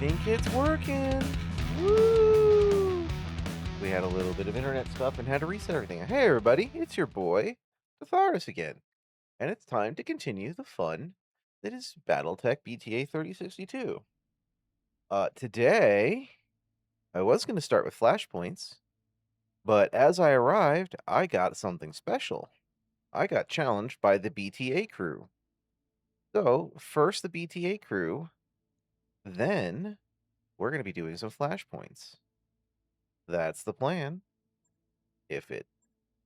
think it's working. Woo! We had a little bit of internet stuff and had to reset everything. Hey, everybody, it's your boy, Tharus again. And it's time to continue the fun that is Battletech BTA3062. Today, I was going to start with Flashpoints, but as I arrived, I got something special. I got challenged by the BTA crew. So, first the BTA crew, then we're going to be doing some Flashpoints. That's the plan. If it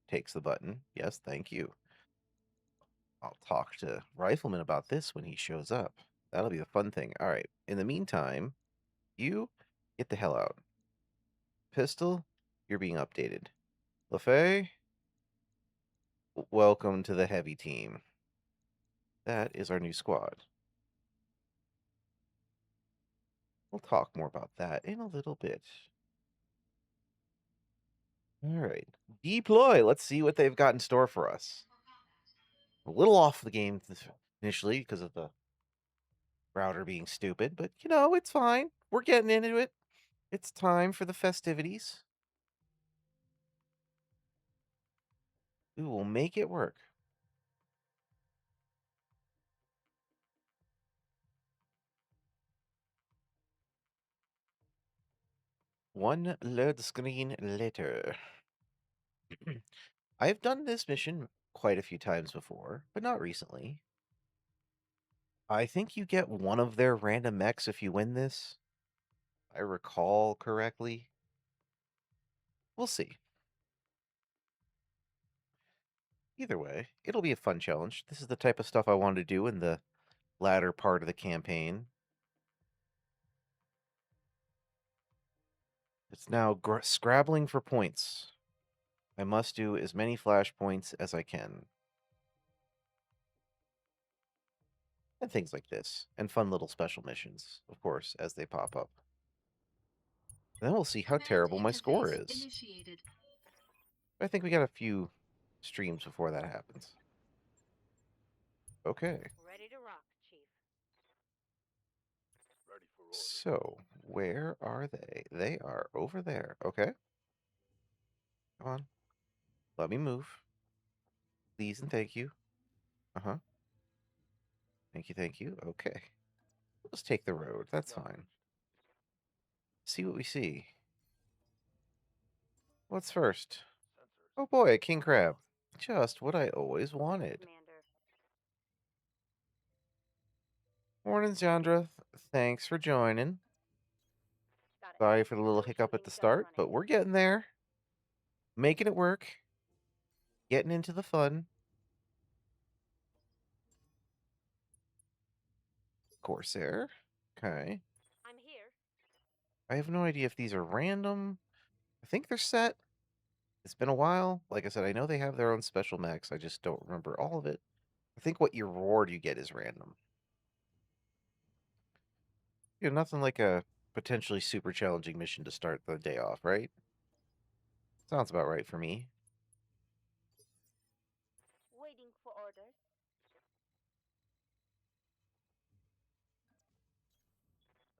takes the button. Yes, thank you. I'll talk to Rifleman about this when he shows up. That'll be the fun thing. All right. In the meantime, you get the hell out. Pistol, you're being updated. LaFay, welcome to the heavy team. That is our new squad. We'll talk more about that in a little bit. All right. Deploy. Let's see what they've got in store for us. A little off the game initially because of the router being stupid, but you know, it's fine. We're getting into it. It's time for the festivities. We will make it work. One load screen later. I've done this mission quite a few times before, but not recently. I think you get one of their random mechs if you win this. I recall correctly. We'll see. Either way, it'll be a fun challenge. This is the type of stuff I wanted to do in the latter part of the campaign. It's now scrabbling for points. I must do as many flashpoints as I can. And things like this. And fun little special missions, of course, as they pop up. Then we'll see how terrible my score is. Initiated. I think we got a few streams before that happens. Okay. Ready to rock, Chief. Ready for order. So, where are they? They are over there. Okay. Come on. Let me move. Please and thank you. Uh-huh. Thank you, thank you. Okay. Let's take the road. That's fine. See what we see. What's first? Sensors. Oh boy, a king crab. Just what I always wanted. Commander. Morning, Zandra. Thanks for joining. Got it. Sorry for the little No hiccup at shooting, the just start, running. but we're getting there. Making it work. Getting into the fun. Corsair. Okay. I'm here. I have no idea if these are random. I think they're set. It's been a while. Like I said, I know they have their own special mechs. I just don't remember all of it. I think what your reward you get is random. You know, nothing like a potentially super challenging mission to start the day off, right? Sounds about right for me. Waiting for orders.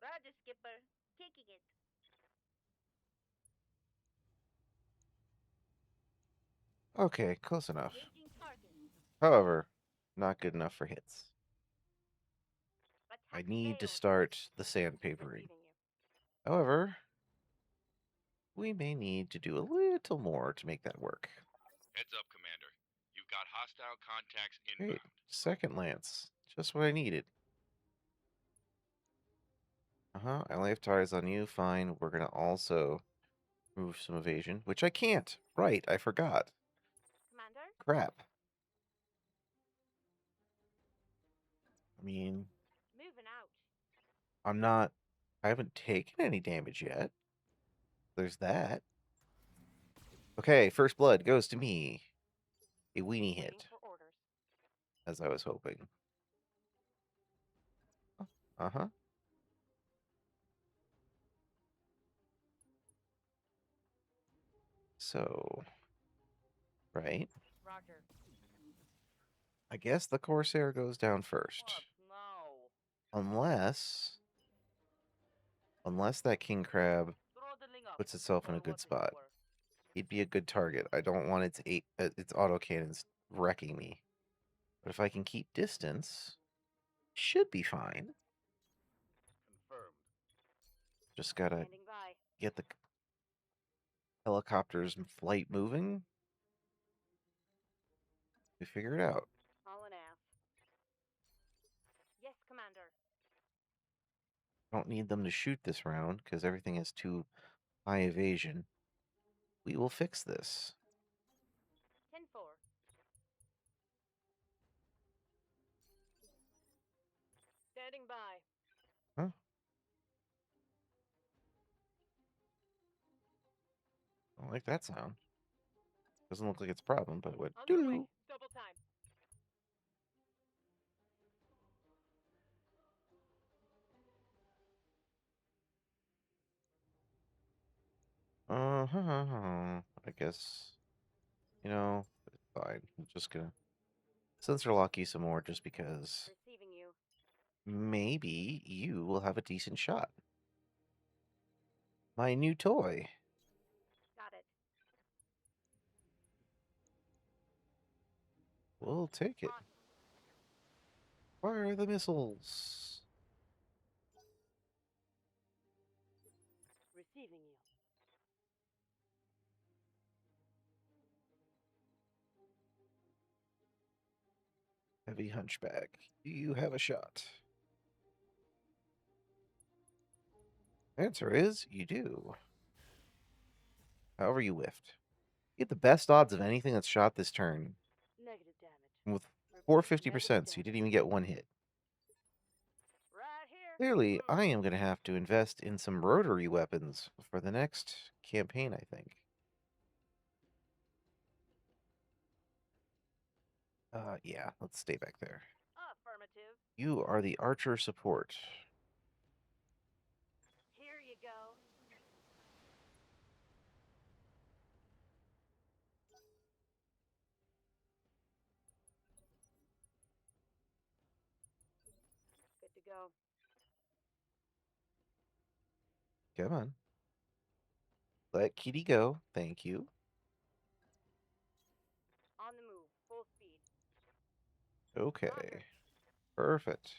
Roger, Skipper. Kicking it. Okay, close enough. Engaging target. However, not good enough for hits. I Attack need to failed. start the sandpapering. Receiving you. However, we may need to do a little more to make that work. Heads up, Commander. You've got hostile contacts Great. inbound. Second lance. Just what I needed. I only have tires on you. Fine. We're going to also move some evasion, which I can't. Right, I forgot. Commander. Crap. I mean, Moving out. I haven't taken any damage yet. There's that. Okay, first blood goes to me. A weenie Waiting hit, for orders. as I was hoping. Uh-huh. So, right? Roger. I guess the Corsair goes down first. What? No. Unless Unless that king crab Throttling up puts itself in for a good what it's spot. worth. He'd be a good target. I don't want its autocannons wrecking me. But if I can keep distance, should be fine. Confirmed. Just gotta Standing by. get the helicopters in flight moving. We figure it out. All an ass. Yes, Commander. Don't need them to shoot this round because everything has too high evasion. We will fix this. 10-4. Standing by. Huh? I don't like that sound. Doesn't look like it's a problem, but it would. On the way. Double time. I guess, it's fine. I'm just gonna sensor lock you some more just because Receiving you. maybe you will have a decent shot. My new toy. Got it. We'll take it. On. Fire the missiles. Receiving you. Heavy hunchback. You have a shot. Answer is you do. However, you whiffed. You get the best odds of anything that's shot this turn Negative damage. with Repeat, 450%, negative so you didn't damage. even get one hit. Right here. Clearly, I am going to have to invest in some rotary weapons for the next campaign, I think. Yeah, let's stay back there. Affirmative. You are the archer support. Here you go. Good to go. Come on. Let Kitty go. Thank you. On the move. Full speed. Okay. Roger. Perfect.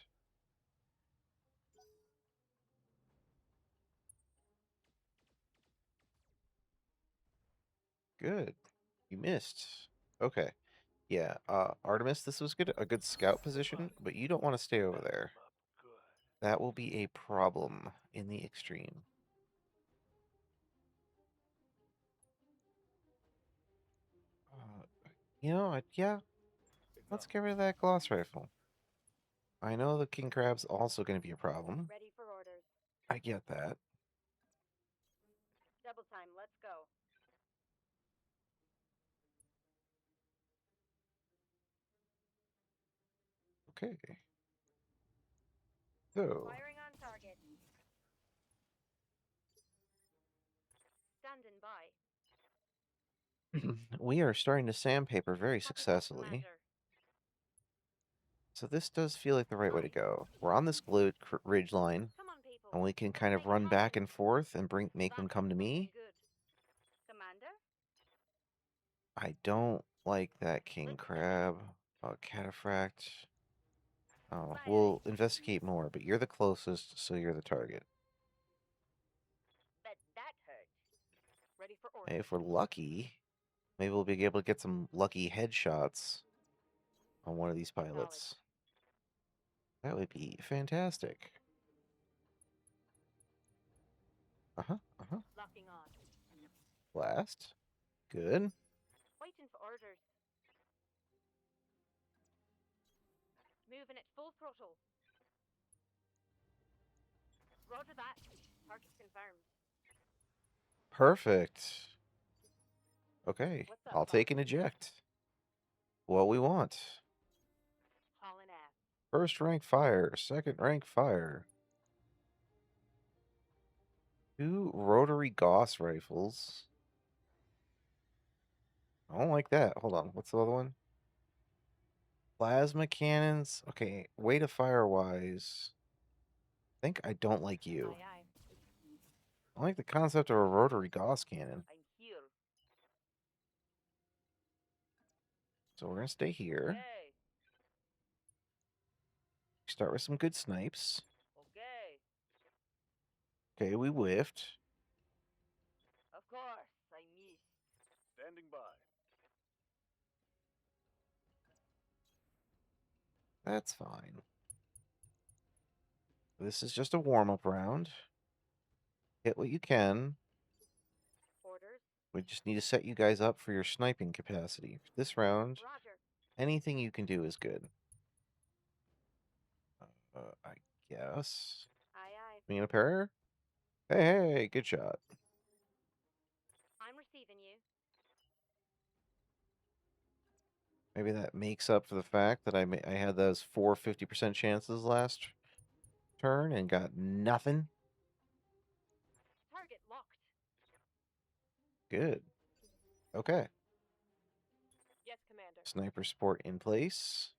Good. You missed. Okay. Yeah, Artemis, this was a good scout position, but you don't want to stay over there. That will be a problem in the extreme. Yeah, let's get rid of that gloss rifle. I know the king crab's also going to be a problem. Ready for orders. I get that. Double time. Let's go. Okay. So, Firing on target. Standing by. we are starting to sandpaper very Copy that, successfully. Commander. So this does feel like the right way to go. We're on this ridge line, Come on, people. and we can kind of Make it run back happen. and forth and make them That's come to me. looking good. Commander? I don't like that king Let's do crab. Cataphract. Oh, Aye, we'll investigate more, but you're the closest, so you're the target. Bet that hurt. Ready for And orders. if we're lucky, maybe we'll be able to get some lucky headshots on one of these pilots. That would be fantastic. Uh-huh. Locking on. Blast. Good. Waiting for orders. Moving at full throttle. Roger that. Target confirmed. Perfect. Okay, What's up, I'll boss? take an eject. What we want. Hauling ass. First rank fire, second rank fire. 2 rotary Gauss rifles. I don't like that. Hold on, what's the other one? Plasma cannons. Okay, way to fire wise. I think I don't like you. Aye, aye. I like the concept of a rotary Gauss cannon. I'm here. So we're gonna stay here. Okay. Start with some good snipes. Okay. Okay, we whiffed. Of course, I missed. Standing by. That's fine. This is just a warm-up round. Hit what you can. Orders. We just need to set you guys up for your sniping capacity. This round, Roger. anything you can do is good. I guess. Aye, aye. Me and a pair? Hey, good shot. I'm receiving you. Maybe that makes up for the fact that I had those 4 50% chances last turn and got nothing. Target locked. Good. Okay. Yes, Commander. Sniper support in place.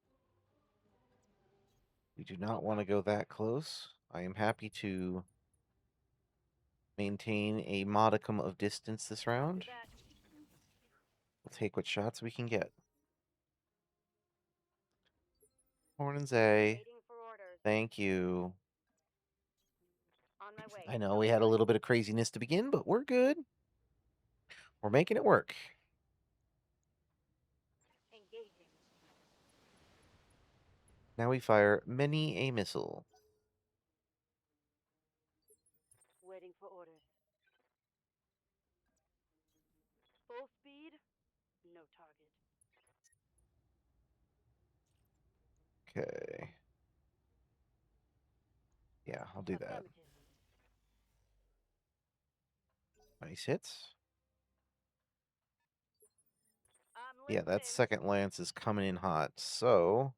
We do not want to go that close. I am happy to maintain a modicum of distance this round. Roger that. We'll take what shots we can get. Morning's A. Waiting for orders. Thank you. On my way. I know we had a little bit of craziness to begin, but we're good. We're making it work. Engaging. Now we fire many a missile. Waiting for orders. Full speed. No target. Okay. Yeah, I'll do that. Affirmative. Nice hits. I'm Yeah, that listening. second lance is coming in hot, so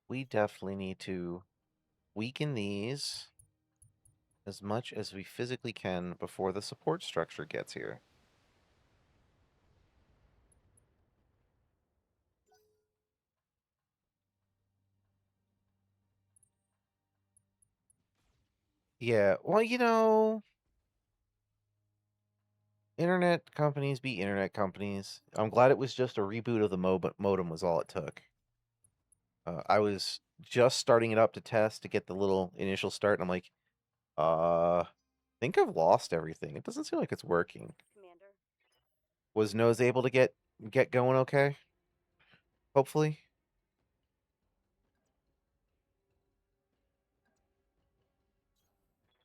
we definitely need to weaken these as much as we physically can before the support structure gets here. Yeah, well, internet companies be internet companies. I'm glad it was just a reboot of the modem was all it took. I was just starting it up to test to get the little initial start, and I'm like, I think I've lost everything. It doesn't seem like it's working. Commander. Was Nose able to get going okay? Hopefully.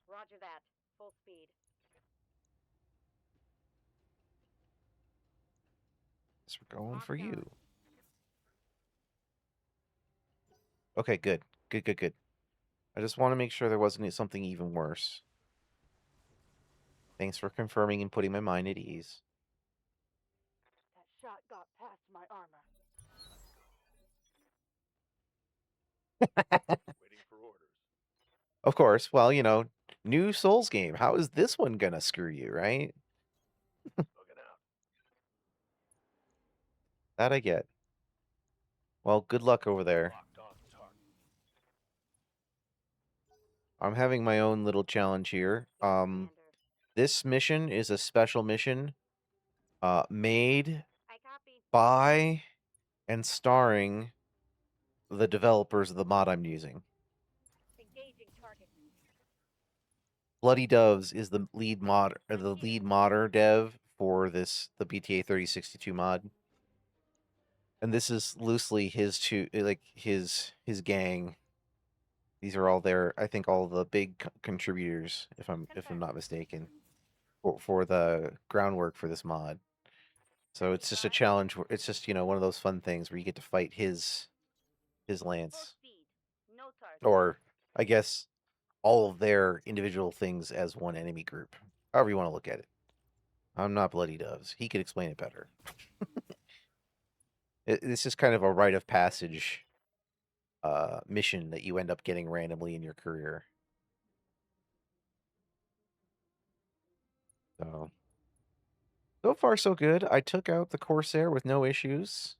Roger that. Full speed. Guess we're going Locked for on. you. Okay, good. Good. I just want to make sure there wasn't something even worse. Thanks for confirming and putting my mind at ease. That shot got past my armor. Waiting for orders. Of course, well, new Souls game. How is this one gonna screw you, right? Looking out. That I get. Well, good luck over there. Locked on target. I'm having my own little challenge here. Yes, Commander. This mission is a special mission made I copy. by and starring the developers of the mod I'm using. Engaging target. Bloody Doves is the lead mod or the lead modder dev for the BTA3062 mod. And this is loosely his his gang. These are all I think all the big contributors, if I'm not mistaken, for the groundwork for this mod. So it's just a challenge. It's just one of those fun things where you get to fight his Full lance, speed. No target. or I guess all of their individual things as one enemy group. However you want to look at it. I'm not Bloody Doves. He could explain it better. This is kind of a rite of passage mission that you end up getting randomly in your career. So far so good. I took out the Corsair with no issues.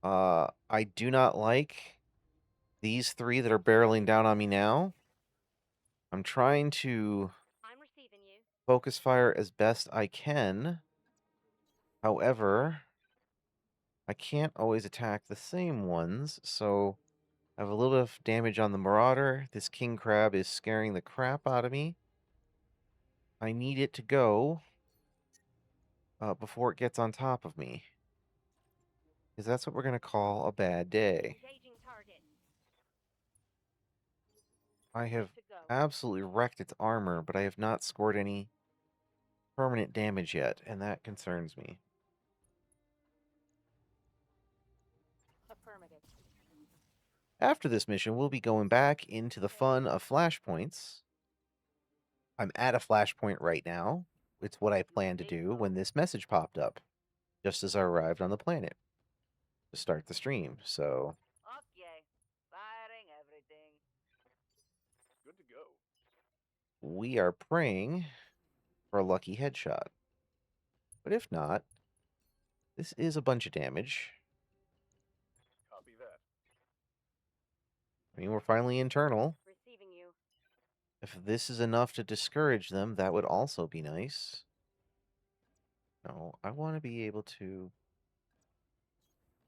I do not like these three that are barreling down on me now. I'm trying to I'm receiving you. focus fire as best I can. However, I can't always attack the same ones, so I have a little bit of damage on the Marauder. This king crab is scaring the crap out of me. I need it to go before it gets on top of me. Because that's what we're going to call a bad day. Engaging target. I have Good to go. absolutely wrecked its armor, but I have not scored any permanent damage yet, and that concerns me. Affirmative. After this mission, we'll be going back into the fun of flashpoints. I'm at a flashpoint right now. It's what I planned to do when this message popped up, just as I arrived on the planet to start the stream. So Okay. Firing everything. Good to go. we are praying for a lucky headshot. But if not, this is a bunch of damage. Copy that. I mean, we're finally internal. Receiving you. If this is enough to discourage them, that would also be nice. No, I want to be able to...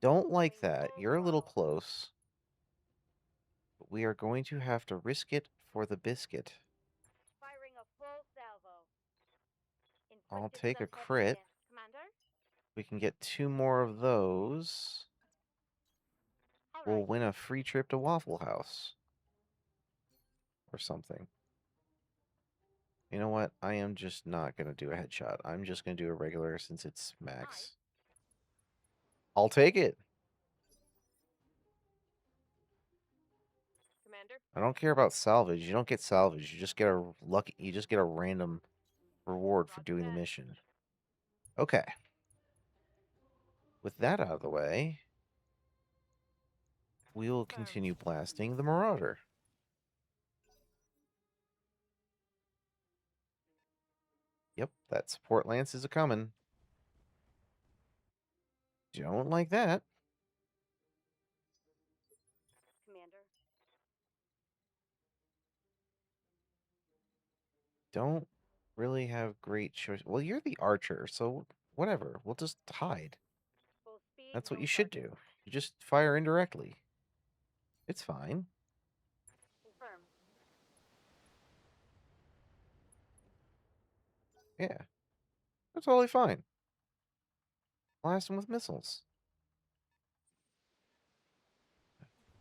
Don't like that. You're a little close. But we are going to have to risk it for the biscuit. Firing a full salvo. I'll Inflicted take a some heavy crit. damage. Commander? We can get 2 more of those. All We'll right. win a free trip to Waffle House. Or something. You know what? I am just not going to do a headshot. I'm just going to do a regular since it's max. I'll take it. Commander? I don't care about salvage. You don't get salvage. You just get a lucky. You just get a random reward for Roger doing the that. mission. Okay. With that out of the way, we will Confirmed. continue blasting the Marauder. Yep, that support lance is a-coming. Don't like that. Commander? Don't really have great choice. Well, you're the archer, so whatever. We'll just hide. Full speed. That's what no you should target. do. You just fire indirectly. It's fine. Confirmed. Yeah, that's totally fine. Blast them with missiles.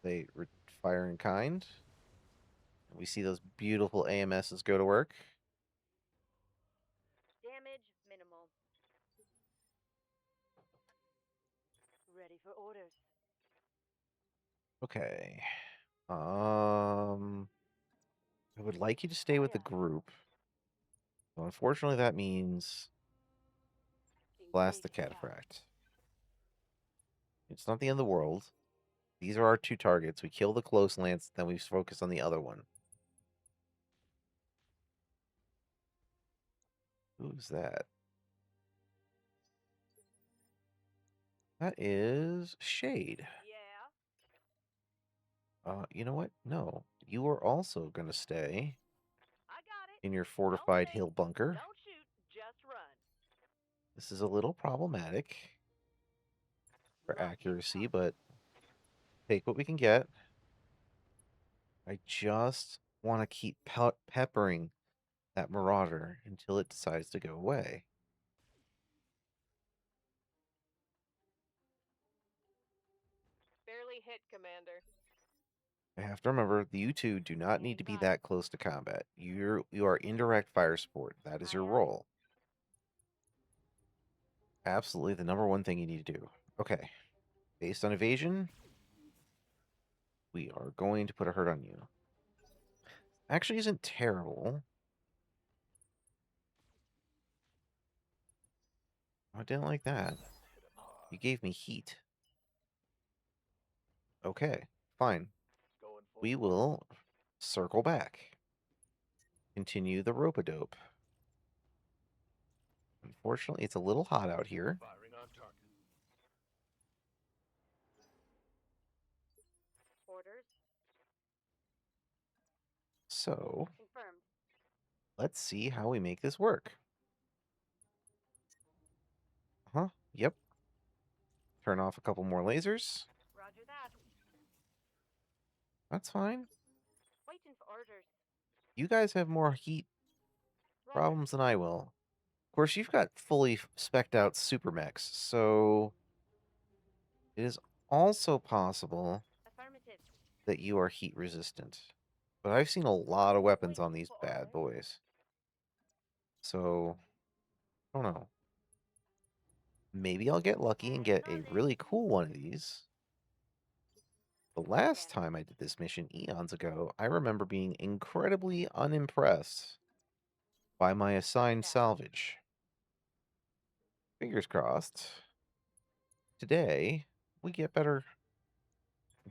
They fire in kind. We see those beautiful AMSs go to work. Damage minimal. Ready for orders. Okay. I would like you to stay with the group. So unfortunately, that means blast the Engaging target. cataphract. It's not the end of the world. These are our 2 targets. We kill the close lance, then we focus on the other one. Who's that? That is Shade. Yeah. You know what? No. You are also going to stay I got it. in your Don't fortified think. hill bunker. Don't shoot. Just run. This is a little problematic for Lucky accuracy, target. but take what we can get. I just want to keep peppering that Marauder until it decides to go away. Barely hit, Commander. I have to remember, you two do not need to be that close to combat. You are indirect fire support. That is your role. Absolutely the number one thing you need to do. Okay. Based on evasion, we are going to put a hurt on you. Actually isn't terrible. I didn't like that. You gave me heat. Okay, fine. Going full We throttle. will circle back. Continue the rope-a-dope. Unfortunately, it's a little hot out here. Firing on target. Orders. So, Confirmed. Let's see how we make this work. Huh? Yep. Turn off a couple more lasers. Roger that. That's fine. Waiting for orders. You guys have more heat Roger. problems than I will. Of course, you've got fully spec'd out super mechs, so it is also possible Affirmative. that you are heat resistant. But I've seen a lot of weapons on Waiting these for bad orders. boys. So, I don't know. Maybe I'll get lucky and get a really cool one of these. The last time I did this mission eons ago, I remember being incredibly unimpressed by my assigned salvage. Fingers crossed. Today, we get better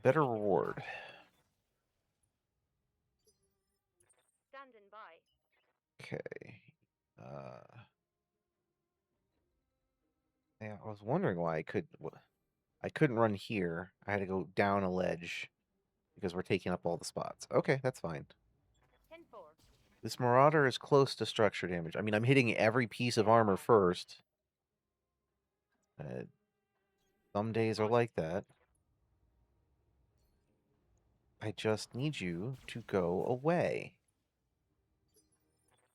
reward. Standing by. Okay. Yeah, I was wondering why I couldn't run here. I had to go down a ledge because we're taking up all the spots. Okay, that's fine. 10-4. This Marauder is close to structure damage. I mean, I'm hitting every piece of armor first. Some days are like that. I just need you to go away.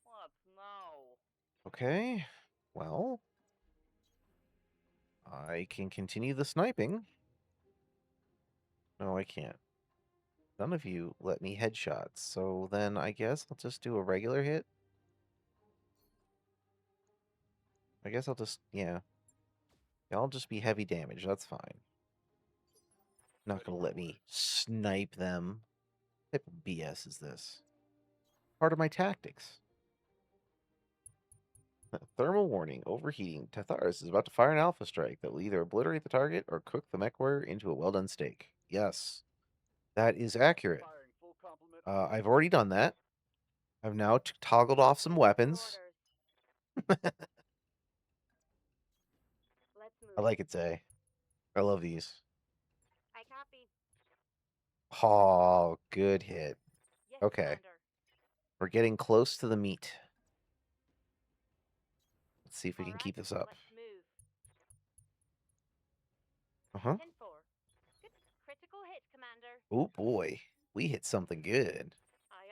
What now? Okay, well, I can continue the sniping. No, I can't. None of you let me headshots, so then I guess I'll just do a regular hit. I guess I'll just, yeah. I'll just be heavy damage, that's fine. Not gonna let me snipe them. What type of BS is this? Part of my tactics. Thermal warning, overheating. Tatharis is about to fire an alpha strike that will either obliterate the target or cook the mech warrior into a well-done steak. Yes, that is accurate. Firing full complement. I've already done that. I've now toggled off some weapons. Let's move. I like it, Zay. I love these. I copy. Oh, good hit. Yes, Okay, Commander. we're getting close to the meat. Let's see if we can Alright, keep this up. let's move. Uh-huh. 10-4. Good critical hit, Commander. Oh boy, we hit something good. Aye,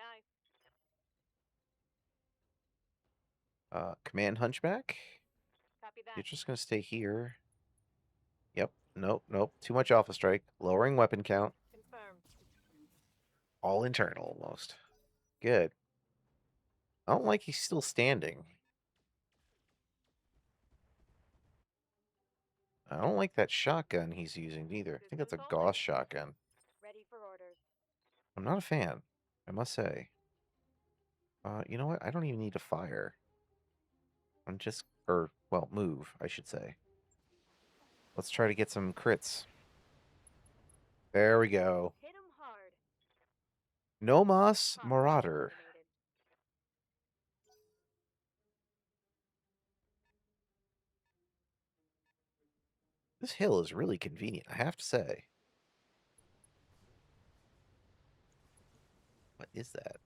aye. Command Hunchback. Copy You're that. just gonna stay here. Yep. Nope. Nope. Too much alpha strike. Lowering weapon count. Confirmed. All internal almost. Good. I don't like he's still standing. I don't like that shotgun he's using either. I think that's a Systems Gauss holding. shotgun. Ready for orders. I'm not a fan, I must say. You know what? I don't even need to fire. I'm just, or, well, move, I should say. Let's try to get some crits. There we go. Hit 'em hard. Nomos Hostile Marauder. eliminated. This hill is really convenient, I have to say. What is that?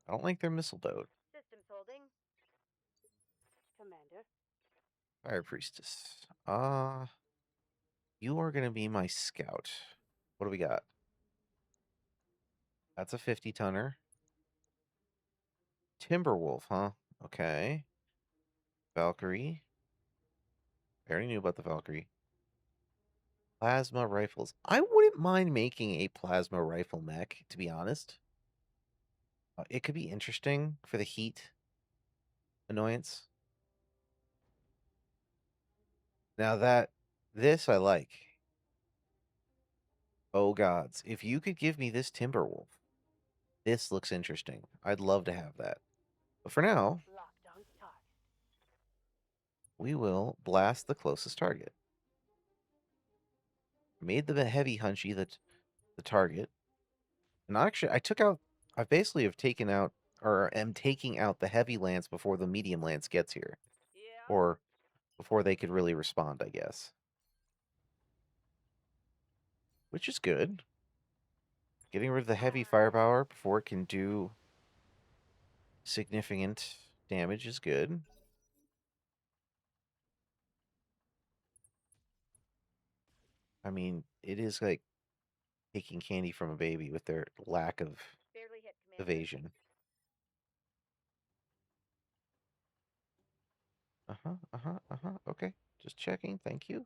I don't like their missile dode. Systems holding. Commander. Fire Priestess. You are gonna be my scout. What do we got? That's a 50-tonner. Timberwolf, huh? Okay. Valkyrie. I already knew about the Valkyrie. Plasma rifles. I wouldn't mind making a plasma rifle mech, to be honest. It could be interesting for the heat annoyance. Now this I like. Oh gods, if you could give me this Timberwolf, this looks interesting. I'd love to have that. But for now, Locked on target. we will blast the closest target. Made the heavy hunchy the target. And actually, I basically have taken out, or am taking out the heavy lance before the medium lance gets here. Yeah. Or before they could really respond, I guess. Which is good. Getting rid of the heavy firepower before it can do significant damage is good. I mean, it is like taking candy from a baby with their lack of Barely hit, Commander. evasion. Okay, just checking. Thank you.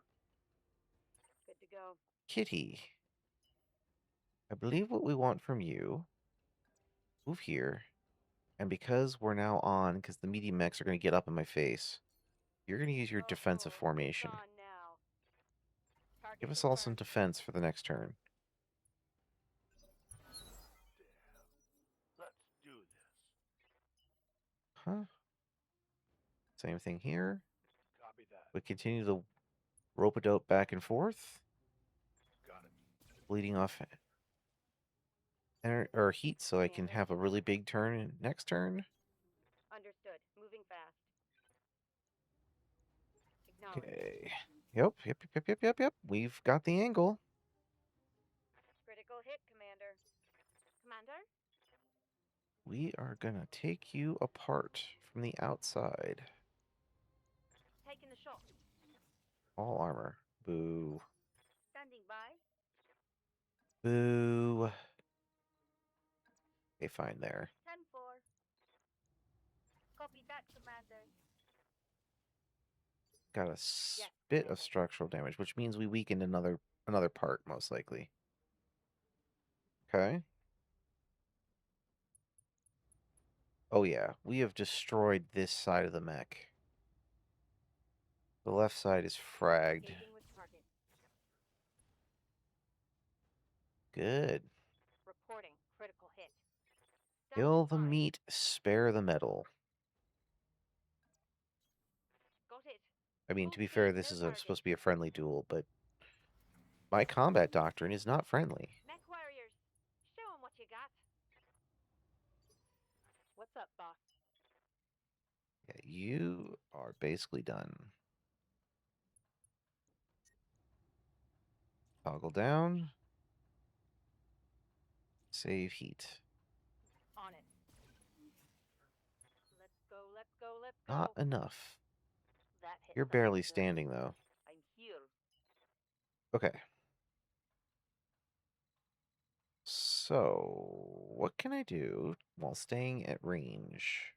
Good to go. Kitty, I believe what we want from you, move here, and because we're now on, because the medium mechs are going to get up in my face, you're going to use your defensive Oh, formation. gone now. Target Give us all some confirmed. defense for the next turn. Damn. Let's do this. Huh? Same thing here. Copy that. We continue to rope-a-dope back and forth, Got it. bleeding off or heat so I can have a really big turn next turn. Understood. Moving fast. Acknowledged. Okay. Yep. We've got the angle. Critical hit, Commander. Commander? We are gonna take you apart from the outside. Taking the shot. All armor. Boo. Standing by. Boo. Okay, fine there. 10-4. Copy that, Commander. Got a bit of structural damage, which means we weakened another part, most likely. Okay. Oh yeah, we have destroyed this side of the mech. The left side is fragged. Engaging with target. Good. Reporting. Critical hit. Kill the Standing by. meat, spare the metal. Got it. I mean, to be Okay, fair, this no is target. supposed to be a friendly duel, but my combat doctrine is not friendly. Mech warriors. Show 'em what you got. What's up, boss? Yeah, you are basically done. Toggle down. Save heat. On it. Let's go, let's go, let's Not go. enough. That hit You're something barely good. standing, though. I'm here. Okay. So, what can I do while staying at range?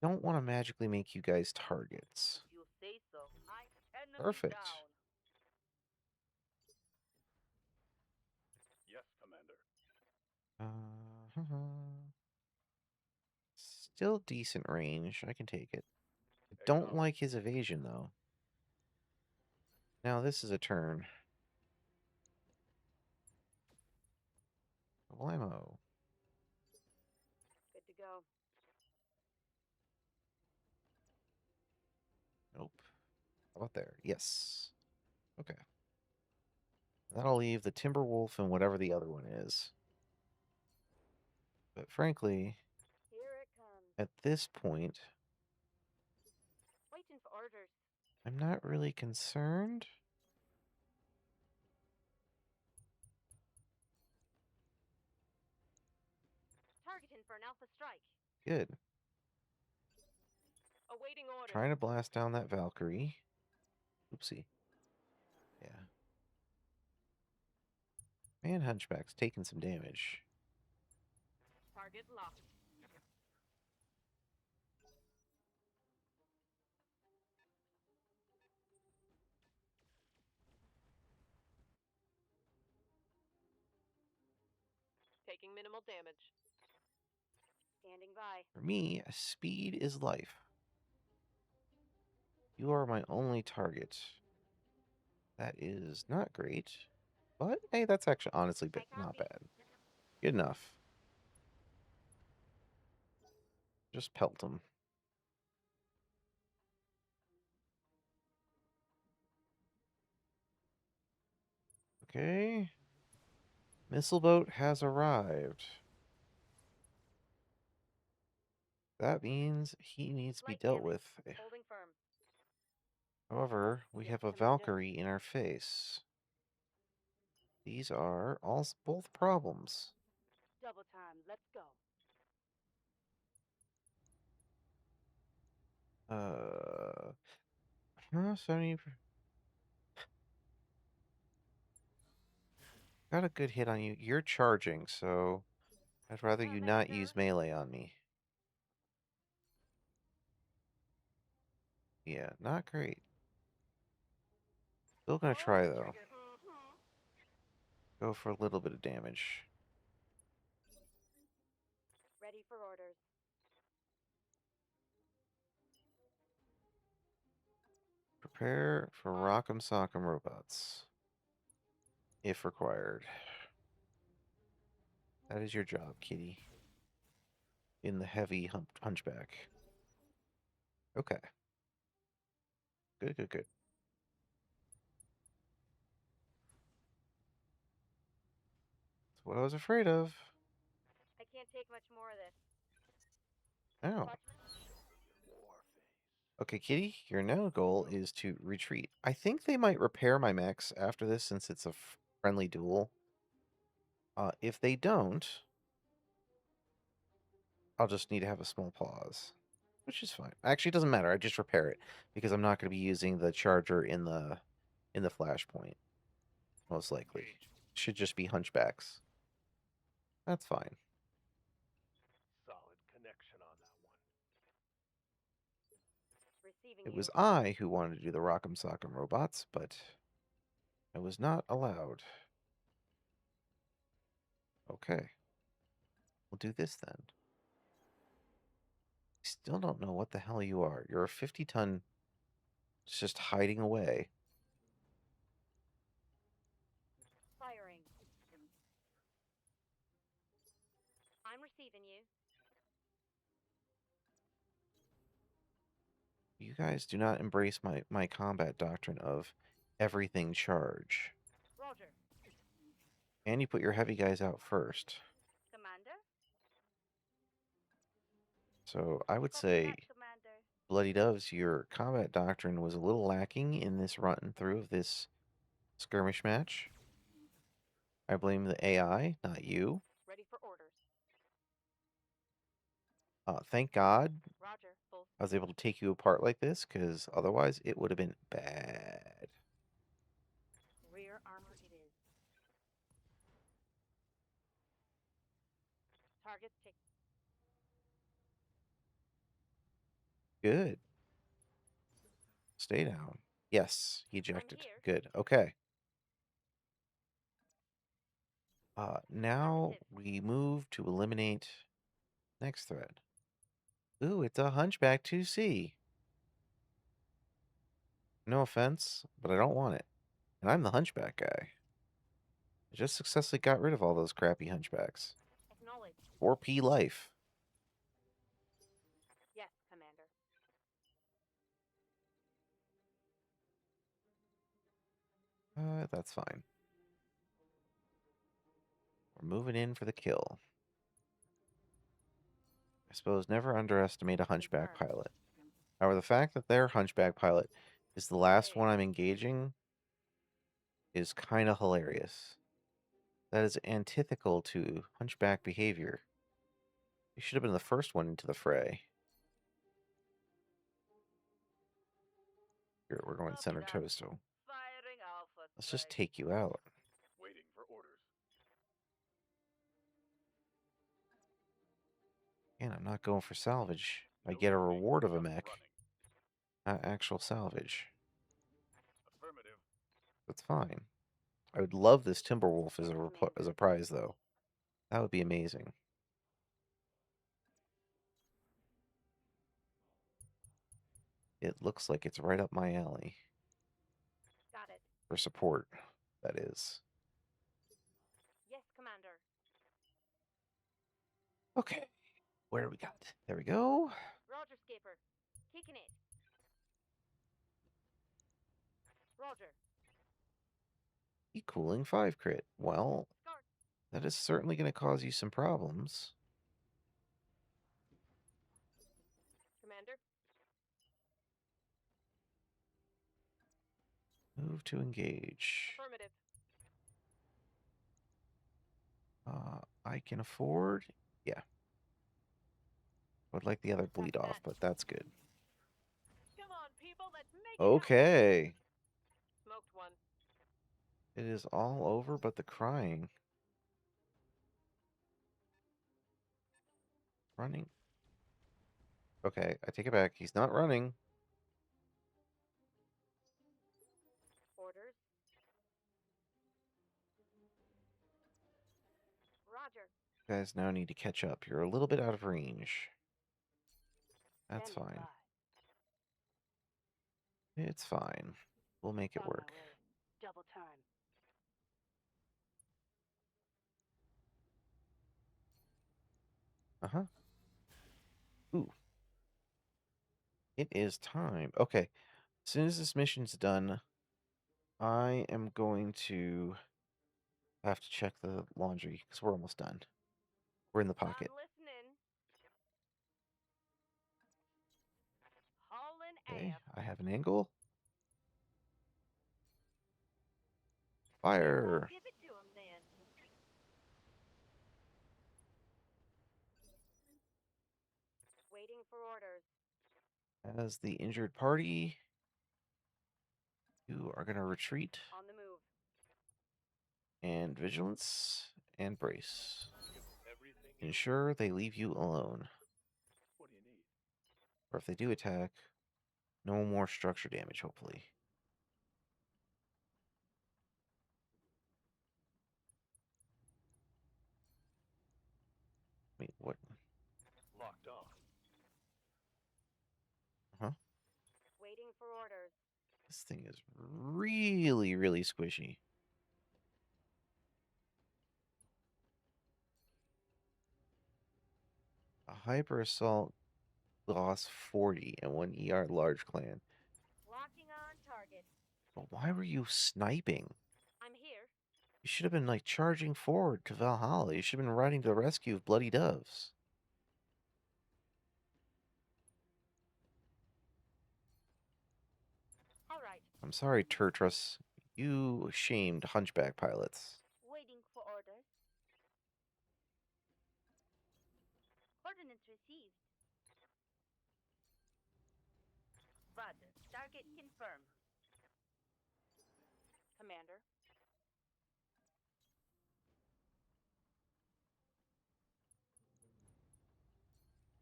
Don't want to magically make you guys targets. If you say so. Enemy Perfect. down. Yes, Commander. Still decent range. I can take it. I don't like his evasion, though. Now, this is a turn. Blammo. Good to go. Nope. How about there? Yes. Okay. That'll leave the Timberwolf and whatever the other one is. But frankly, Here it comes. at this point, Waiting for orders. I'm not really concerned. Targeting for an alpha strike. Good. Awaiting orders. Trying to blast down that Valkyrie. Oopsie. Yeah. Man, Hunchback's taking some damage. Target locked. Taking minimal damage. Standing by. For me, speed is life. You are my only target. That is not great. But, hey, that's actually honestly not bad. Good enough. Just pelt him. Okay. Missile boat has arrived. That means he needs to be Slight dealt damage. with. Holding firm. However, we Yes, have a Commander. Valkyrie in our face. These are both problems. Double time. Let's go. Uh, huh, 70. Got a good hit on you. You're charging, so I'd rather you not use melee on me. Yeah, not great. Still gonna try though. Mm-hmm. Go for a little bit of damage. Ready for orders. Prepare for Rock'em Sock'em robots, if required. That is your job, kitty. In the heavy hunchback. Okay. Good, good, good. That's what I was afraid of. I can't take much more of this. Oh. Watchman? Show me your war face. Okay, kitty, your now goal is to retreat. I think they might repair my mechs after this since it's a friendly duel. If they don't, I'll just need to have a small pause, which is fine. Actually, it doesn't matter. I just repair it because I'm not going to be using the charger in the flashpoint, most likely. Engage. Should just be hunchbacks. That's fine. Solid connection on that one. Receiving It you. was I who wanted to do the Rock'em Sock'em robots, but I was not allowed. Okay. We'll do this then. I still don't know what the hell you are. You're a 50-ton. It's just hiding away. Firing. I'm receiving you. You guys do not embrace my combat doctrine of everything charge. Roger. And you put your heavy guys out first. Commander? So I would Copy say, that, Commander. Bloody Doves, your combat doctrine was a little lacking in this run through of this skirmish match. I blame the AI, not you. Ready for orders. Thank God Roger. Full I was speed. able to take you apart like this, because otherwise it would have been bad. Rear armor it is. Targets take. Good. Stay down. Yes, he ejected. here. Good. Okay. Now Affirmative. we move to eliminate next thread. Ooh, it's a Hunchback 2C. No offense, but I don't want it. And I'm the Hunchback guy. I just successfully got rid of all those crappy Hunchbacks. Acknowledged. 4P life. Yes, Commander. That's fine. We're moving in for the kill. I suppose never underestimate a Hunchback Confirmed. pilot. However, the fact that their Hunchback pilot is the last Hey. one I'm engaging is kind of hilarious. That is antithetical to Hunchback behavior. You should have been the first one into the fray. Here, we're going Copy center that. toast, Firing Alpha. let's just 3. take you out. Waiting for orders. And I'm not going for salvage. I No get a shooting, reward of a just mech, running. not actual salvage. Affirmative. That's fine. I would love this Timberwolf as Yes, as a Commander. prize, though. That would be amazing. It looks like it's right up my alley. Got it. For support, that is. Yes, Commander. Okay. Where do we got? There we go. Roger, Skipper. Kicking it. Roger. E-cooling 5 crit. Well, Start. that is certainly going to cause you some problems. Commander. Move to engage. Affirmative. I can afford. Yeah. Would like the other bleed off, but that's good. Okay. Smoked one. It is all over but the crying. Running. Okay, I take it back. He's not running. Orders. Roger. You guys now need to catch up. You're a little bit out of range. That's Standing fine. by. It's fine. We'll make it On my work. way. Double time. Uh-huh. Ooh. It is time. Okay. As soon as this mission's done, I am going to have to check the laundry because we're almost done. We're in the pocket. I'm listening. Hauling Okay, ass. I have an angle. Guess Fire. I'll give it to him then. Waiting for orders. As the injured party, you are going to retreat On the move. and vigilance and brace. Give everything you Ensure they leave you alone. What do you need? Or if they do attack, no more structure damage, hopefully. Wait, what? Locked on. Huh? Waiting for orders. This thing is really, really squishy. A hyper assault lost 40 and 1 ER large clan. Locking on target. But why were you sniping? I'm here. You should have been like charging forward to Valhalla. You should have been riding to the rescue of Bloody Doves. All right. I'm sorry, Turtrus. You shamed hunchback pilots. Waiting for orders. Coordinates received. Roger. Target confirmed. Commander.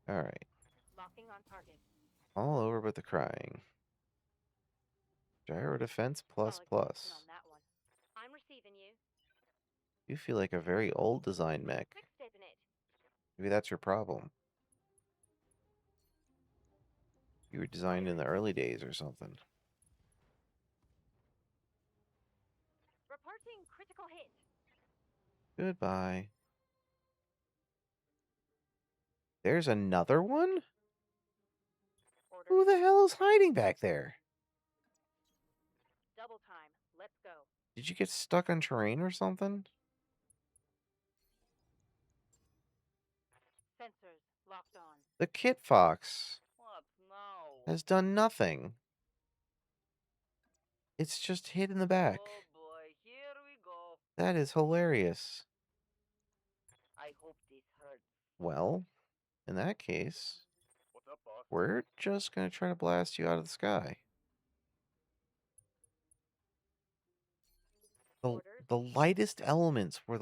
Alright. Locking on target. All over but the crying. Gyro defense plus Solid plus. connection on that one. I'm receiving you. You feel like a very old design mech. Quick stepping it. Maybe that's your problem. You were designed in the early days or something. Reporting critical hit. Goodbye. There's another one? Orders. Who the hell is hiding back there? Double time. Let's go. Did you get stuck on terrain or something? Sensors locked on. The Kit Fox What now? has done nothing. It's just hid in the back. Oh boy, here we go. That is hilarious. I hope this hurts. Well, in that case, What's up, boss? we're just going to try to blast you out of the sky. The, Orders. the lightest elements were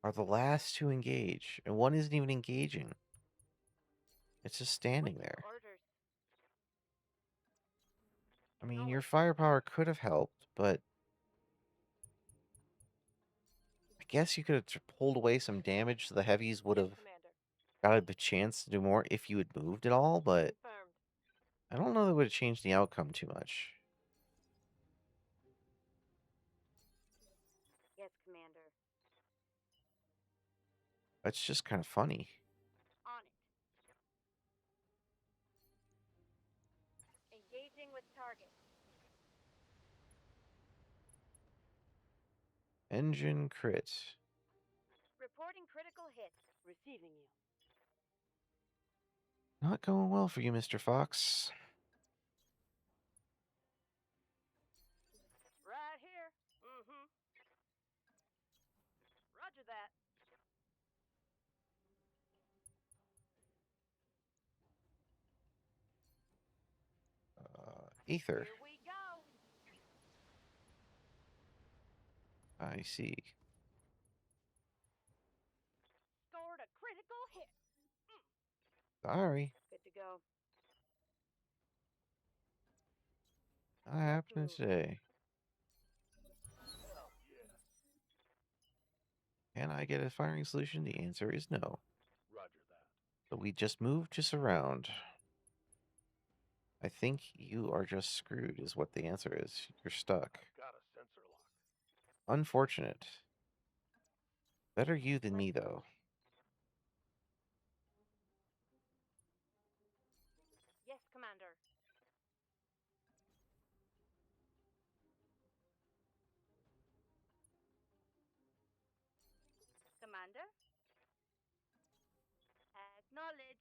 are the last to engage, and one isn't even engaging. It's just standing Waiting there. for orders. I mean, your Acknowledged. firepower could have helped, but I guess you could have pulled away some damage so the heavies would have Commander. got a chance to do more if you had moved at all, but Confirmed. I don't know that would have changed the outcome too much. Yes, Commander. It's just kind of funny. On it. Engaging with target. Engine crit. Reporting critical hit. Receiving you. Not going well for you, Mr. Fox. Right here. Mm-hmm. Roger that. Ether. Here we go. I see. Scored a critical hit. Sorry. Good to go. Not happening Move. today. Hell yes. Can I get a firing solution? The answer is no. Roger that. So we just moved just around. I think you are just screwed, is what the answer is. You're stuck. Got a sensor lock. Unfortunate. Better you than me, though. Yes, Commander. Commander? Acknowledged.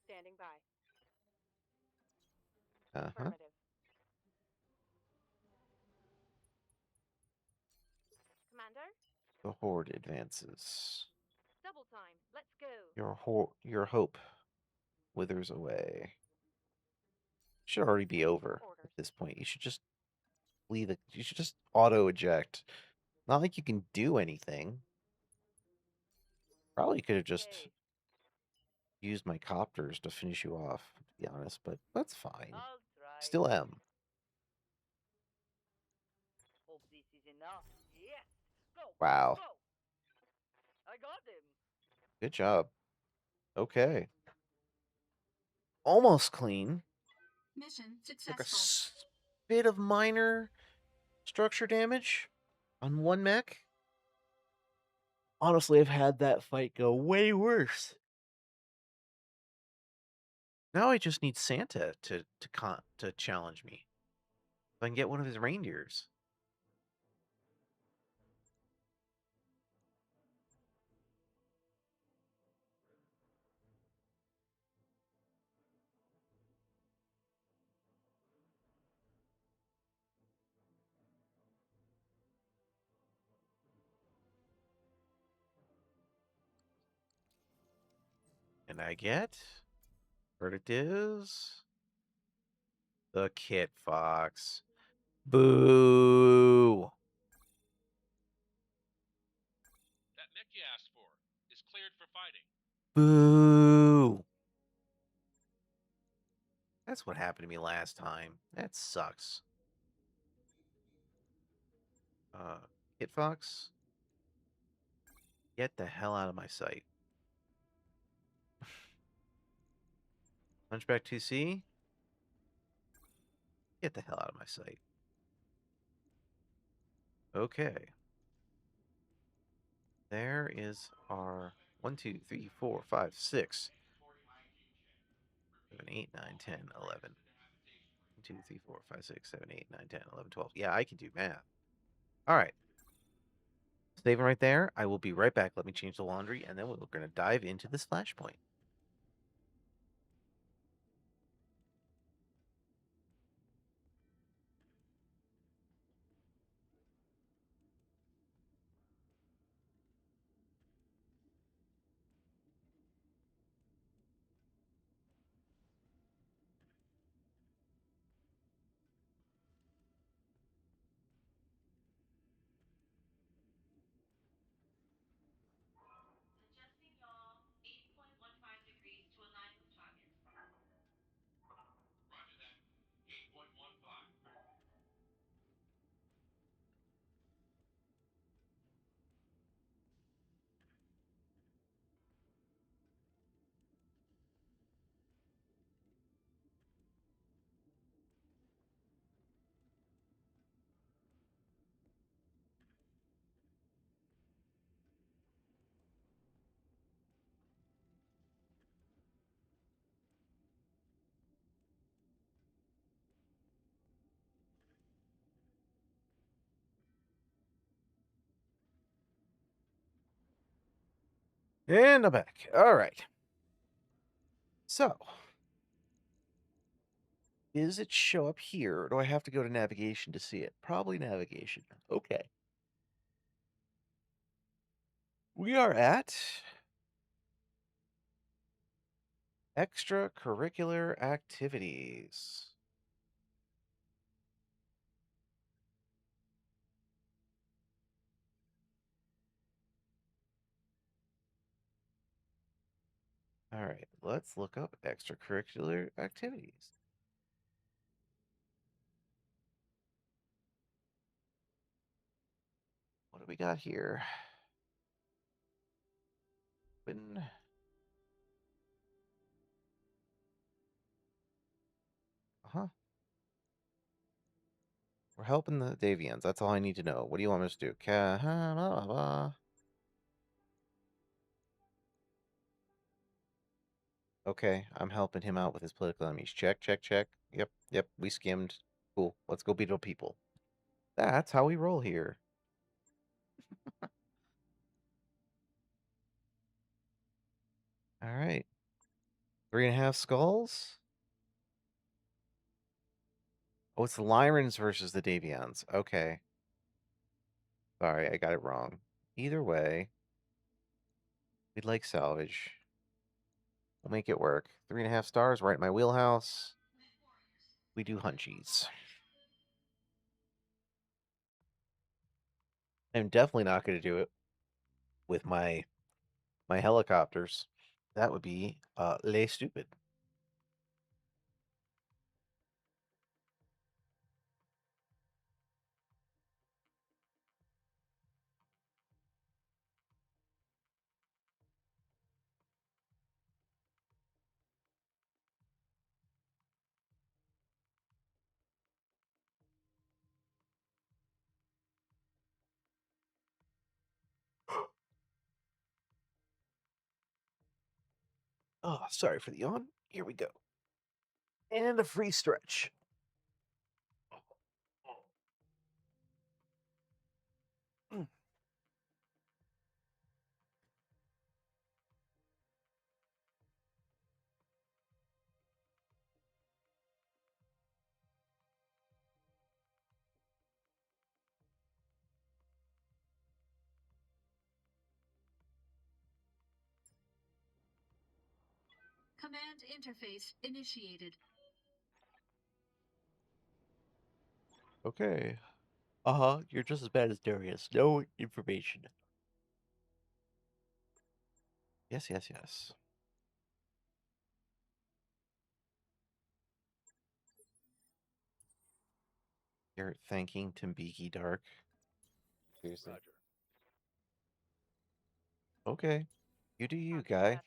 Standing by. Uh-huh. Affirmative. Commander? The horde advances. Double time. Let's go. Your hope withers away. Should already be over Orders. at this point. You should just leave it. You should just auto eject. Not like you can do anything. Probably could have just Engage. used my copters to finish you off, to be honest, but that's fine. I'll try. Still am. Hope this is enough. Yes. Go. Wow. Go. I got him. Good job. Okay. Almost clean. Mission Took a successful. bit of minor structure damage on one mech. Honestly, I've had that fight go way worse. Now I just need Santa to challenge me. If I can get one of his reindeers. And I get verdict is the Kit Fox. Boo! That mech you asked for is cleared for fighting. Boo! That's what happened to me last time. That sucks. Kit Fox, get the hell out of my sight. Hunchback 2C, get the hell out of my sight. Okay. There is our 1, 2, 3, 4, 5, 6, 7, 8, 9, 10, 11. 1, 2, 3, 4, 5, 6, 7, 8, 9, 10, 11, 12. Yeah, I can do math. All right. Saving right there. I will be right back. Let me change the laundry, and then we're going to dive into this flashpoint. Adjusting yaw 8.15 degrees to align with target. Roger that. 8.15. And I'm back. All right. So, does it show up here, or do I have to go to navigation to see it? Probably navigation. Okay. We are at Extracurricular activities. All right, let's look up extracurricular activities. What do we got here? When huh? We're helping the Davians. That's all I need to know. What do you want us to do? Blah, blah, blah. Okay, I'm helping him out with his political enemies. Check, check, check. Yep, yep, we skimmed. Cool. Let's go beat up people. That's how we roll here. All right. 3.5 skulls? Oh, it's the Lyrans versus the Davians. Okay. Sorry, I got it wrong. Either way, we'd like salvage. We'll make it work. 3.5 stars, right in my wheelhouse. We do hunchies. I'm definitely not going to do it with my helicopters. That would be lay stupid. Oh, sorry for the yawn. Here we go. And a free stretch. Command interface initiated. Okay. Uh-huh, you're just as bad as Darius. No information. Yes, yes, yes. You're thanking Timbiki Dark. Seriously. Roger. Okay. You do you, Copy guy. that.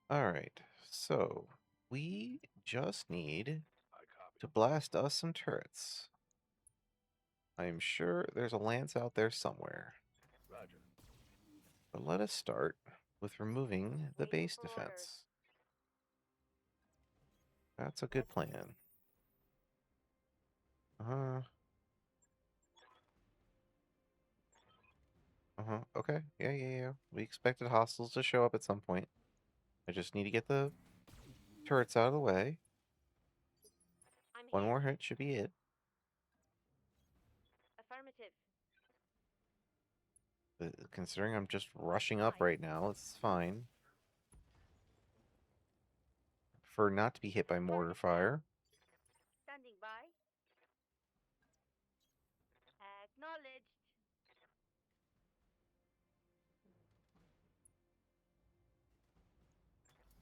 Commander. Alright. So, we just need I copy. to blast us some turrets. I'm sure there's a lance out there somewhere. Roger. But let us start with removing the Waiting base for orders. defense. That's a good plan. Uh-huh. Uh-huh. Okay. Yeah, yeah, yeah. We expected hostiles to show up at some point. I just need to get the turrets out of the way. I'm One here. more hit should be it. Affirmative. Considering I'm just rushing up Supplies. right now, it's fine. For not to be hit by mortar Target down. fire. Standing by. Acknowledged.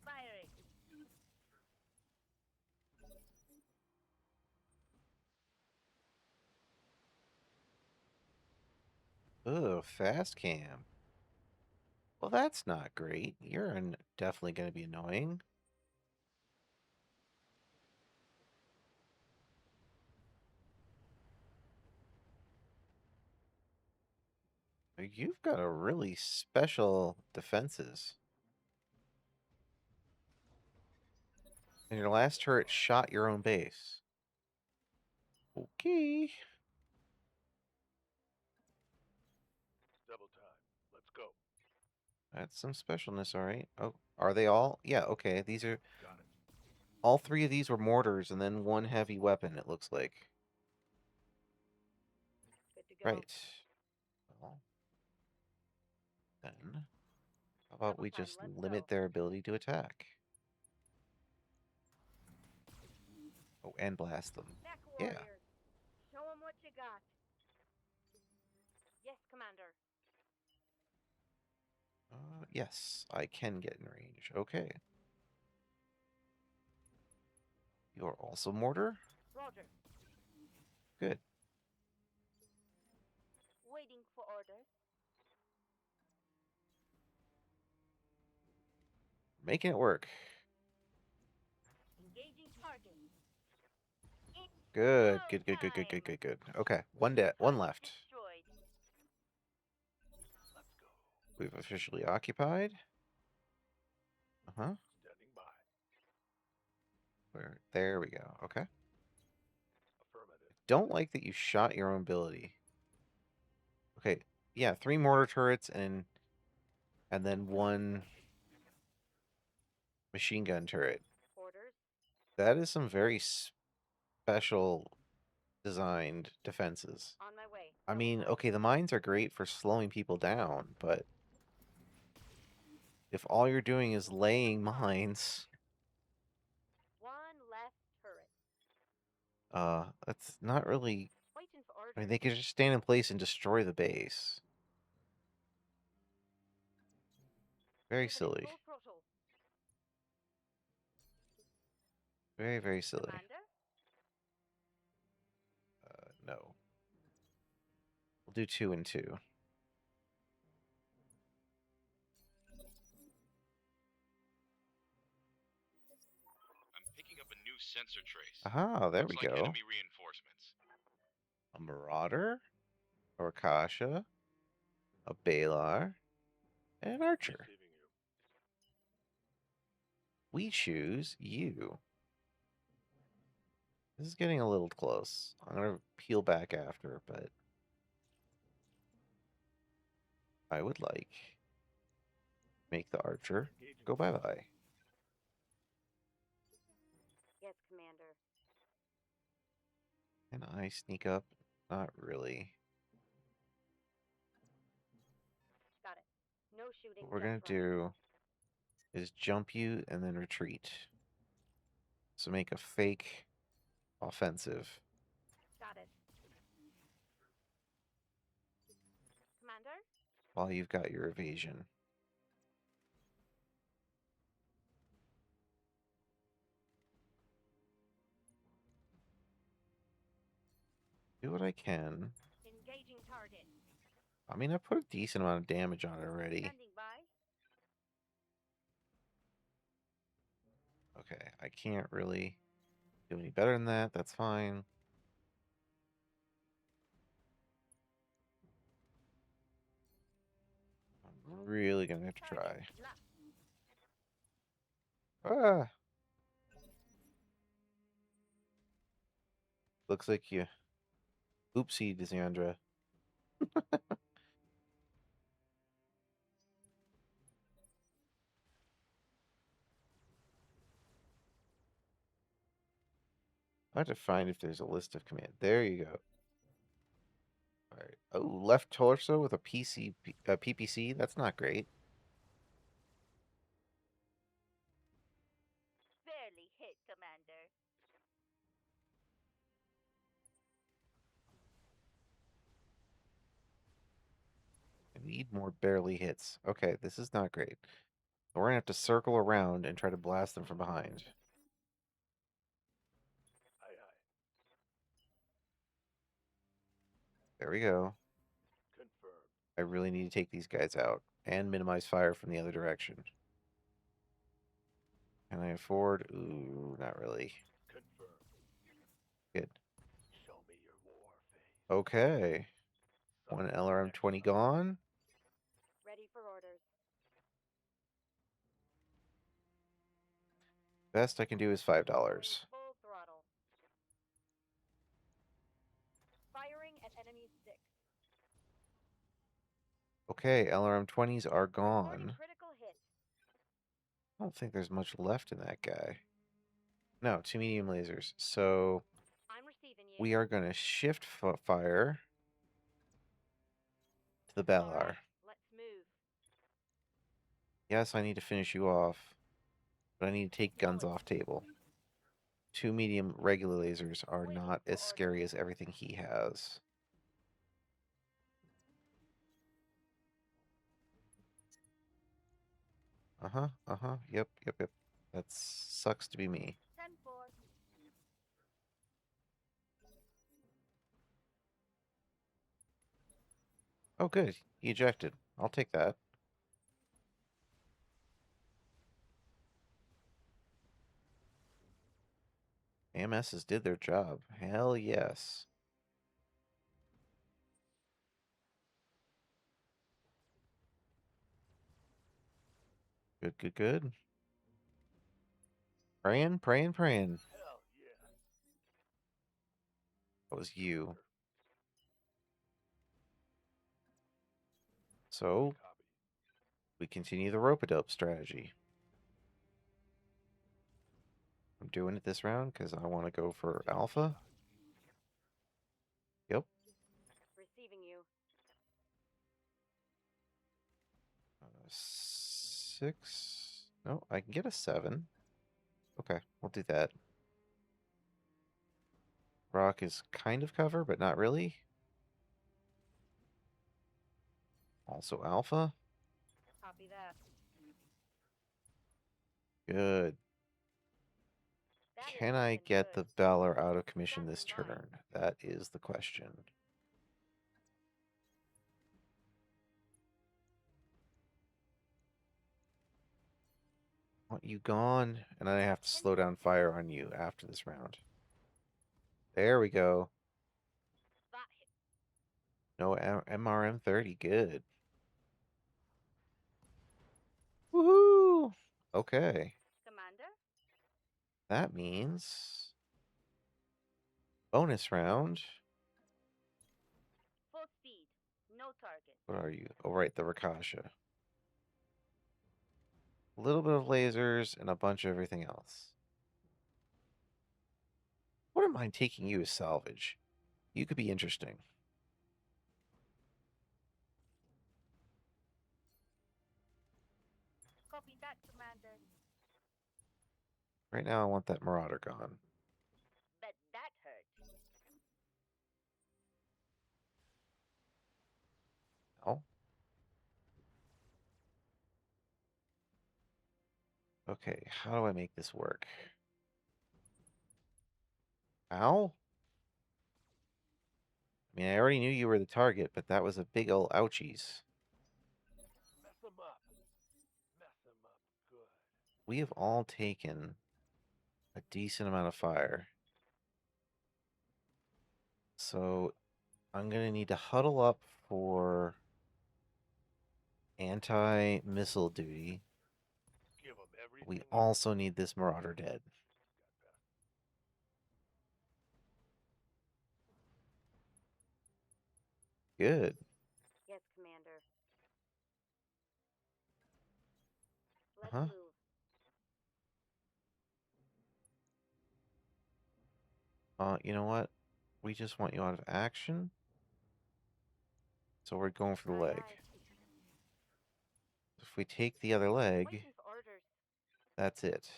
Firing. Ugh, fast cam. Well, that's not great. You're definitely going to be annoying. You've got a really special defenses. And your last turret shot your own base. Okay. Double time. Let's go. That's some specialness, all right. Oh, are they all? Yeah, okay. These are Got it. All three of these were mortars and then one heavy weapon, it looks like. Good to go. Right. Well, then, how about Double we time, just let's limit go. their ability to attack? Oh, and blast them. Back Yeah. warriors. Show 'em what you got. Yes, Commander. Yes, I can get in range. Okay. You're also mortar? Roger. Good. Waiting for orders. Making it work. Engaging target. Good, Go good, good, good, good, good, time. good, good. Okay, one Target left. destroyed. Let's go. We've officially occupied. Uh-huh. Standing by. There we go. Okay. Affirmative. Don't like that you shot your own ability. Okay, yeah, 3 mortar turrets and then 1 machine gun turret. Orders. That is some very special designed defenses. On my way. I Double mean, time. okay, the mines are great for slowing people down, but if all you're doing is laying mines, One left turret. that's not really. Waiting for I mean, orders. they could just stand in place and destroy the base. Very Moving at silly. full throttle. Very, very silly. Commander. No. We'll do 2 and 2. I'm picking up a new sensor trace. Aha, there Looks we like go. enemy reinforcements. A Marauder, a Rakasha, a Balar, and an Archer. Receiving you. We choose you. This is getting a little close. I'm going to peel back after, but I would like make the Archer Engaging go bye-bye. Yes, Commander. Can I sneak up? Not really. Got it. No shooting. What we're just going to running. do is jump you and then retreat. So make a fake offensive Got it. Commander. while you've got your evasion. Do what I can. Engaging target. I mean, I put a decent amount of damage on it already. Standing by. Okay, I can't really do any better than that. That's fine. I'm really gonna have to try. Target locked. Ah! Looks like you oopsie, Desandra. I have to find if there's a list of commands. There you go. Alright. Oh, left torso with a PPC? That's not great. Barely hit, Commander. I need more barely hits. Okay, this is not great. We're gonna have to circle around and try to blast them from behind. Aye, aye. There we go. Confirmed. I really need to take these guys out and minimize fire from the other direction. Can I afford? Ooh, not really. Confirmed. Good. Show me your war face. Okay. One Solid LRM-20 connection on gone. Ready for orders. Best I can do is Going $5. full throttle. Firing at enemy 6. Okay, LRM-20s are Reporting gone. critical hit. I don't think there's much left in that guy. No, 2 medium lasers. So I'm receiving you. we are going to shift fire to the All Balar. right, let's move. Yes, I need to finish you off, but I need to take guns off table. 2 medium regular lasers are Waiting not for as scary orders. as everything he has. Yep. That sucks to be me. 10-4. Oh, good. He ejected. I'll take that. AMSs did their job. Hell yes. Good. Praying. Hell yeah. That was you. So, Copy. we continue the rope-a-dope strategy. I'm doing it this round because I want to go for Take a alpha. shot. Yep. Receiving you. 6. No, I can get a 7. Okay, we'll do that. Rock is kind of cover, but not really. Also alpha. Copy that. Good. That is Can I looking get good. the Valor out of commission this Standing by. turn? That is the question. Want you gone, and I have to slow down fire on you after this round. There we go. That hit. No MRM 30. Good. Woohoo! Okay. Commander? That means bonus round. Full speed. No target. What are you? Oh, right, the Rakasha. A little bit of lasers and a bunch of everything else. Wouldn't mind taking you as salvage. You could be interesting. Copy that, Commander. Right now, I want that Marauder gone. Bet that hurt. Oh. Okay, how do I make this work? Ow? I mean, I already knew you were the target, but that was a big ol' ouchies. Mess him up. Mess him up good. We have all taken a decent amount of fire. So I'm going to need to huddle up for anti-missile duty. Give him everything We he also need this Marauder dead. got best. Good. Yes, Commander. Let's Uh-huh. move. You know what? We just want you out of action. So we're going for the Aye, leg. aye. If we take the other leg, Waiting for orders. that's it.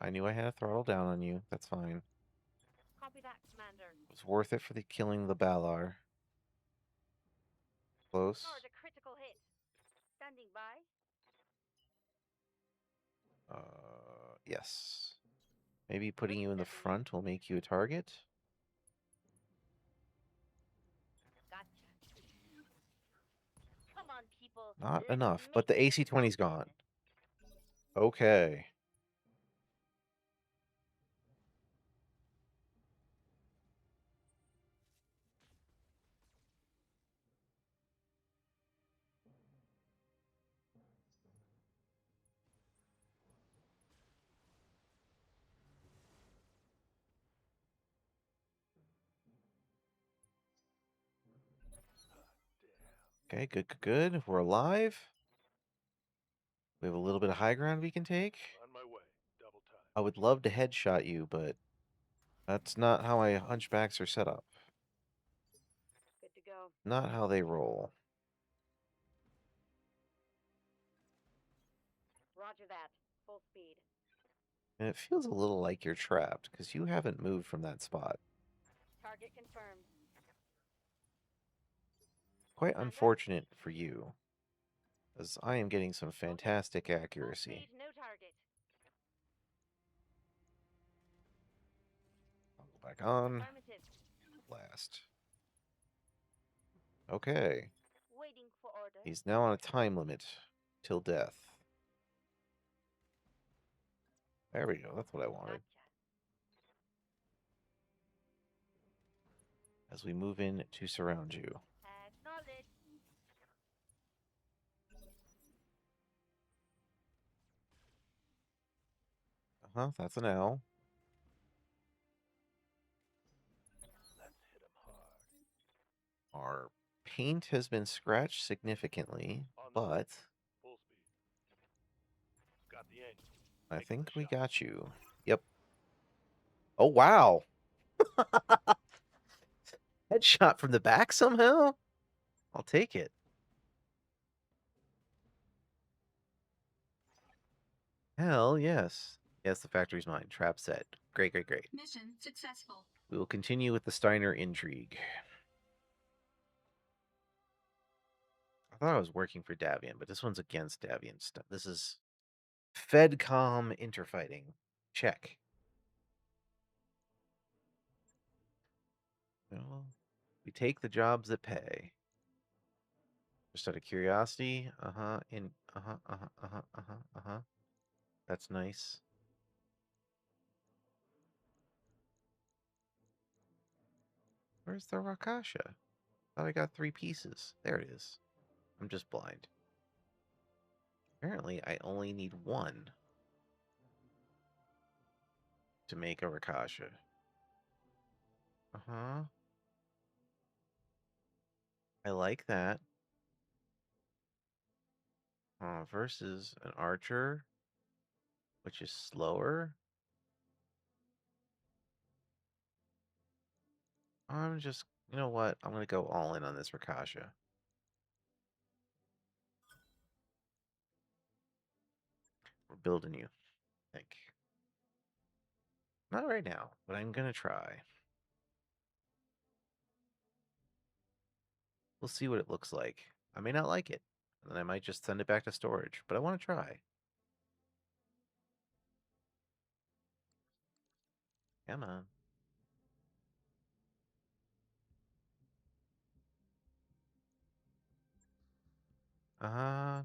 I knew I had a throttle down on you. That's fine. Copy that, Commander. It was worth it for the killing the Balar. Close. Powered a critical hit. Standing by. Yes. Maybe putting Ready you in the for me. front will make you a target. Gotcha. Come on, people. Not Let's enough, but make the this AC-20's happen. gone. Okay. Damn. Okay, good. We're alive. We have a little bit of high ground we can take. On my way. Double time. I would love to headshot you, but that's not how my hunchbacks are set up. Good to go. Not how they roll. Roger that. Full speed. And it feels a little like you're trapped, because you haven't moved from that spot. Target confirmed. Quite Commander? unfortunate for you, as I am getting some fantastic Full accuracy. speed, no target. I'll go back on. Affirmative. Blast. Okay. Waiting for order. He's now on a time limit. Till death. There we go. That's what I wanted. Gotcha. As we move in to surround you. Acknowledge. That's an L. Let's hit him hard. Our paint has been scratched significantly, On the way. but Full speed. Got the angle. I Taking think the we shot. got you. Yep. Oh, wow. Headshot from the back somehow? I'll take it. Hell yes. Yes, the factory's mine. Trap set. Great, great, great. Mission successful. We will continue with the Steiner intrigue. I thought I was working for Davian, but this one's against Davian stuff. This is Fedcom interfighting. Check. Well, we take the jobs that pay. Just out of curiosity. That's nice. Where's the Rakasha? Thought I got 3 pieces. There it is. I'm just blind. Apparently, I only need 1 to make a Rakasha. I like that. Versus an archer, which is slower. I'm just, you know what? I'm going to go all in on this Rakasha. We're building you, I think. Not right now, but I'm going to try. We'll see what it looks like. I may not like it, and then I might just send it back to storage, but I want to try. Come on. Uh-huh.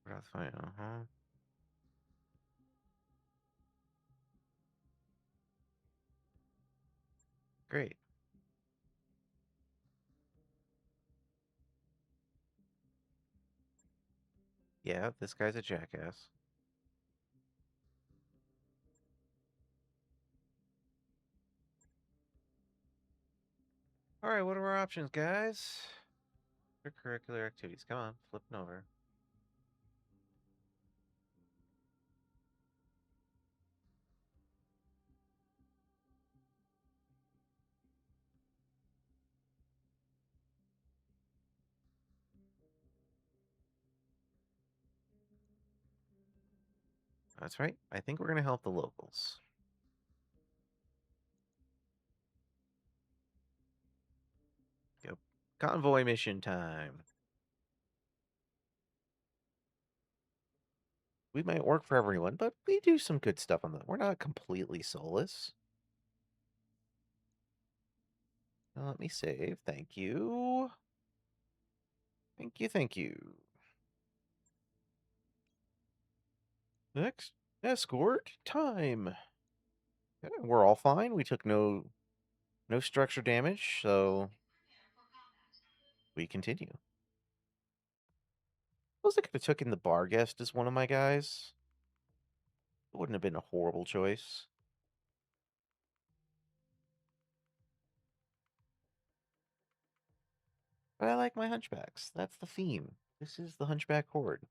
That's fine. Great. Yeah, this guy's a jackass. All right, what are our options, guys? Extracurricular activities. Come on, flipping over. That's right. I think we're going to help the locals. Go. Convoy mission time. We might work for everyone, but we do some good stuff on the. We're not completely soulless. Now let me save. Thank you. Thank you, thank you. Next, escort time. Yeah, we're all fine. We took no structure damage, so we continue. I was I could have taken the bar guest as one of my guys. It wouldn't have been a horrible choice. But I like my hunchbacks. That's the theme. This is the hunchback horde.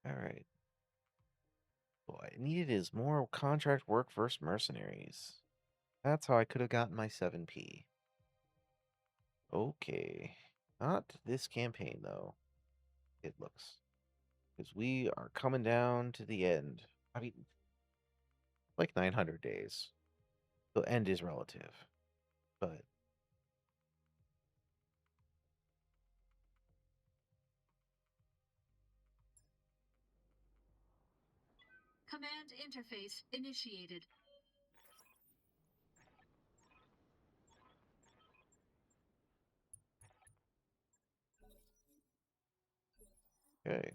All right. What I needed is more contract work versus mercenaries. That's how I could have gotten my 7p. Okay. Not this campaign, though. It looks. Because we are coming down to the end. I mean, like 900 days. The end is relative. But Command interface initiated. okay.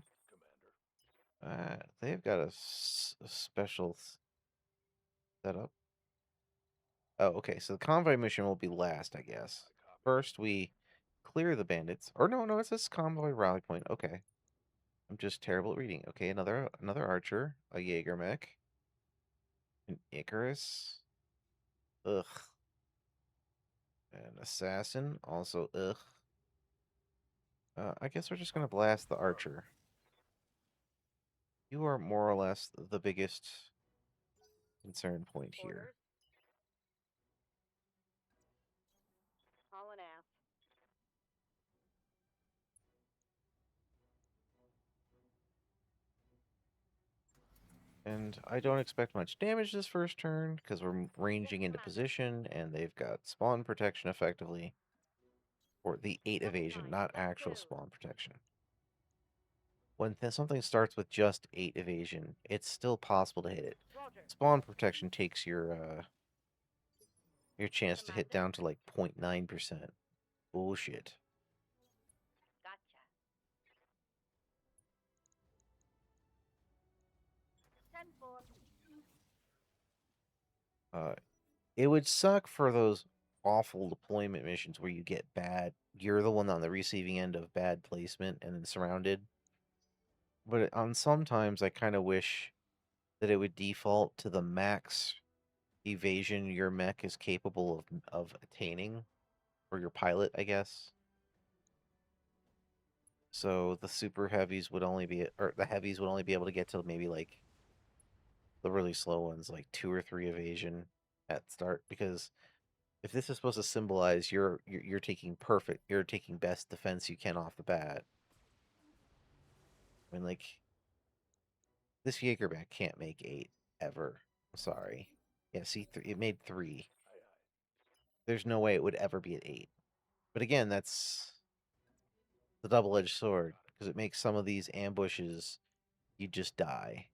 Commander. They've got a special setup. Oh, okay. So the convoy mission will be last, I guess. I copy. First, we clear the bandits. Or no, it says convoy rally point. Okay. I'm just terrible at reading. Okay, another archer, a Jaeger mech, an Icarus. Ugh. An assassin, also ugh. I guess we're just gonna blast the archer. You are more or less the biggest concern point here. Orders. Haul an ass. And I don't expect much damage this first turn, because we're ranging into position, and they've got spawn protection effectively. Or the 8 evasion, not actual spawn protection. When something starts with just 8 evasion, it's still possible to hit it. Roger. Spawn protection takes your chance to hit Commander. down to like 0.9%. Bullshit. Gotcha. 10-4. It would suck for those awful deployment missions where you get bad. You're the one on the receiving end of bad placement and then surrounded. But on sometimes I kind of wish that it would default to the max evasion your mech is capable of attaining, or your pilot, I guess. So the super heavies would only be, or the heavies would only be able to get to maybe like the really slow ones, like 2 or 3 evasion at start, because if this is supposed to symbolize you're taking you're taking best defense you can off the bat. I mean, like, this Jaegerback can't make 8 ever. I'm sorry. Yeah, see, it made 3. Aye, aye. There's no way it would ever be at 8. But again, that's the double-edged sword, because it makes some of these ambushes you just die.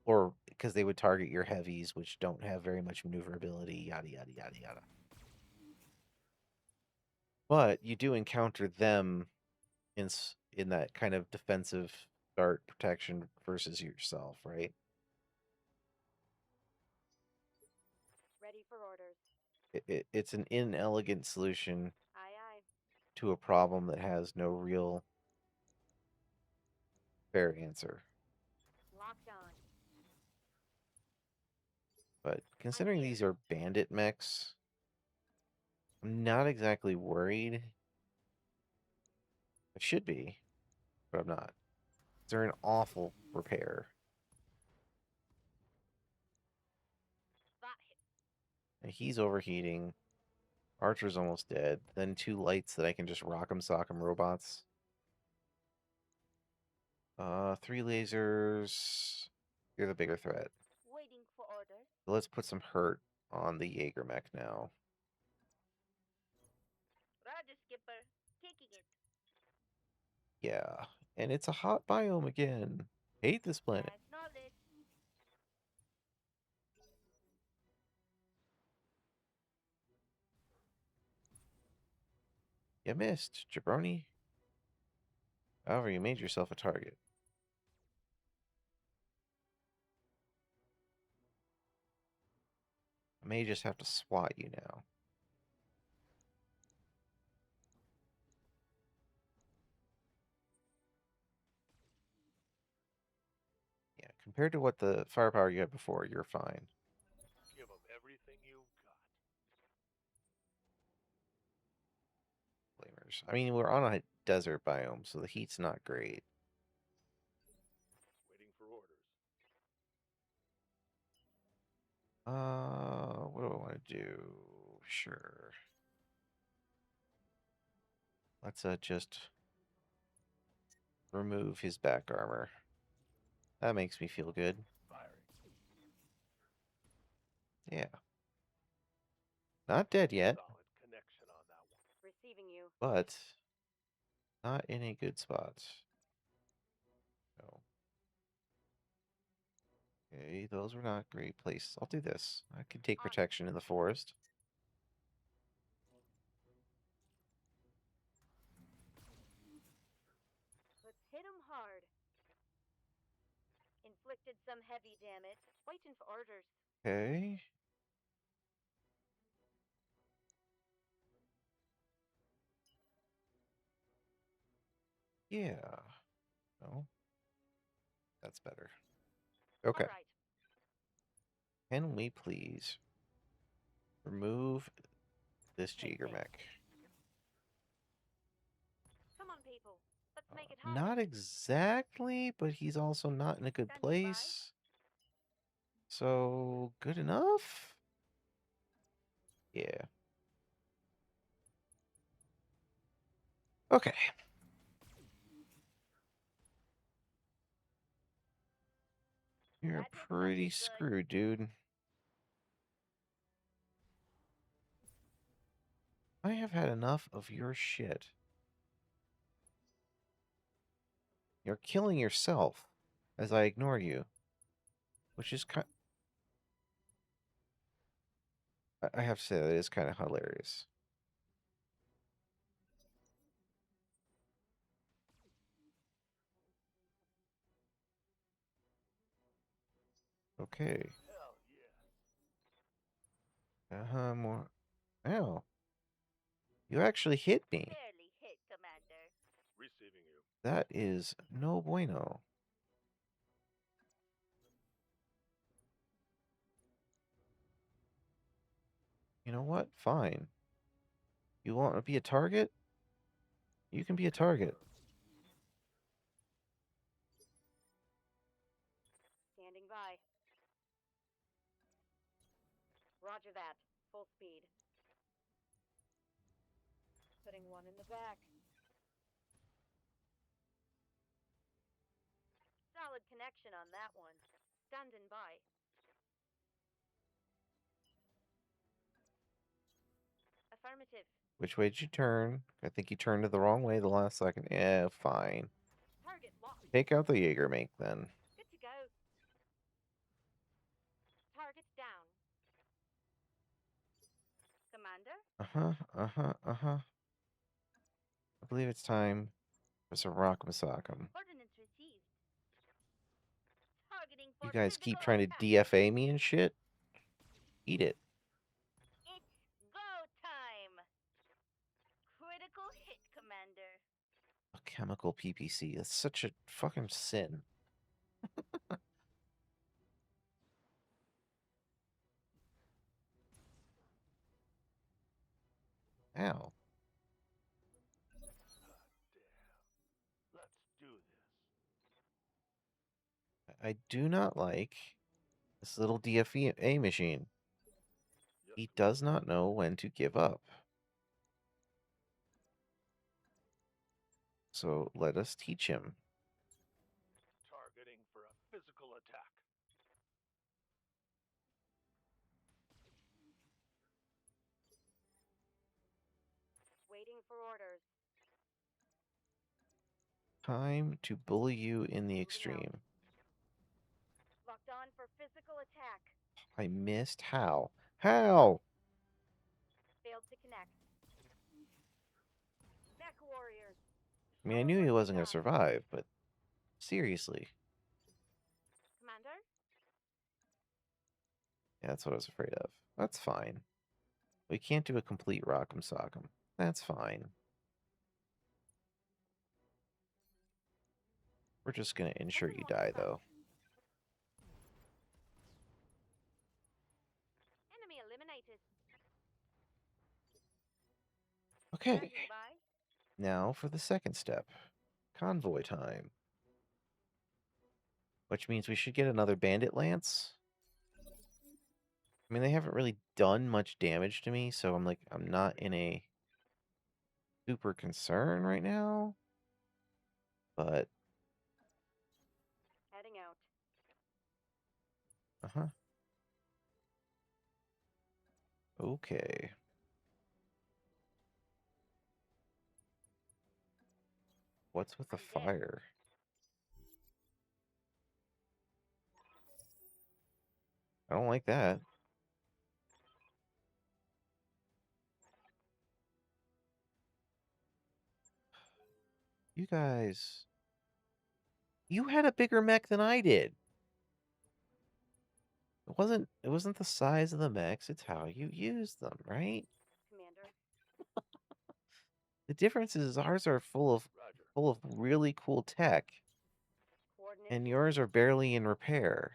Or because they would target your heavies, which don't have very much maneuverability, yada yada yada yada. But you do encounter them in that kind of defensive start protection versus yourself, right? Ready for orders. It's an inelegant solution Aye, aye. to a problem that has no real fair answer. Locked on. But considering here. these are bandit mechs, I'm not exactly worried. I should be, but I'm not. They're an awful repair. That hit. And he's overheating. Archer's almost dead. Then 2 lights that I can just rock'em sock'em robots. 3 lasers. You're the bigger threat. Waiting for orders. So let's put some hurt on the Jaeger mech now. Roger, skipper. Taking it. Yeah. And it's a hot biome again. Hate this planet. Acknowledged. You missed, jabroni. However, you made yourself a target. I may just have to swat you now. Yeah, compared to what the firepower you had before, you're fine. Give them everything you've got. Flamers. I mean, we're on a desert biome, so the heat's not great. Waiting for orders. What do I want to do? Sure. Let's just remove his back armor. That makes me feel good. Firing. Yeah. Not dead yet, Solid connection on that one. Receiving you. but not in a good spot. No. Okay, those were not great places. I'll do this. I can take protection in the forest. Let's hit 'em hard. Inflicted some heavy damage. Waiting for orders. Okay. Yeah. No. That's better. Okay. All right. Can we please remove this Take this. Jaegermech? Come on, people. Let's make it happen. Not exactly, but he's also not in a good Standing by. place. So, good enough? Yeah. Okay. You're That looks pretty good. screwed, dude. I have had enough of your shit. You're killing yourself as I ignore you, which is kind. I have to say that is kind of hilarious. Okay. Hell yeah. More. Ow. You actually hit me. Barely hit, Commander. Receiving you. That is no bueno. You know what? Fine. You want to be a target? You can be a target. Standing by. Roger that. Full speed. Putting one in the back. Solid connection on that one. Standing by. Affirmative. Which way did you turn? I think you turned to the wrong way the last second. Yeah, fine. Target locked. Take out the Jaegermech then. Good to go. Target's down. Commander? I believe it's time for some rock masakam. Ordnance received. Targeting for You guys keep physical trying to attack. DFA me and shit. Eat it. It's go time. Critical hit, Commander. A chemical PPC. That's such a fucking sin. Ow. Damn. Let's do this. I do not like this little DFA machine. Yes, He does not know when to give up. So let us teach him. targeting for a physical attack. Waiting for orders. Time to bully you in the Moving out. extreme. Locked on for physical attack. I missed. How? How? Failed to connect. Mech warriors. I mean, I knew he wasn't going to survive, but seriously. Commander? Yeah, that's what I was afraid of. That's fine. We can't do a complete rock'em sock'em. That's fine. We're just going to ensure you die, though. Enemy eliminated. Okay. Standing by. Now for the second step. Convoy time. Which means we should get another bandit lance. I mean, they haven't really done much damage to me, so I'm not in a super concern right now. But, Heading out. uh-huh. Okay. What's with the I'm dead. fire? I don't like that. You guys... You had a bigger mech than I did. It wasn't the size of the mechs, it's how you use them, right? Commander. The difference is ours are Roger. full of really cool tech, Coordinates. and yours are barely in repair.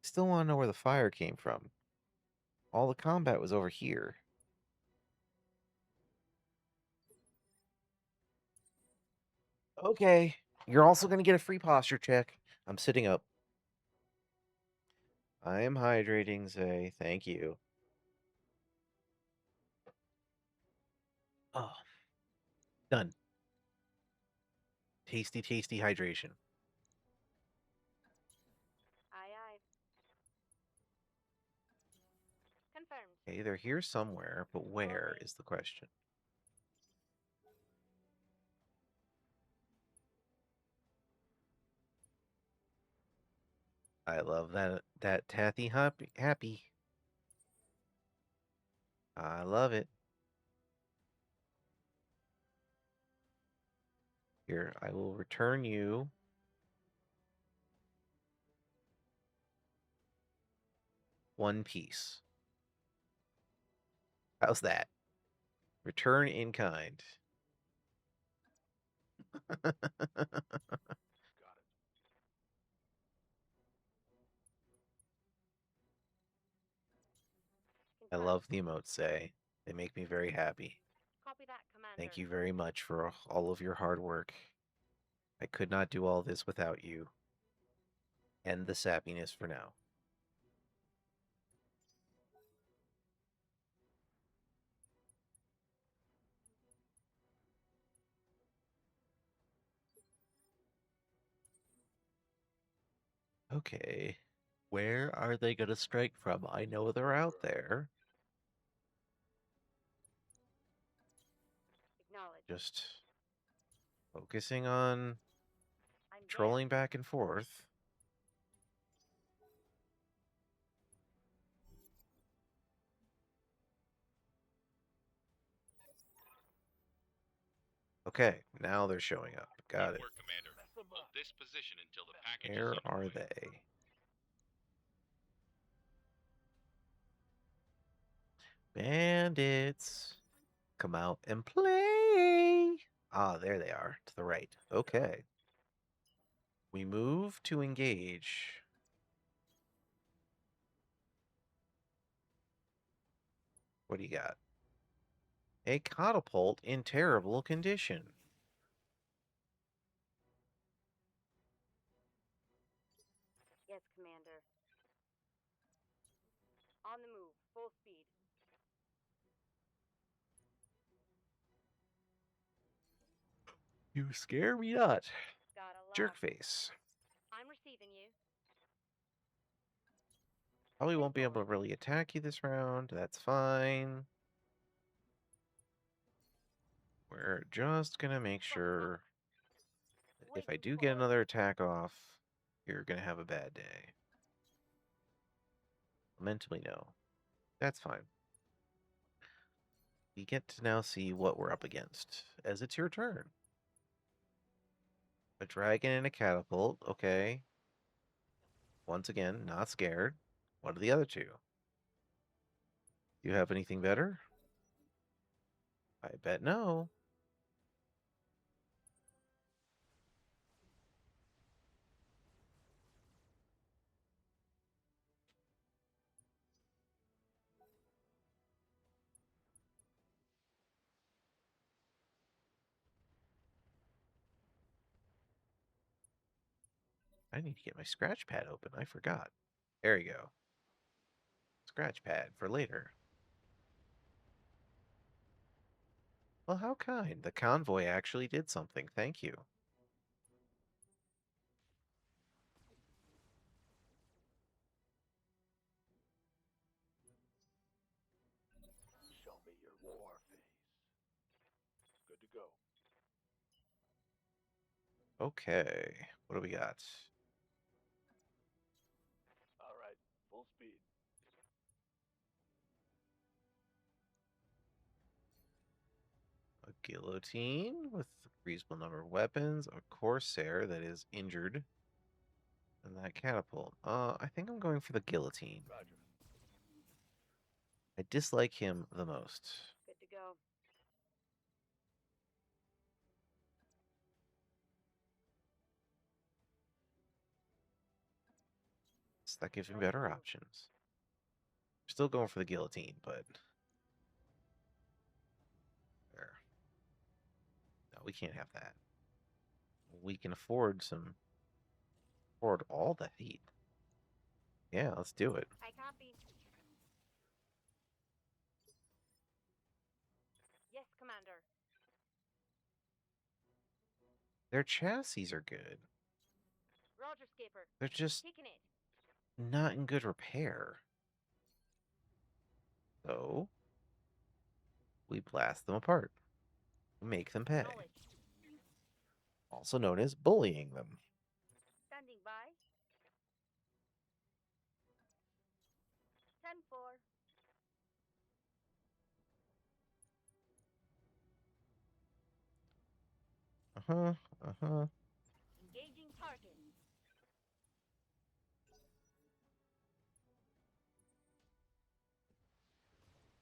Still want to know where the fire came from. All the combat was over here. Okay, you're also going to get a free posture check. I'm sitting up. I am hydrating, Zay. Thank you. Oh, done. Tasty, tasty hydration. Aye, aye. Confirmed. Okay, they're here somewhere, but where is the question? I love that Tathy happy. I love it. Here, I will return you one piece. How's that? Return in kind. Got it. I Confirmed. love the emotes, Say. They make me very happy. Copy that, Commander. Thank you very much for all of your hard work. I could not do all this without you. End the sappiness for now. Okay. Where are they going to strike from? I know they're out there. Acknowledge. Just focusing on I'm dead. trolling back and forth. Okay, now they're showing up. Got Good it. work, Commander. Mess 'em Hold up. this position until the package is Where on are its way. they? Bandits. Come out and play. Ah, there they are, to the right. Okay. We move to engage. What do you got? A catapult in terrible condition. Yes, Commander. On the move. Full speed. You scare me not. Got a lot. Jerk face. I'm receiving you. Probably won't be able to really attack you this round. That's fine. We're just gonna make sure that if I do get another attack off, you're gonna have a bad day. Mentally, no. That's fine. We get to now see what we're up against, as it's your turn. A dragon and a catapult, okay. Once again, not scared. What are the other two? Do you have anything better? I bet no. I need to get my scratch pad open. I forgot. There we go. Scratch pad for later. Well, how kind. The convoy actually did something. Thank you. Show me your war face. Good to go. Okay. What do we got? All right, full speed. A guillotine with a reasonable number of weapons, a corsair that is injured, and that catapult. I think I'm going for the guillotine. Roger. I dislike him the most. Good to go. So that gives me better options. Still going for the guillotine, but there. No, we can't have that. We can afford all the heat. Yeah, let's do it. I copy. Yes, Commander. Their chassis are good. Roger, Skipper. They're just Taking it. not in good repair. So we blast them apart. Make them pay. Knowledge. Also known as bullying them. Standing by. 10-4. Uh-huh. Uh-huh. Engaging target.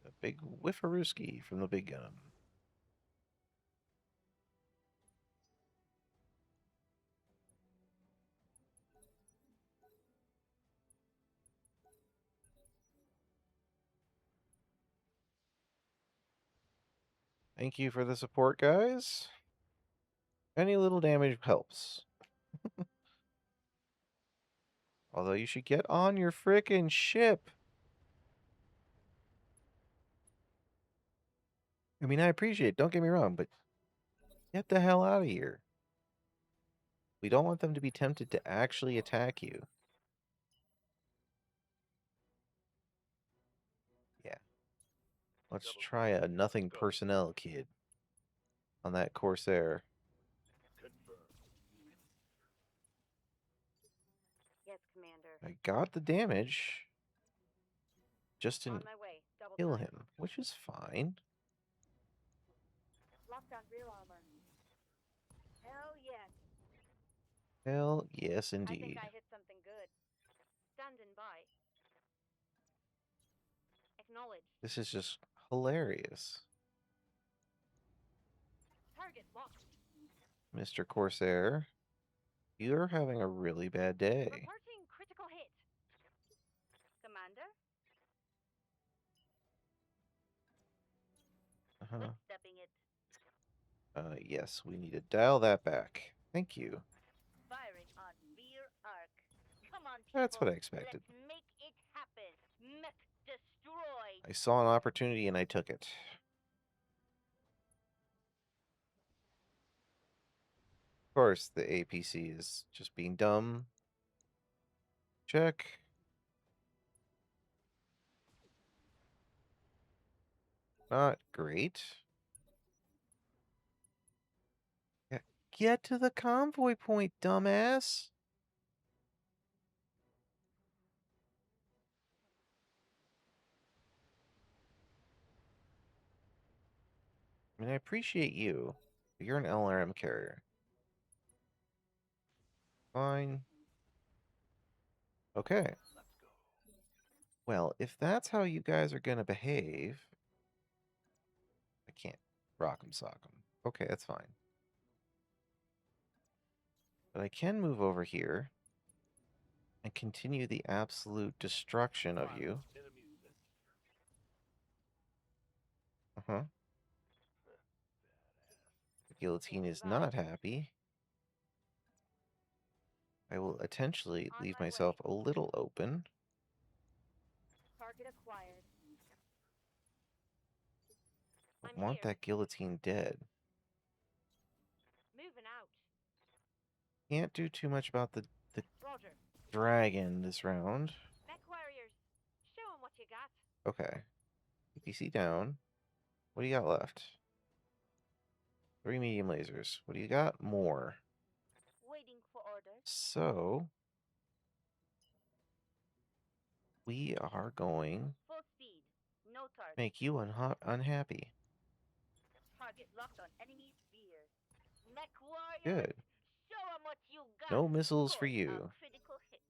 A big whiffarooski from the big gun. Thank you for the support, guys. Any little damage helps. Although you should get on your frickin' ship. I mean, I appreciate it, don't get me wrong, but get the hell out of here. We don't want them to be tempted to actually attack you. Yeah. Let's try a nothing personnel kid on that Corsair. Confirmed. Yes, Commander. I got the damage. Just On didn't my way. Double kill time. him, which is fine. Lockdown rear armor. Hell yes. Hell yes, I indeed. think I hit something good. Standing by. Acknowledge. This is just hilarious. Target locked. Mr. Corsair, you're having a really bad day. Reporting critical hit. Commander? Uh-huh. Stepping it. Yes, we need to dial that back. Thank you. Firing on rear arc. Come on, people. That's what I expected. Let's make it happen. Mech destroyed. I saw an opportunity and I took it. Of course, the APC is just being dumb. Check. Not great. Yeah, get to the convoy point, dumbass. I mean, I appreciate you, but you're an LRM carrier. Fine. Okay. Let's go. Well, if that's how you guys are gonna behave, I can't rock 'em sock 'em. Okay, that's fine. But I can move over here and continue the absolute destruction of you. Violence and amusement. Uh-huh. The guillotine is Advised. not happy. I will intentionally On leave my myself way. a little open. Target acquired. I I'm want here. that guillotine dead. Moving out. Can't do too much about the Roger. dragon this round. Mech warriors. Show 'em what you got. Okay. EPC down. What do you got left? 3 medium lasers. What do you got? More. Waiting for orders. So, we are going Full speed. No to target. make you unhappy. Target locked on enemy sphere. Mech warriors. Good. Show 'em what you got. No missiles for Scored you. a critical hit.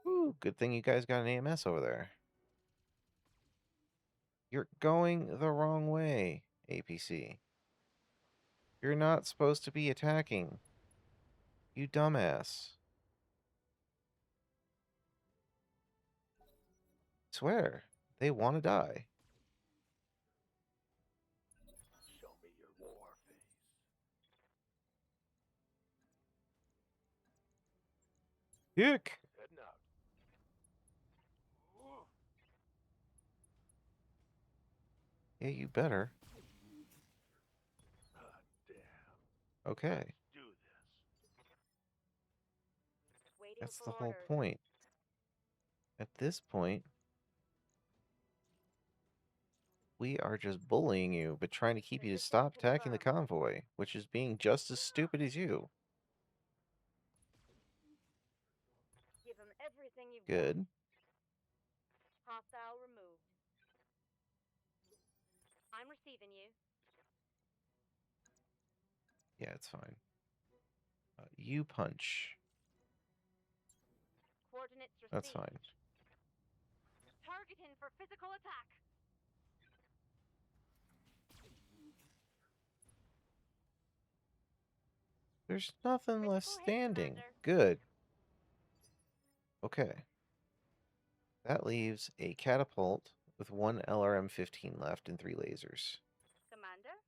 Ooh, good thing you guys got an AMS over there. You're going the wrong way, APC. You're not supposed to be attacking. You dumbass. Swear, they want to die. Show me your war face. Hick! Heading out. Ooh. Yeah, you better. Ah, damn. Okay, Do this. Waiting that's for the whole orders. point. At this point, we are just bullying you, but trying to keep you to Position stop attacking the confirmed. convoy, which is being just as stupid as you. Give 'em everything you've got. Good. Hostile removed. I'm receiving you. Yeah, it's fine. You punch. Coordinates received. That's fine. Targeting for physical attack. There's nothing left Critical hit, standing. Commander. Good. Okay. That leaves a catapult with 1 LRM-15 left and 3 lasers. Commander.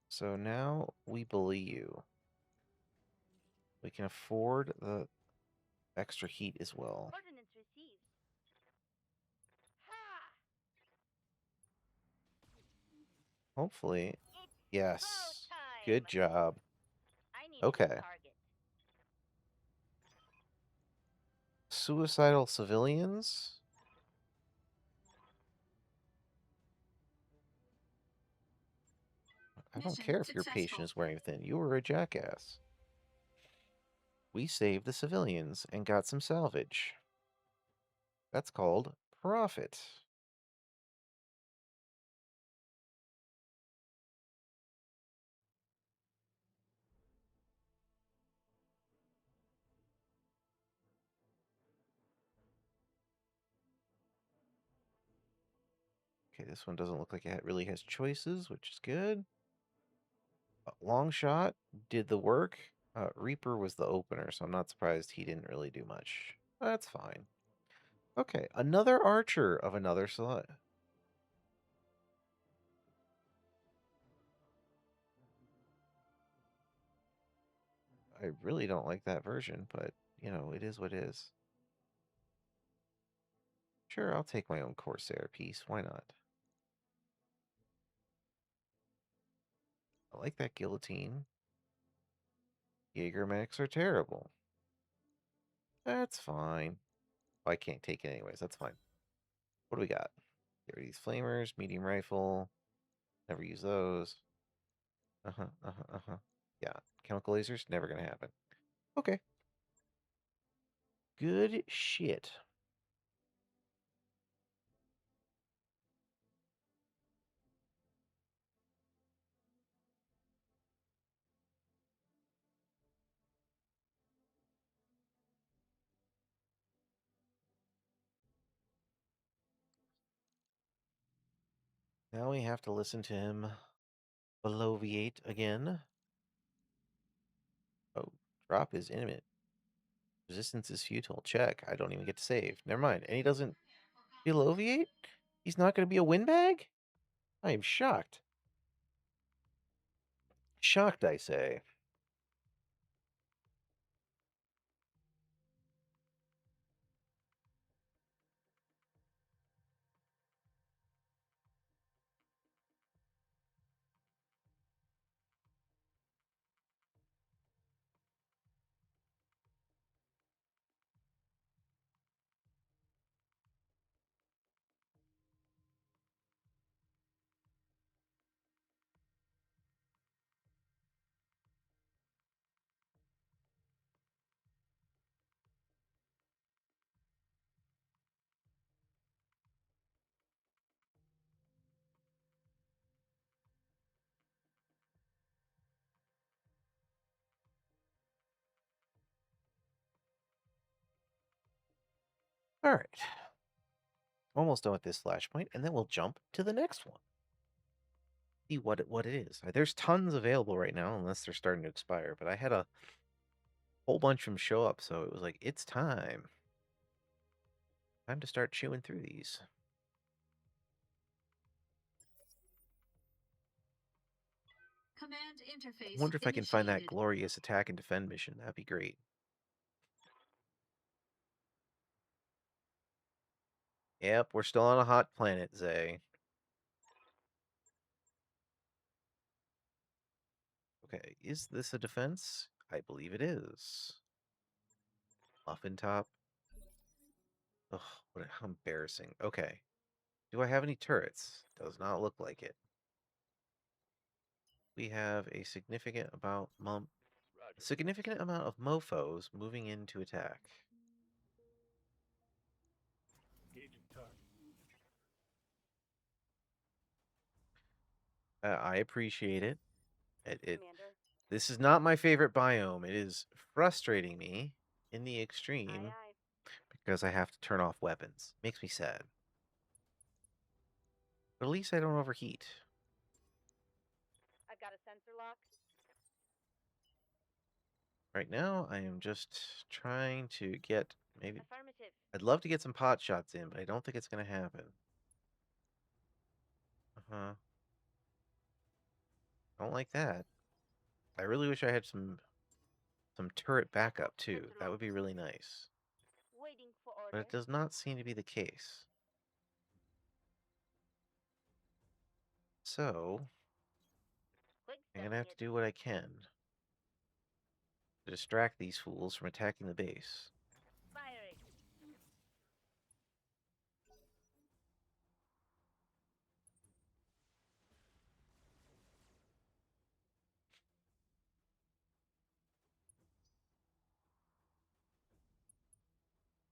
So now we bully you. We can afford the extra heat as well. Coordinates received. Ha! Hopefully. It's Yes. go time. Good job. I need Okay. a new target. Suicidal civilians? I don't Mission care if your patient successful. is wearing thin. You were a jackass. We saved the civilians and got some salvage. That's called profit. Okay, this one doesn't look like it really has choices, which is good. Long shot did the work. Reaper was the opener, so I'm not surprised he didn't really do much. That's fine. Okay, another archer of another slot. I really don't like that version, but, you know, it is what it is. Sure, I'll take my own Corsair piece. Why not? I like that guillotine. Jaeger mechs are terrible. That's fine. Oh, I can't take it anyways. That's fine. What do we got? Get rid of these flamers, medium rifle. Never use those. Yeah, chemical lasers, never gonna happen. Okay. Good shit. Now we have to listen to him bloviate again. Oh, drop is imminent. Resistance is futile. Check. I don't even get to save. Never mind. And he doesn't bloviate? He's not going to be a windbag? I am shocked. Shocked, I say. All right. Almost done with this flashpoint, and then we'll jump to the next one. See what it is. There's tons available right now, unless they're starting to expire. But I had a whole bunch of them show up, so it was like, it's time. Time to start chewing through these. Command interface I wonder if I can find that initiated. glorious attack and defend mission. That'd be great. Yep, we're still on a hot planet, Zay. Okay, is this a defense? I believe it is. Muffin top. Ugh, how embarrassing. Okay. Do I have any turrets? Does not look like it. We have a significant Roger. amount of mofos moving in to attack. Engaging target. I appreciate it. Commander. This is not my favorite biome. It is frustrating me in the Aye, extreme aye. because I have to turn off weapons. Makes me sad. But at least I don't overheat. I've got a sensor lock. Right now, I am just trying to get maybe. Affirmative. I'd love to get some pot shots in, but I don't think it's going to happen. Don't like that. I really wish I had some turret backup too. That would be really nice. Waiting for But orders. it does not seem to be the case. So, Quick I'm going to have selling to it. do what I can to distract these fools from attacking the base. Firing.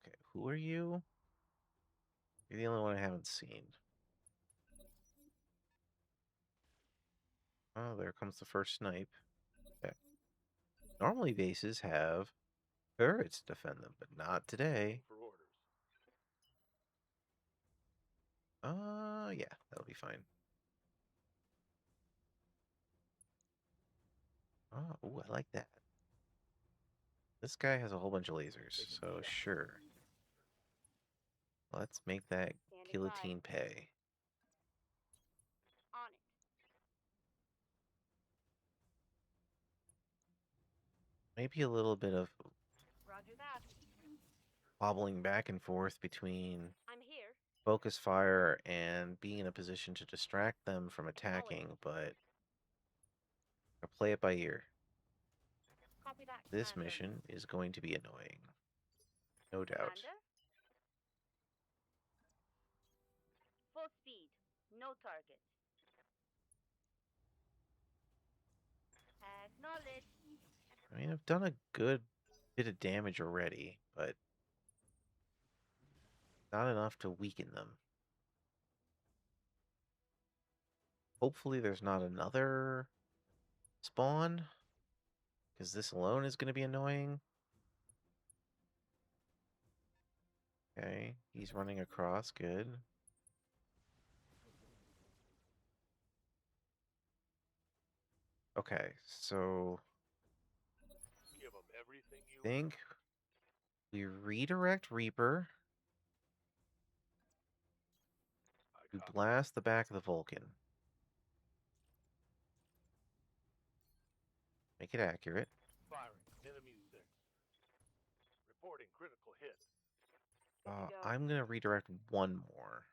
Okay, who are you? You're the only one I haven't seen. Oh, there comes the first snipe. Okay. Normally bases have turrets to defend them, but not today. For orders. Yeah, that'll be fine. Oh, ooh, I like that. This guy has a whole bunch of lasers, so sure. Let's make that Standing guillotine pay. by. On it. Maybe a little bit of Roger that. wobbling back and forth between I'm here. focus fire and being in a position to distract them from attacking, but play it by ear. Copy that, This Commander. mission is going to be annoying. No doubt. Commander? Full speed. No target. Acknowledge. I mean, I've done a good bit of damage already, but not enough to weaken them. Hopefully there's not another spawn, because this alone is going to be annoying. Okay, he's running across, good. Okay, so Give 'em everything you think we redirect Reaper I to copy. blast the back of the Vulcan. Make it accurate. Firing. Enemy 6. Reporting critical hit. Good to go. I'm going to redirect one more.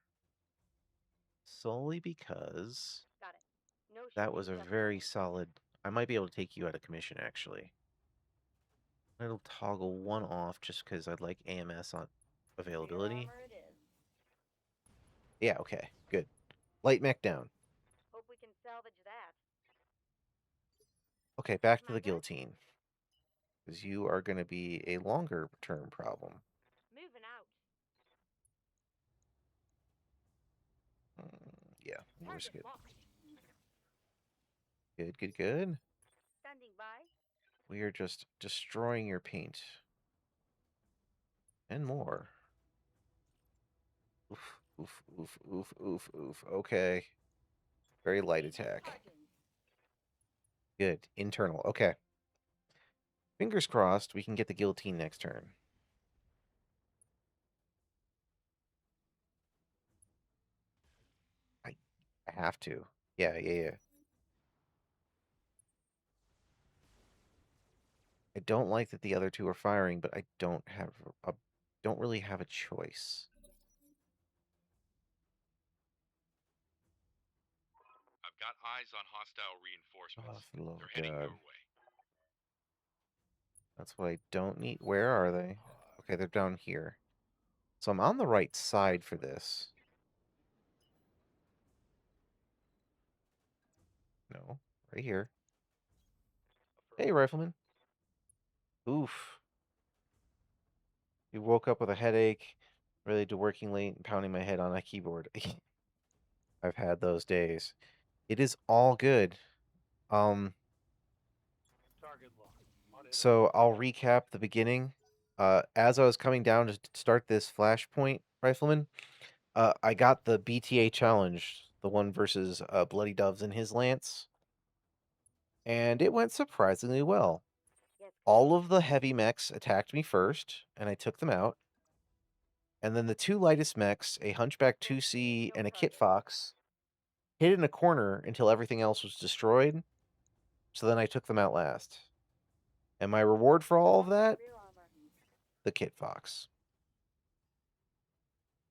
Solely because Got it. No that shooting was a just very now. solid... I might be able to take you out of commission, actually. It'll toggle one off just because I'd like AMS on Rear availability. armor it is. Yeah, okay, good. Light mech down. Hope we can salvage that. Okay, back to the Commander? guillotine. Because you are going to be a longer term problem. Moving out. Yeah, we'll risk Target it. locked. Good, good, good. Standing by. We are just destroying your paint. And more. Oof, oof, oof, oof, oof, oof. Okay. Very light attack. Charging. Good. Internal. Okay. Fingers crossed we can get the guillotine next turn. I have to. Yeah, yeah, yeah. I don't like that the other two are firing, but I don't really have a choice. I've got eyes on hostile reinforcements. Oh, They're heading God. your way. That's what I don't need. Where are they? Okay, they're down here. So I'm on the right side for this. No, right here. Hey, Rifleman. Oof. You woke up with a headache, related to working late and pounding my head on a keyboard. I've had those days. It is all good. Target locked. On enemy. So I'll recap the beginning. As I was coming down to start this Flashpoint, Rifleman, I got the BTA challenge, the one versus Bloody Doves and his lance, and it went surprisingly well. Yes. All of the heavy mechs attacked me first, and I took them out. And then the two lightest mechs, a Hunchback 2C and a Kit Fox, hid in a corner until everything else was destroyed. So then I took them out last. And my reward for all of that? Rear armor. The Kit Fox.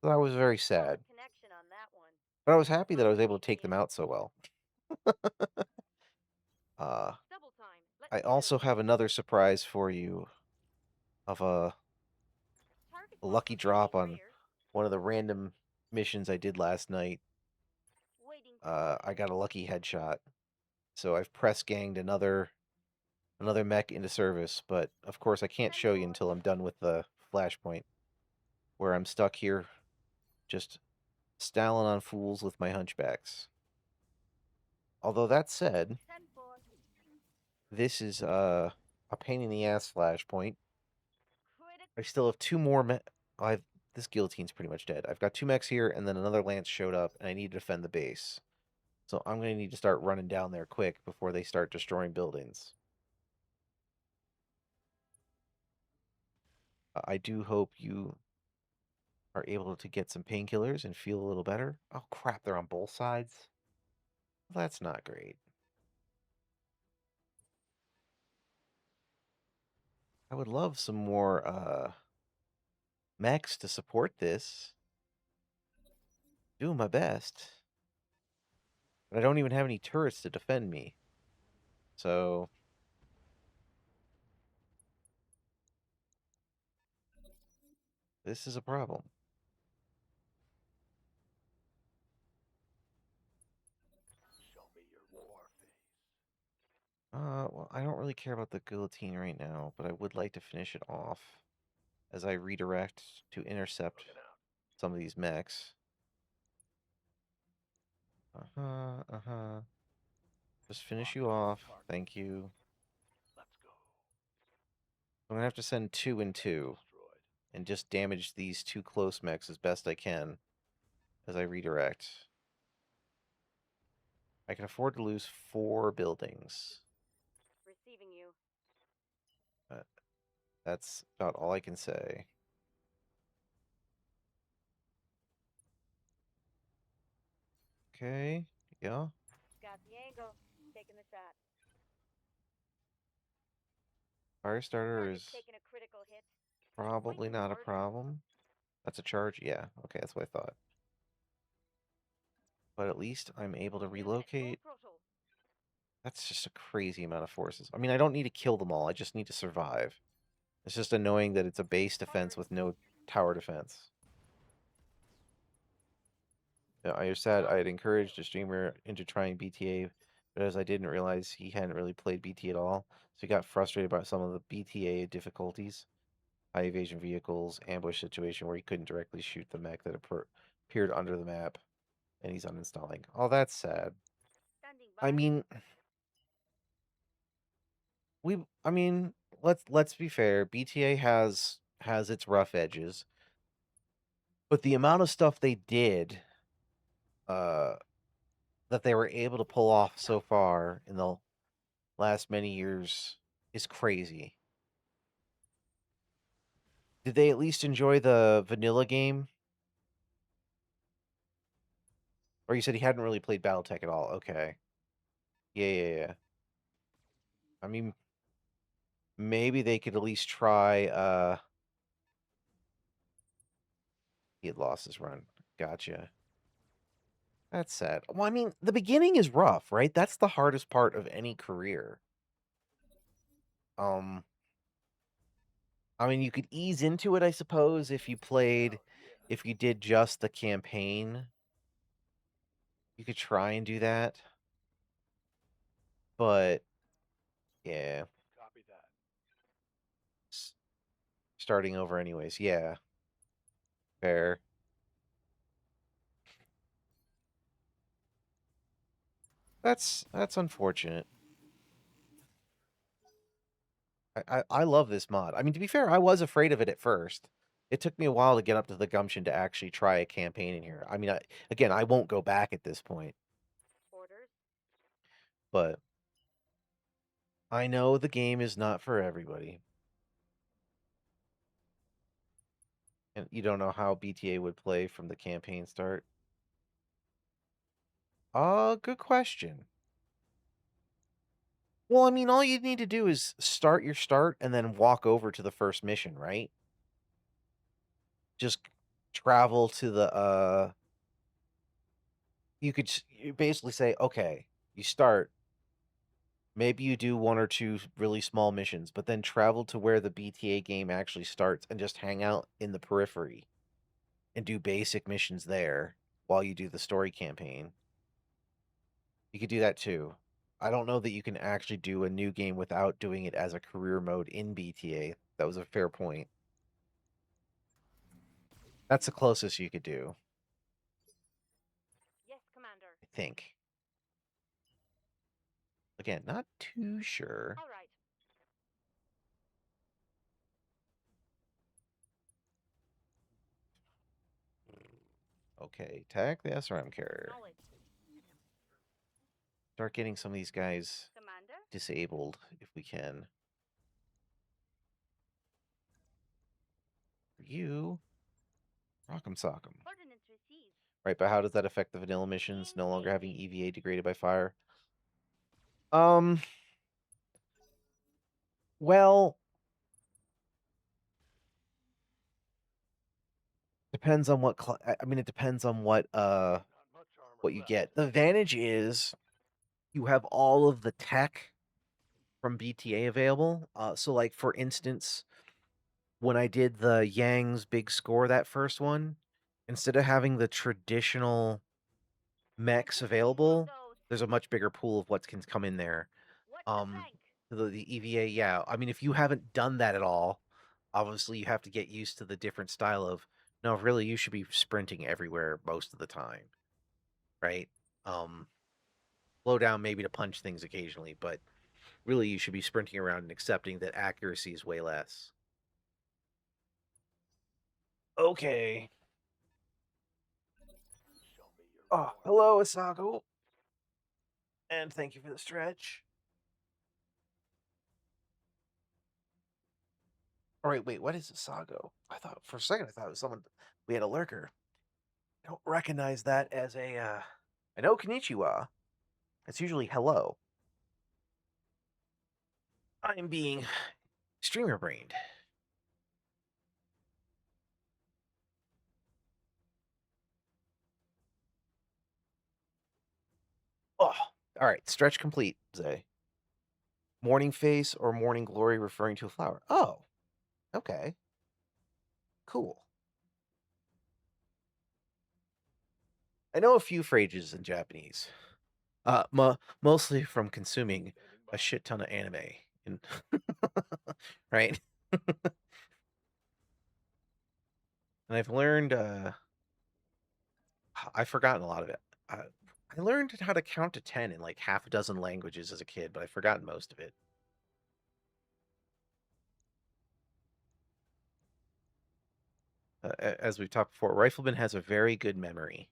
So I was very sad. Solid connection on that one. But I was happy that I was able to take them out so well. Double time. Let's I do also this. have another surprise for you of Target a locked lucky on drop enemy on rear. one of the random missions I did last night. Waiting for I got a lucky headshot. So I've press ganged another mech into service, but of course I can't show you until I'm done with the Flashpoint, where I'm stuck here just styling on fools with my hunchbacks. Although that said, 10-4. this is a pain in the ass Flashpoint. Critical. I still have two more this guillotine's pretty much dead. I've got two mechs here, and then another lance showed up, and I need to defend the base. So I'm going to need to start running down there quick before they start destroying buildings. I do hope you are able to get some painkillers and feel a little better. Oh crap, they're on both sides. That's not great. I would love some more mechs to support this. Doing my best. But I don't even have any turrets to defend me. So this is a problem. Show me your war face. Well, I don't really care about the guillotine right now, but I would like to finish it off as I redirect to intercept Looking out. some of these mechs. Uh-huh. Just finish you Locked on off. target. Thank you. Let's go. I'm gonna have to send 2 and 2 Destroyed. and just damage these 2 close mechs as best I can as I redirect. I can afford to lose 4 buildings. Receiving you. That's about all I can say. Okay, yeah. Got the angle. Taking the shot. Firestarter Target's is taking a critical hit. probably Waiting not a orders. problem. That's a charge? Yeah, okay, that's what I thought. But at least I'm able to Unit at relocate. full throttle. That's just a crazy amount of forces. I mean, I don't need to kill them all. I just need to survive. It's just annoying that it's a base defense with no tower defense. Yeah, I said I had encouraged a streamer into trying BTA, but as I didn't realize he hadn't really played BT at all, so he got frustrated about some of the BTA difficulties. High evasion vehicles, ambush situation where he couldn't directly shoot the mech that appeared under the map, and he's uninstalling. Oh, that's sad. Standing I by. mean, I mean, let's be fair. BTA has its rough edges, but the amount of stuff they did, uh, that they were able to pull off so far in the last many years is crazy. Did they at least enjoy the vanilla game? Or you said he hadn't really played Battletech at all. Okay. Yeah. I mean, maybe they could at least try, he had lost his run. Gotcha. That's sad. Well, I mean, the beginning is rough, right? That's the hardest part of any career. Um, I mean, you could ease into it, I suppose, if you played, if you did just the campaign. You could try and do that. But, yeah. Copy that. Starting over anyways. Yeah. Fair. That's unfortunate. I love this mod. I mean, to be fair, I was afraid of it at first. It took me a while to get up to the gumption to actually try a campaign in here. I mean, again, I won't go back at this point, Orders. but I know the game is not for everybody. And you don't know how BTA would play from the campaign start? Good question. Well, I mean, all you need to do is start your start and then walk over to the first mission, right? Just travel to the you basically say, okay, you start. Maybe you do 1 or 2 really small missions, but then travel to where the BTA game actually starts and just hang out in the periphery and do basic missions there while you do the story campaign. You could do that too. I don't know that you can actually do a new game without doing it as a career mode in BTA. That was a fair point. That's the closest you could do, Yes, Commander. I think. Again, not too sure. All right. Okay, attack the SRM carrier. Knowledge. Start getting some of these guys Commander. disabled if we can. For you, rock'em sock'em. Ordnance received. Right, but how does that affect the vanilla missions? No longer having Engaging. EVA degraded by fire? Well, depends on what I mean, it depends on Not much armor what you left. get. The advantage is you have all of the tech from BTA available. So, like, for instance, when I did the Yang's big score, that first one, instead of having the traditional mechs available, there's a much bigger pool of what can come in there. What's the Um, plank? the EVA, yeah. I mean, if you haven't done that at all, obviously you have to get used to the different style of, no, really, you should be sprinting everywhere most of the time, right? Um, slow down maybe to punch things occasionally, but really you should be sprinting around and accepting that accuracy is way less. Okay. Show me your Oh, war hello, Asago. And thank you for the stretch. All right, wait, what is Asago? I thought for a second I thought it was someone we had a lurker. I don't recognize that as a I know konnichiwa. It's usually hello. I'm being streamer brained. Oh, all right, stretch complete, Zay. Morning face or morning glory referring to a flower. Oh, okay. Cool. I know a few phrases in Japanese. Mostly from consuming standing a by. shit ton of anime. And right? And I've learned I've forgotten a lot of it. I learned how to count to 10 in like half a dozen languages as a kid, but I've forgotten most of it. As we've talked before, Rifleman has a very good memory.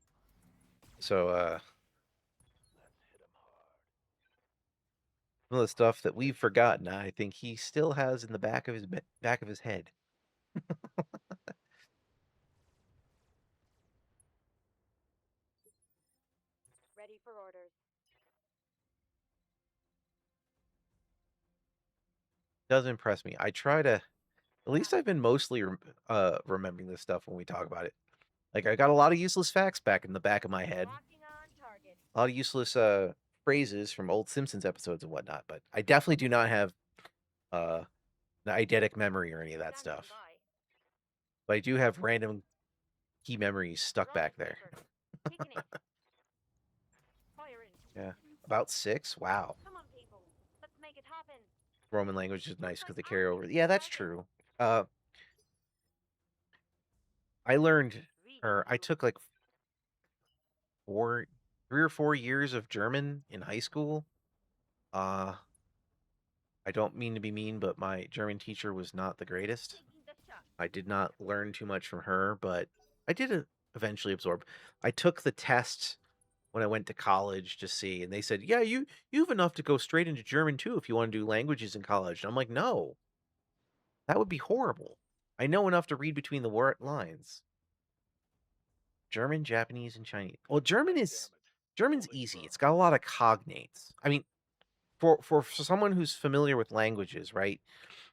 So Let's hit him hard. some of the stuff that we've forgotten, I think he still has in the back of his head. Ready for orders. Does impress me. I try to at least I've been mostly remembering this stuff when we talk about it. Like I got a lot of useless facts back in the back of my head. Locking on target. A lot of useless phrases from old Simpsons episodes and whatnot, but I definitely do not have uh an eidetic memory or any of that Standing stuff. by. But I do have random key memories stuck back there. Taking it. Fire in. Yeah. About 6? Wow. Come on, people. Let's make it happen. Roman language is nice Looks because like they carry over. Andy's Yeah, that's target. true. Uh I learned Reading or I you. took like 3 or 4 years of German in high school. Uh I don't mean to be mean, but my German teacher was not the greatest. Taking the shot. I did not learn too much from her, but I did eventually absorb. I took the test when I went to college to see, and they said, "Yeah, you have enough to go straight into German too if you want to do languages in college." And I'm like, "No, that would be horrible. I know enough to read between the lines." German, Japanese, and Chinese. Well, Damn it. German's Holding easy. firm. It's got a lot of cognates. I mean, for someone who's familiar with languages, right?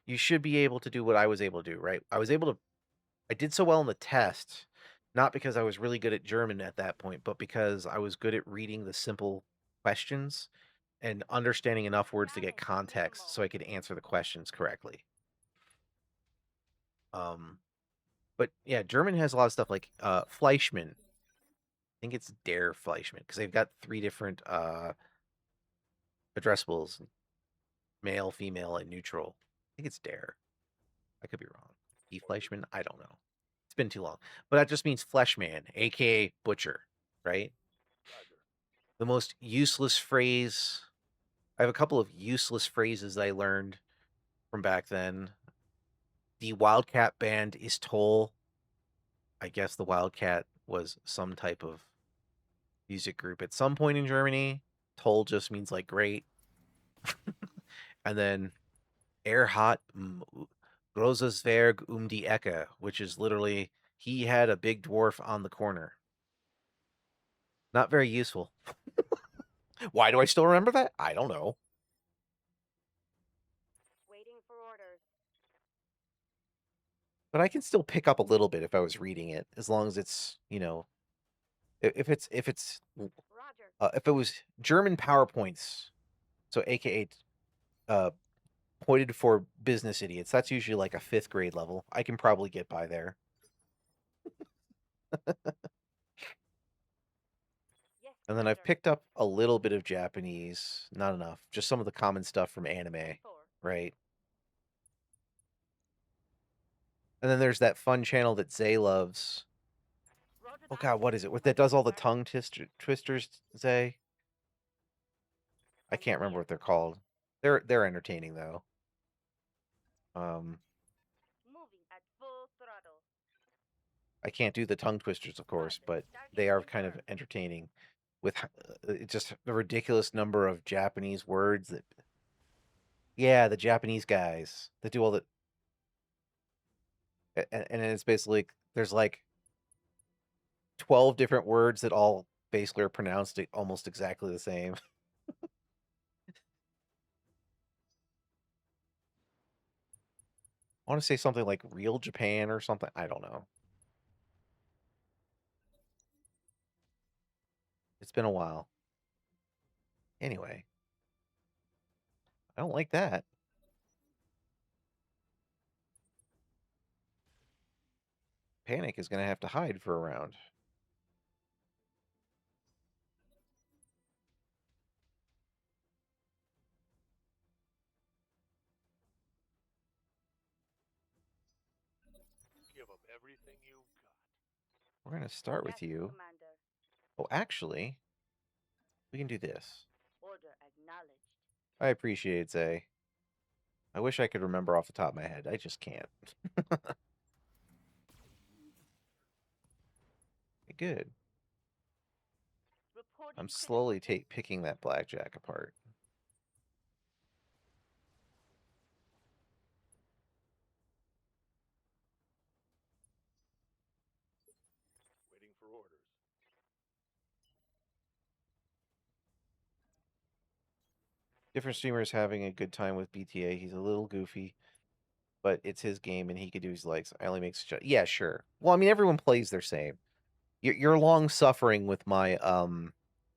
You should be able to do what I was able to do, right? I did so well in the test, not because I was really good at German at that point, but because I was good at reading the simple questions and understanding enough words to get Scanning. context so Minimal. I could answer the questions correctly. But yeah, German has a lot of stuff like Fleischmann. I think it's Der Fleischmann because they've got 3 different addressables: male, female, and neutral. I think it's Der. I could be wrong. E Fleischmann. I don't know. It's been too long, but that just means Fleshman, aka butcher, right? Roger. The most useless phrase. I have a couple of useless phrases that I learned from back then. The Wildcat band is Toll. I guess the Wildcat was some type of music group at some point in Germany. Toll just means like great. And then Erhat Großes Werk die Ecke, which is literally he had a big dwarf on the corner. Not very useful. Why do I still remember that? I don't know. Waiting for orders. But I can still pick up a little bit if I was reading it, as long as it's, Roger. if it was German PowerPoints, so AKA pointed for business idiots. That's usually like a 5th grade level. I can probably get by there. Yes, And then I've Commander. picked up a little bit of Japanese. Not enough. Just some of the common stuff from anime, Four. right? And then there's that fun channel that Zay loves. Roger Oh that. god, what is it? What My that does all the sir. tongue twisters, Zay? I I'm can't remember here. what they're called. They're entertaining though. Um, Moving at full throttle. I can't do the tongue twisters, of course, but Target they are kind of confirmed. entertaining with just the ridiculous number of Japanese words that. Yeah, the Japanese guys that do all the. And it's basically there's like 12 different words that all basically are pronounced almost exactly the same. I want to say something like real Japan or something. I don't know. It's been a while. Anyway, I don't like that. Panic is going to have to hide for a round. Give them everything you've got. We're going to start Yes, with you. Commander. Oh, actually, we can do this. Order acknowledged. I appreciate it, Zay. I wish I could remember off the top of my head. I just can't. Good. Reporting I'm critical slowly hit. picking that blackjack apart. Waiting for orders. Different streamers having a good time with BTA. He's a little goofy, but it's his game and he could do his likes. I only make yeah, sure. Well, I mean, everyone plays their same. You're long suffering with my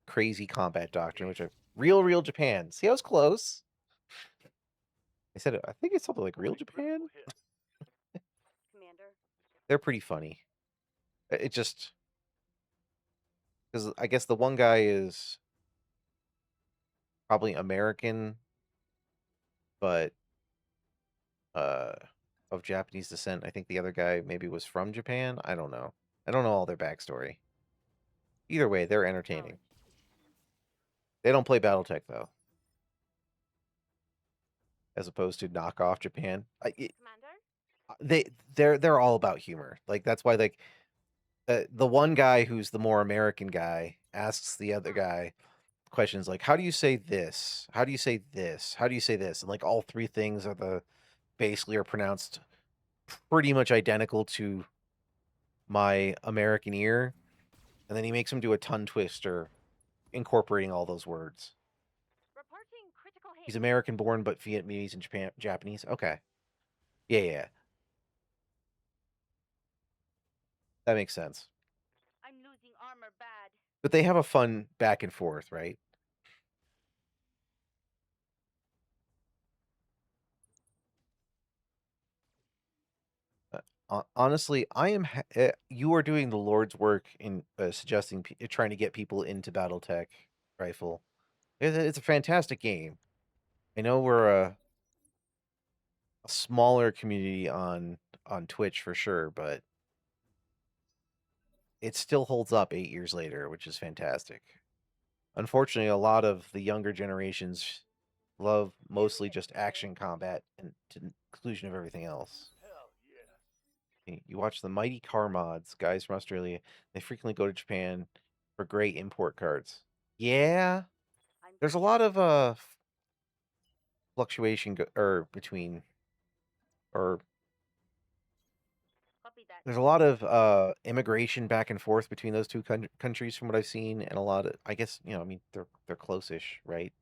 crazy combat doctrine, which are real Japan. See, I was close. I said I think it's something like real Reporting critical Japan. hit. Commander. They're pretty funny. It just because I guess the one guy is probably American, but uh of Japanese descent. I think the other guy maybe was from Japan. I don't know. I don't know all their backstory. Either way, they're entertaining. They don't play BattleTech though, as opposed to knockoff Japan. Commander. They're all about humor. Like that's why like the one guy who's the more American guy asks the other guy questions like, "How do you say this? How do you say this? How do you say this?" And like all three things are basically are pronounced pretty much identical to my American ear, and then he makes him do a tongue twister incorporating all those words. Reporting critical hit. He's American born but Vietnamese and Japanese. Okay. Yeah. That makes sense. I'm losing armor bad. But they have a fun back and forth, right? Honestly, I am. You are doing the Lord's work in suggesting, trying to get people into BattleTech rifle. It's a fantastic game. I know we're a smaller community on Twitch for sure, but it still holds up 8 years later, which is fantastic. Unfortunately, a lot of the younger generations love mostly just action combat and to the exclusion of everything else. Hell yes. You watch the Mighty Car Mods, guys from Australia. They frequently go to Japan for great import cards. Yeah, I'm there's a clear. lot of fluctuation or between or Copy that. there's a lot of immigration back and forth between those two countries from what I've seen, and a lot of I guess I mean they're close-ish, right?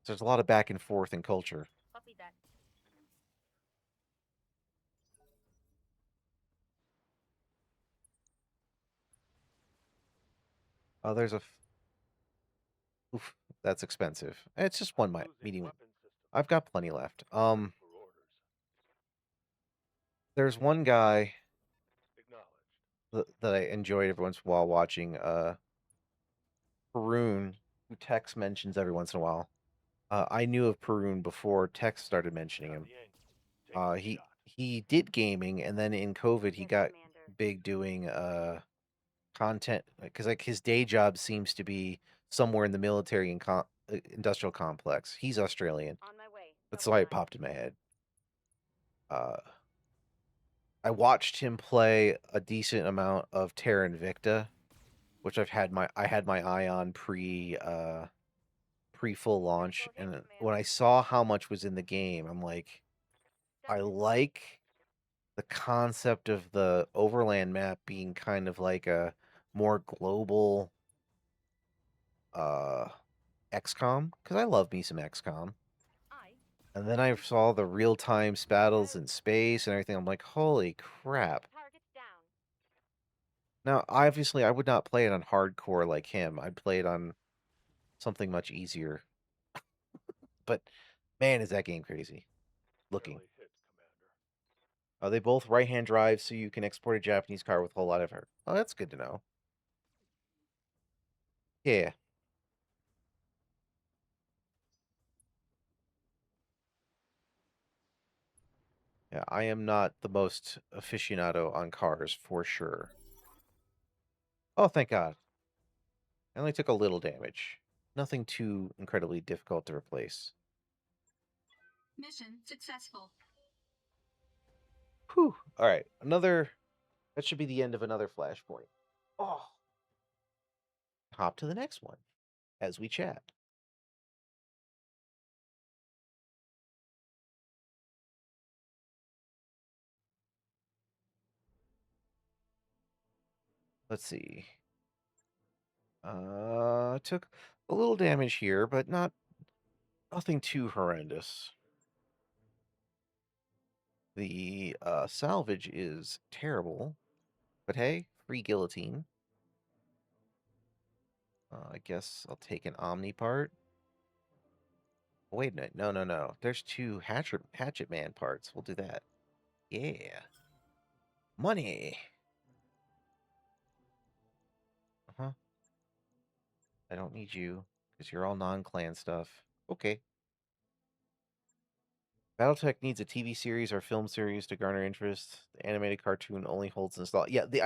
There's a lot of back and forth in culture. Copy that. There's a oof, that's expensive. It's just one I'm losing medium. weapon systems. I've got plenty left. For orders. There's one guy Acknowledged. that I enjoyed every once in a while watching, Perun, who Tex mentions every once in a while. I knew of Perun before Tex started mentioning Got him. the angle. Taking the He shot. he did gaming, and then in COVID he Yes, got Commander. big doing content because like his day job seems to be somewhere in the military and industrial complex. He's Australian, On my way. that's Double why it time. popped in my head. Uh, I watched him play a decent amount of Terra Invicta, which I had my eye on pre full launch, Go ahead, and when I Commander. saw how much was in the game, I'm like, I Done. like the concept of the overland map being kind of like a more global uh XCOM, because I love me some XCOM. I. And then I saw the real-time battles Out. in space and everything. I'm like, holy crap. Targets down. Now, obviously, I would not play it on hardcore like him. I'd play it on something much easier. But man, is that game crazy looking. Barely hit, Commander. Are they both right-hand drives so you can export a Japanese car with a whole lot of effort? Oh, that's good to know. Yeah. Yeah, I am not the most aficionado on cars for sure. Oh, thank God. I only took a little damage. Nothing too incredibly difficult to replace. Mission successful. Whew. All right, that should be the end of another flashpoint. Oh, hop to the next one as we chat. Let's see. Took a little damage here, but nothing too horrendous. The salvage is terrible, but hey, free guillotine. I guess I'll take an Omni part. Wait a minute. No, no, no. There's two Hatchet Man parts. We'll do that. Yeah. Money. Uh-huh. I don't need you, because you're all non-clan stuff. Okay. Battletech needs a TV series or film series to garner interest. The animated cartoon only holds nostalgia. Yeah, the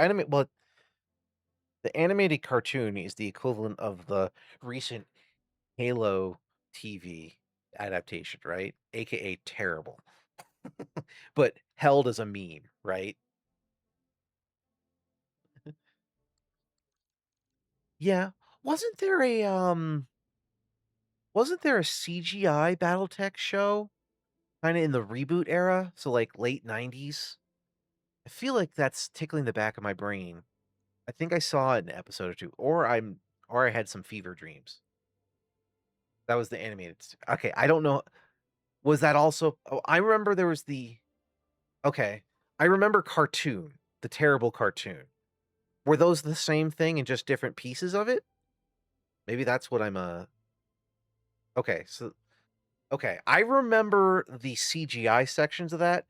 animated cartoon is the equivalent of the recent Halo TV adaptation, right? AKA terrible. But held as a meme, right? Yeah. Wasn't there a CGI Battletech show kind of in the reboot era, so like late 90s? I feel like that's tickling the back of my brain. I think I saw it in an episode or two, or I had some fever dreams. That was the animated. Okay, I don't know. Was that also? Oh, I remember there was the. Okay, I remember cartoon, the terrible cartoon. Were those the same thing and just different pieces of it? Maybe that's what I'm. Okay, so okay, I remember the CGI sections of that,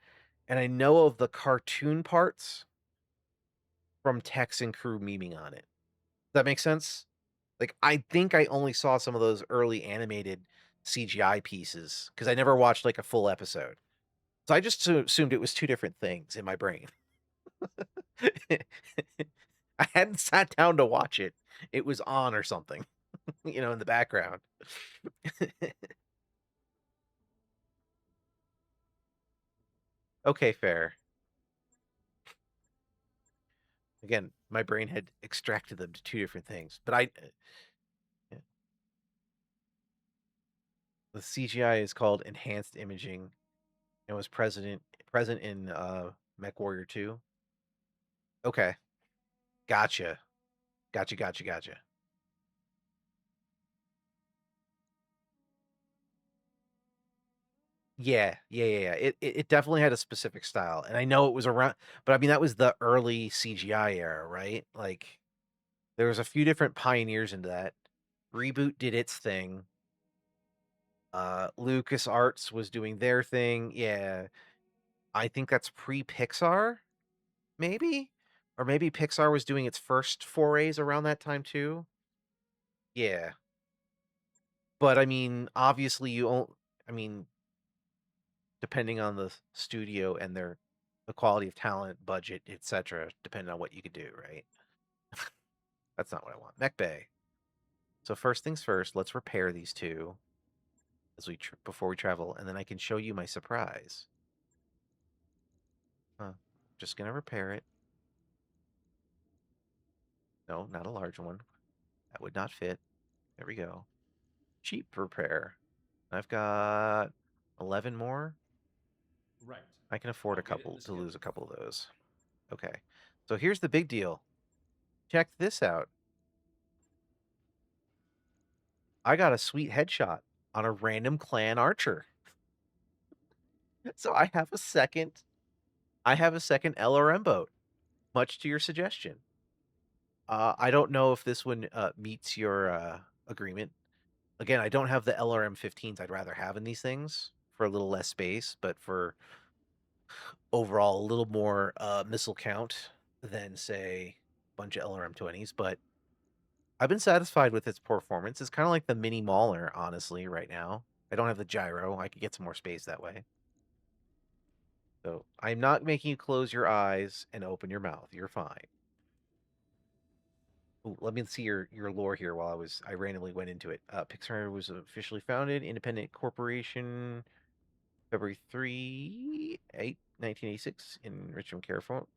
and I know of the cartoon parts from Tex and crew memeing on it. Does that make sense? Like, I think I only saw some of those early animated CGI pieces because I never watched like a full episode. So I just assumed it was two different things in my brain. I hadn't sat down to watch it. It was on or something, in the background. Okay, fair. Again, my brain had extracted them to two different things, but yeah. The CGI is called enhanced imaging and was present in Mech Warrior 2. Okay, gotcha, gotcha. Yeah. It definitely had a specific style, and I know it was around, but I mean that was the early CGI era, right? Like there was a few different pioneers into that. Reboot did its thing. Lucas Arts was doing their thing. Yeah, I think that's pre-Pixar, maybe, or maybe Pixar was doing its first forays around that time too. Yeah, but I mean, obviously, I mean, depending on the studio and the quality of talent, budget, etc., depending on what you could do, right? That's not what I want. Mech Bay. So first things first, let's repair these two as before we travel, and then I can show you my surprise. Just gonna repair it. No, not a large one. That would not fit. There we go. Cheap repair. I've got 11 more. Right. I can afford I'll get it in the to lose a schedule. couple of those. Okay. So here's the big deal. Check this out. I got a sweet headshot on a random clan archer. So I have a second LRM boat, much to your suggestion. I don't know if this one meets your agreement. Again, I don't have the LRM-15s I'd rather have in these things for a little less space, but for overall a little more missile count than, say, a bunch of LRM-20s. But I've been satisfied with its performance. It's kind of like the mini Mauler, honestly, right now. I don't have the gyro. I could get some more space that way. So I'm not making you close your eyes and open your mouth. You're fine. Ooh, let me see your lore here while I randomly went into it. Pixar was officially founded, independent corporation, February 1986 in Richmond,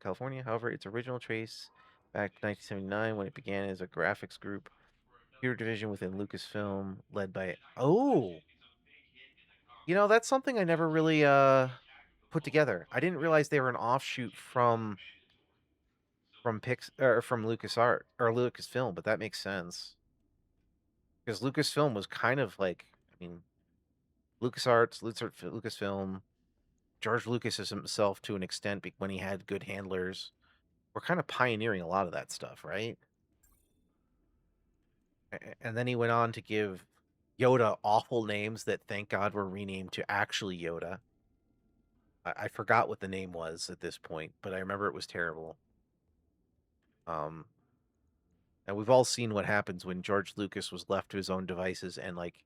California. However, its original trace back to 1979 when it began as a graphics group, computer division within Lucasfilm, led by that's something I never really put together. I didn't realize they were an offshoot from LucasArt or Lucasfilm, but that makes sense. Because Lucasfilm was kind of like, I mean, Lucasfilm, George Lucas is himself to an extent when he had good handlers. We're kind of pioneering a lot of that stuff, right? And then he went on to give Yoda awful names that, thank God, were renamed to actually Yoda. I forgot what the name was at this point, but I remember it was terrible. And we've all seen what happens when George Lucas was left to his own devices, and like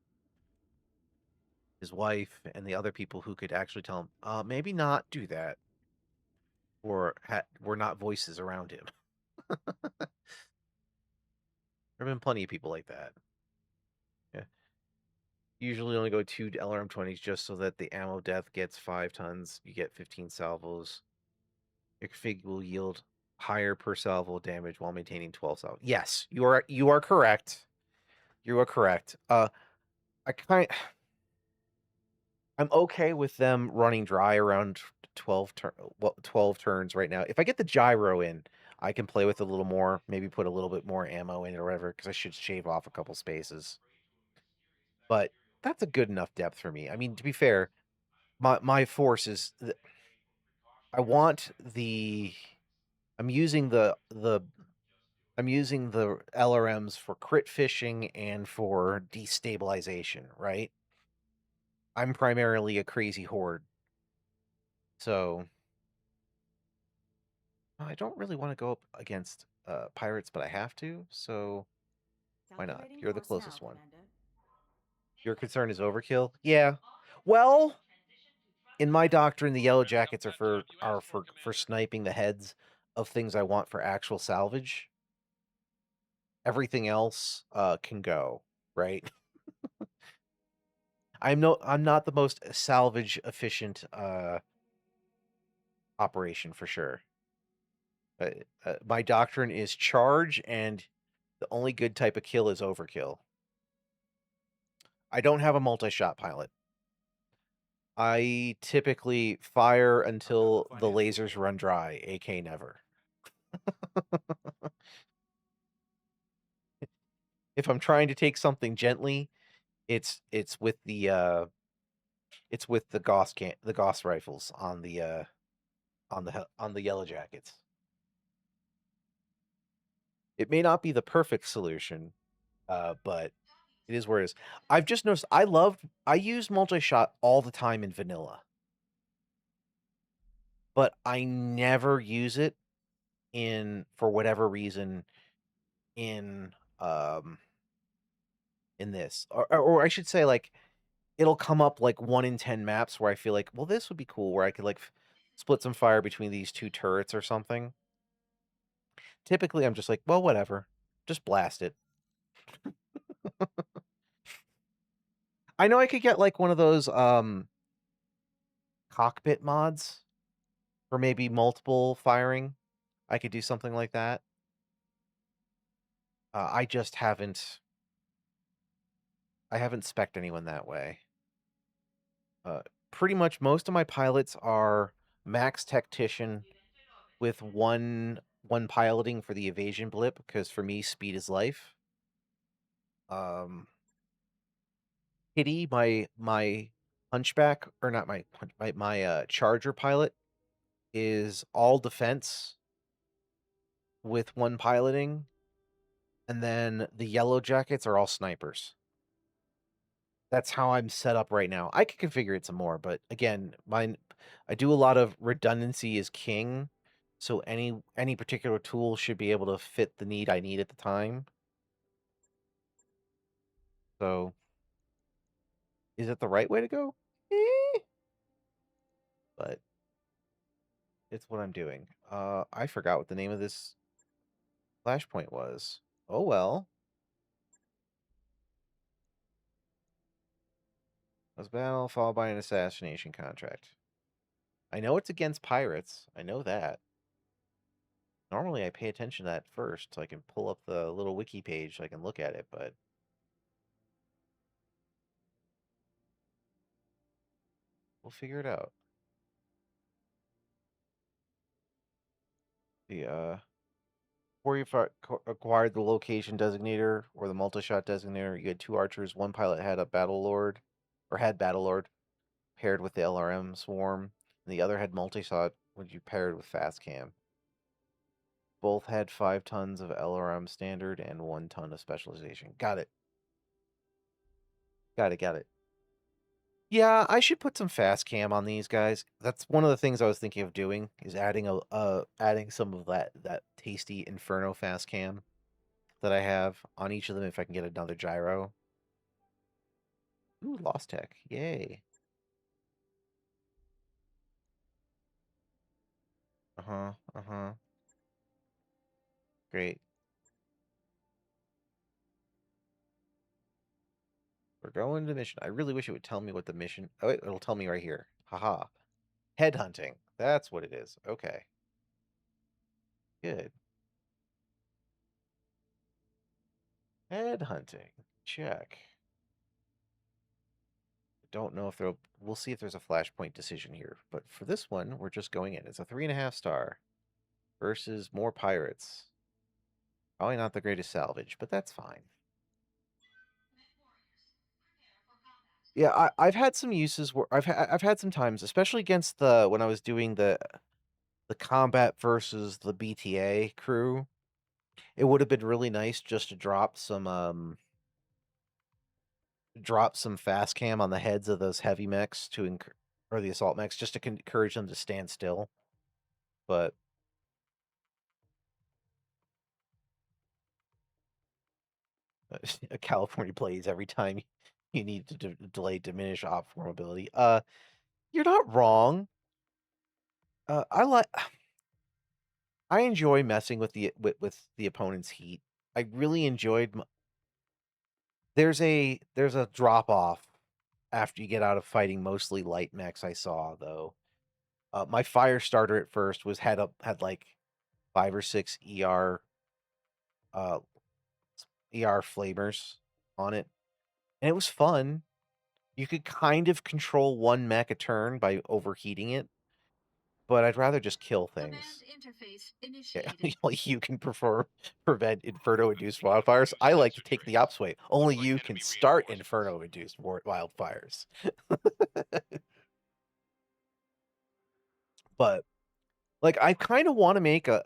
his wife and the other people who could actually tell him, maybe not do that, or were not voices around him. There have been plenty of people like that. Yeah. Usually only go 2 LRM-20s just so that the ammo depth gets 5 tons. You get 15 salvos. Your config will yield higher per salvo damage while maintaining 12 salvos. Yes, you are correct. You are correct. I'm okay with them running dry around 12 turns right now. If I get the gyro in, I can play with it a little more, maybe put a little bit more ammo in it or whatever, because I should shave off a couple spaces. But that's a good enough depth for me. I mean, to be fair, my force is I want the I'm using I'm using the LRMs for crit fishing and for destabilization, right? I'm primarily a crazy horde. So I don't really want to go up against pirates, but I have to, so why not? You're the closest one. Your concern is overkill? Yeah. Well, in my doctrine, the yellow jackets are for sniping the heads of things I want for actual salvage. Everything else can go, right? I'm not the most salvage efficient operation for sure. My doctrine is charge, and the only good type of kill is overkill. I don't have a multi-shot pilot. I typically fire until the lasers run dry, AK never. If I'm trying to take something gently, it's with the Gauss rifles on the yellow jackets. It may not be the perfect solution, but It is where it is. I've just noticed I use multi-shot all the time in vanilla. But I never use it for whatever reason in um in this. Or I should say, like, it'll come up like 1 in 10 maps where I feel like, well, this would be cool where I could like split some fire between these two turrets or something. Typically I'm just like, well, whatever. Just blast it. I know I could get like one of those cockpit mods for maybe multiple firing. I could do something like that. I just haven't spec'd anyone that way. Uh, Pretty much most of my pilots are max tactician with one piloting for the evasion blip, because for me speed is life. Kitty, my hunchback, or not my charger pilot, is all defense with one piloting, and then the yellow jackets are all snipers. That's how I'm set up right now. I could configure it some more, but again, I do a lot of redundancy is king, so any particular tool should be able to fit the need I need at the time. So, is it the right way to go? But it's what I'm doing. I forgot what the name of this flashpoint was. Oh well. Was battle followed by an assassination contract. I know it's against pirates. I know that. Normally I pay attention to that first so I can pull up the little wiki page so I can look at it, but we'll figure it out. Before you acquired the location designator or the multi-shot designator, you had two archers. One pilot had a battle lord, or had battle lord, paired with the LRM swarm, and the other had multi-shot, which you paired with fast cam. Both had 5 tons of LRM standard and 1 ton of specialization. Got it. Got it. Yeah, I should put some fast cam on these guys. That's one of the things I was thinking of doing, is adding adding some of that tasty Inferno fast cam that I have on each of them if I can get another gyro. Ooh, Lost Tech. Yay. Uh-huh. Great. We're going to mission. I really wish it would tell me what the mission... Oh, wait, it'll tell me right here. Haha. Headhunting. That's what it is. Okay. Good. Headhunting. Check. Don't know if there'll... We'll see if there's a flashpoint decision here. But for this one, we're just going in. It's a 3.5 star. Versus more pirates. Probably not the greatest salvage, but that's fine. Yeah, I've had some uses where I've had some times, especially against when I was doing the combat versus the BTA crew. It would have been really nice just to drop some fast cam on the heads of those heavy mechs or the assault mechs, just to encourage them to stand still. But a California plays every time you need to delay diminish op formability. You're not wrong. I enjoy messing with the opponent's heat. I really enjoyed. There's a drop off after you get out of fighting mostly light mechs. I saw though. My fire starter at first had like 5 or 6 uh flamers on it, and it was fun. You could kind of control one mech a turn by overheating it, but I'd rather just kill Command things. interface Yeah, initiated. only you can prevent inferno-induced wildfires. I like to take the opposite way. Only like you can enemy start reinforcements. inferno-induced wildfires. But like, I kind of want to make a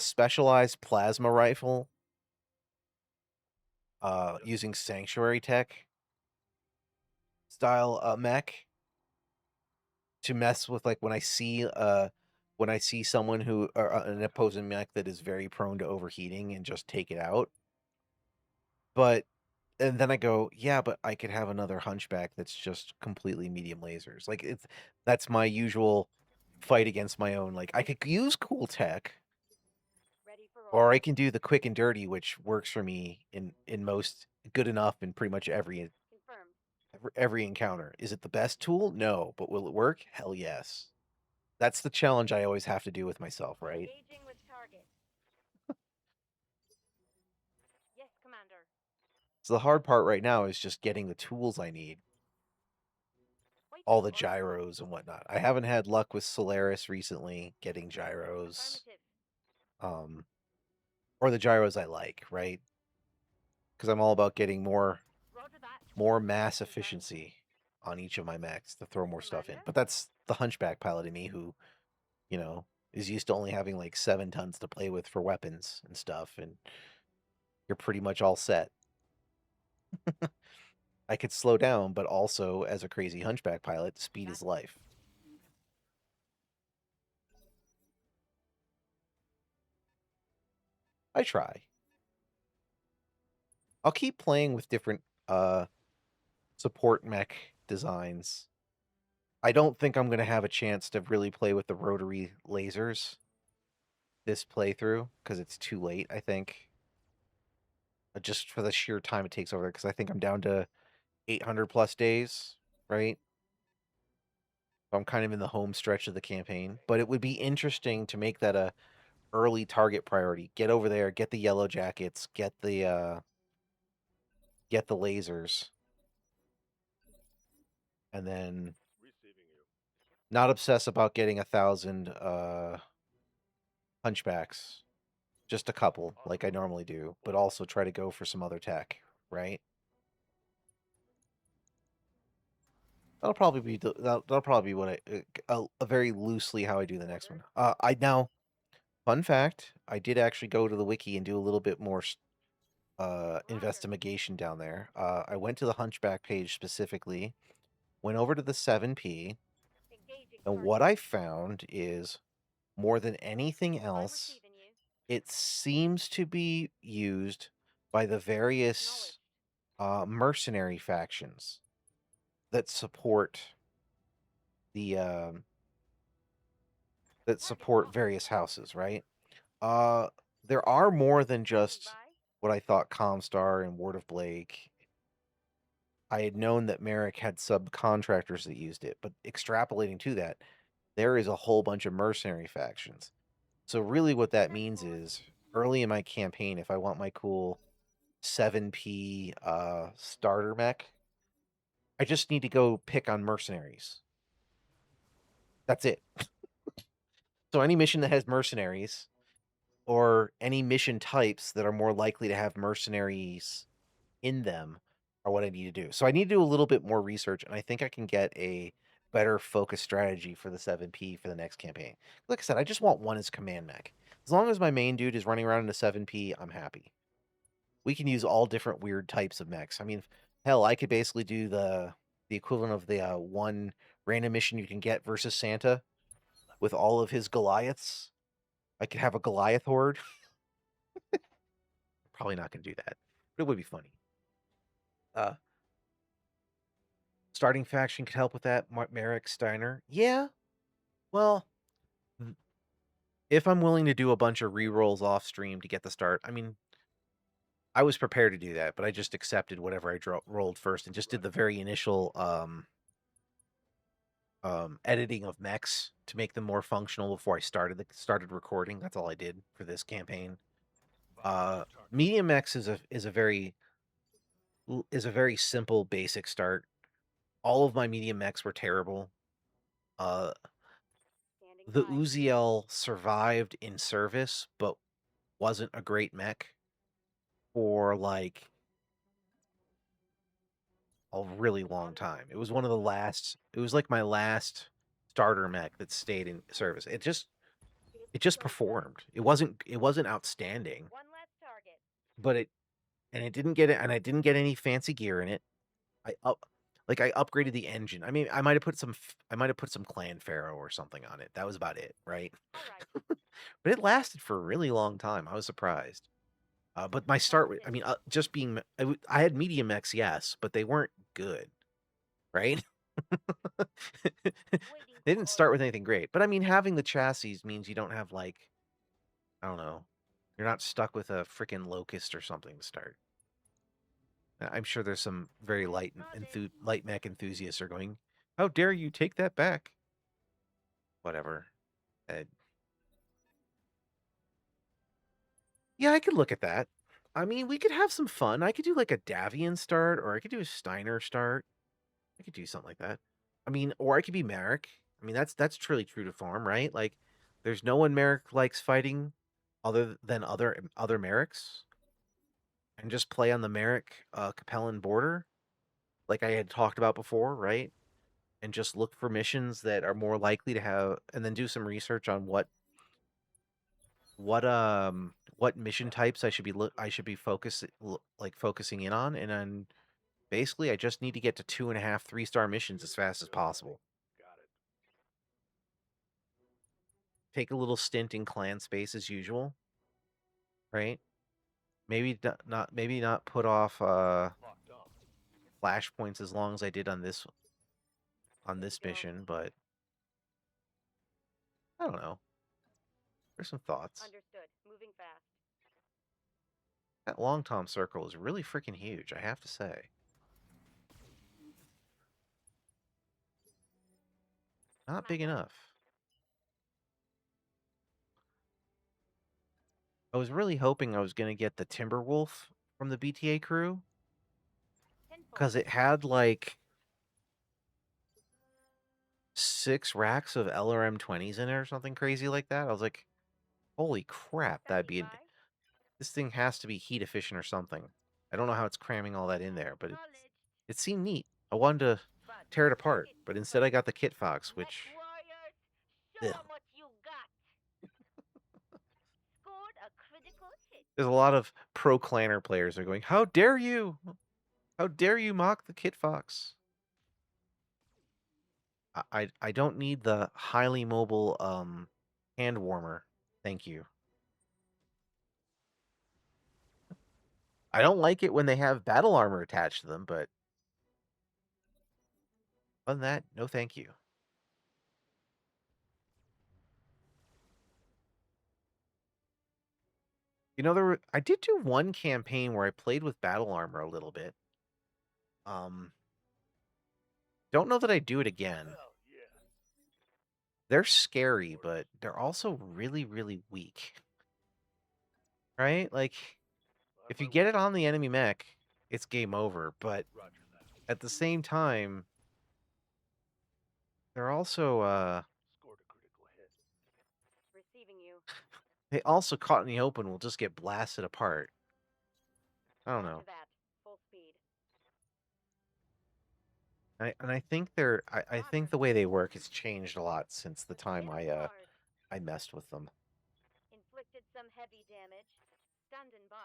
specialized plasma rifle using sanctuary tech style mech to mess with, like, when I see someone who or an opposing mech that is very prone to overheating and just take it out. But and then I go, yeah, but I could have another hunchback that's just completely medium lasers. Like that's my usual fight against my own. Like I could use cool tech, Ready for or I orders. can do the quick and dirty, which works for me in most good enough in pretty much Confirmed. every encounter. Is it the best tool? No, but will it work? Hell yes. That's the challenge I always have to do with myself, right? Engaging with target. Yes, Commander. So the hard part right now is just getting the tools I need, all Waiting the orders. gyros and whatnot. I haven't had luck with Solaris recently getting gyros. Affirmative. Or the gyros I like, right? Because I'm all about getting more Roger that. mass Confirmed. efficiency on each of my mechs to throw more stuff in. Commander? But that's the hunchback pilot in me who, you know, is used to only having like 7 tons to play with for weapons and stuff, and you're pretty much all set. I could slow down, but also as a crazy hunchback pilot, speed is life. I try. I'll keep playing with different support mech designs. I don't think I'm going to have a chance to really play with the rotary lasers this playthrough because it's too late, I think. Just for the sheer time it takes over there, because I think I'm down to 800 plus days, right? So I'm kind of in the home stretch of the campaign. But it would be interesting to make that a early target priority. Get over there, get the yellow jackets, get the lasers, and then Receiving you. not obsess about getting 1,000 hunchbacks. Just a couple, like I normally do, but also try to go for some other tech, right? That'll probably be that'll probably be what a very loosely how I do the next one. I now fun fact, I did actually go to the wiki and do a little bit more investigation down there. I went to the Hunchback page specifically, went over to the 7P, Engaging and target. what I found is more than anything I'm else, receiving you. it seems to be used by the various mercenary factions that support the various houses, right? Uh, there are more than just By. what I thought Comstar and Ward of Blake. I had known that Merrick had subcontractors that used it, but extrapolating to that, there is a whole bunch of mercenary factions. So really what that means is early in my campaign, if I want my cool 7P starter mech, I just need to go pick on mercenaries. That's it. So any mission that has mercenaries, or any mission types that are more likely to have mercenaries in them, are what I need to do. So I need to do a little bit more research, and I think I can get a better focus strategy for the 7P for the next campaign. Like I said, I just want one as command mech. As long as my main dude is running around in a 7P, I'm happy. We can use all different weird types of mechs. I mean, hell, I could basically do the equivalent of the one random mission you can get versus Santa with all of his Goliaths. I could have a Goliath horde. Probably not going to do that, but it would be funny. Starting faction could help with that. Merrick Steiner. Yeah. Well, if I'm willing to do a bunch of re-rolls off stream to get the start, I mean, I was prepared to do that, but I just accepted whatever I rolled first and just did the very initial editing of mechs to make them more functional before I started recording. That's all I did for this campaign. Medium mechs is a very simple basic start. All of my medium mechs were terrible. Standing The by. Uziel survived in service, but wasn't a great mech for like a really long time. It was one of the last. It was like my last starter mech that stayed in service. It just performed. It wasn't outstanding, One less target. but and it didn't get it, and I didn't get any fancy gear in it. I upgraded the engine. I mean, I might have put some clan pharaoh or something on it. That was about it, right? All right. But it lasted for a really long time. I was surprised. But my start, I mean, just being, I had medium mechs, yes, but they weren't good, right? They Waiting for didn't start with orders. anything great. But I mean, having the chassis means you don't have like, I don't know, you're not stuck with a freaking locust or something to start. I'm sure there's some very light light mech enthusiasts are going, "How dare you take that back?" Whatever. Uh, yeah, I could look at that. I mean, we could have some fun. I could do like a Davian start, or I could do a Steiner start. I could do something like that. I mean, or I could be Merrick. I mean, that's truly true to form, right? Like, there's no one Merrick likes fighting other than other Merricks, and just play on the Merrick Capellan border, like I had talked about before, right? And just look for missions that are more likely to have, and then do some research on what mission types I should be focusing in on, and then basically I just need to get to 2.5 3-star missions as fast as possible. Got it. Take a little stint in clan space as usual, right? Maybe not put off Locked up. flashpoints as long as I did on this Good to go. mission, but I don't know. There's some thoughts. Understood. Moving fast. That long Tom circle is really freaking huge, I have to say. Not big Commander. enough. I was really hoping I was going to get the Timberwolf from the BTA crew, because it had like 6 racks of LRM-20s in it or something crazy like that. I was like, holy crap, this thing has to be heat efficient or something. I don't know how it's cramming all that in there, but it seemed neat. I wanted to tear it apart, but instead I got the Kit Fox, which... Warriors, show Ugh. 'em what you got. Scored a critical hit. There's a lot of pro clanner players are going, how dare you? How dare you mock the Kit Fox? I don't need the highly mobile hand warmer. Thank you. I don't like it when they have battle armor attached to them, but other than that, no thank you. You know, I did do one campaign where I played with battle armor a little bit. Don't know that I do it again. Hell yeah. They're scary, but they're also really, really weak. Right? Like, if you get it on the enemy mech, it's game over, but Roger that. at the same time, they're also Scored a critical hit. Receiving you. they also caught in the open will just get blasted apart. I don't know. Roger that. Full speed. I think I think the way they work has changed a lot since the time I messed with them. Inflicted some heavy damage. Standing by.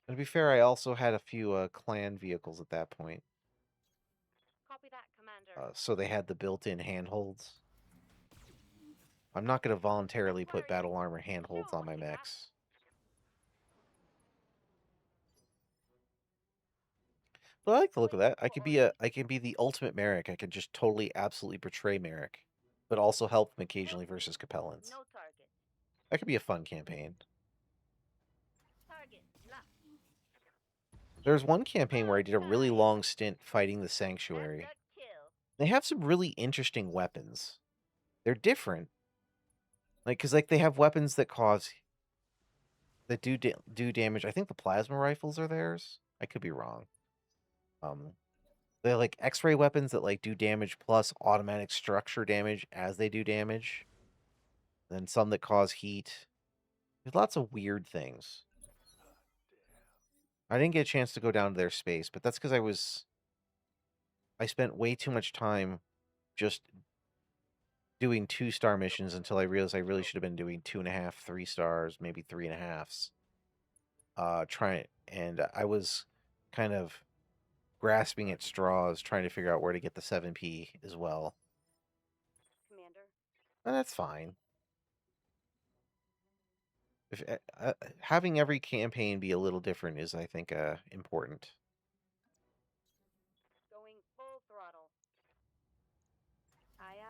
And to be fair, I also had a few clan vehicles at that point, Copy that, Commander. so they had the built-in handholds. I'm not going to voluntarily put battle armor handholds on my mechs. But I like the look of that. I can be the ultimate Merrick. I can just totally, absolutely betray Merrick, but also help him occasionally versus Capellans. No target. That could be a fun campaign. Target locked. There's one campaign where I did a really long stint fighting the Sanctuary. That's a kill. They have some really interesting weapons. They're different. Because they have weapons that do damage. I think the plasma rifles are theirs. I could be wrong. They're like X-ray weapons that do damage plus automatic structure damage as they do damage. Then some that cause heat. There's lots of weird things. I didn't get a chance to go down to their space, but that's because I spent way too much time just doing 2-star missions until I realized I really should have been doing 2.5, 3 stars, maybe 3.5s. And I was kind of grasping at straws, trying to figure out where to get the 7P as well. Commander. And that's fine. If having every campaign be a little different is, I think, important. Going full throttle. Aye,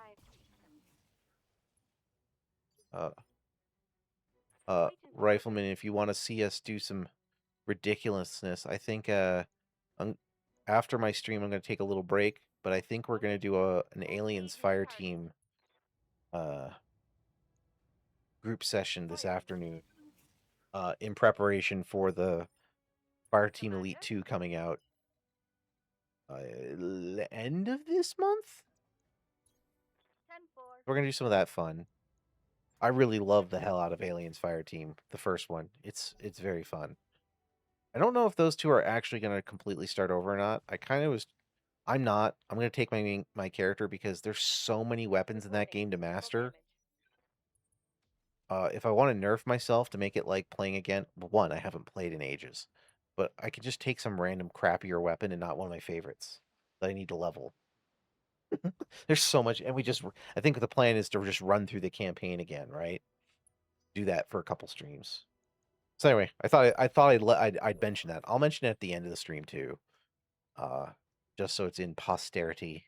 aye. Rifleman, if you want to see us do some ridiculousness, I think after my stream I'm going to take a little break, but I think we're going to do an Aliens Fire Team group session this afternoon in preparation for the Fire Team Elite 2 coming out end of this month. 10-4. We're going to do some of that fun. I really love the hell out of Aliens Fire Team, the first one. It's very fun. I don't know if those two are actually going to completely start over or not. I kind of was. I'm not. I'm going to take my character because there's so many weapons in that game to master. If I want to nerf myself to make it like playing again, one, I haven't played in ages, but I could just take some random crappier weapon and not one of my favorites that I need to level. There's so much, and I think the plan is to just run through the campaign again, right? Do that for a couple streams. So anyway, I thought I'd mention that. I'll mention it at the end of the stream too, just so it's in posterity.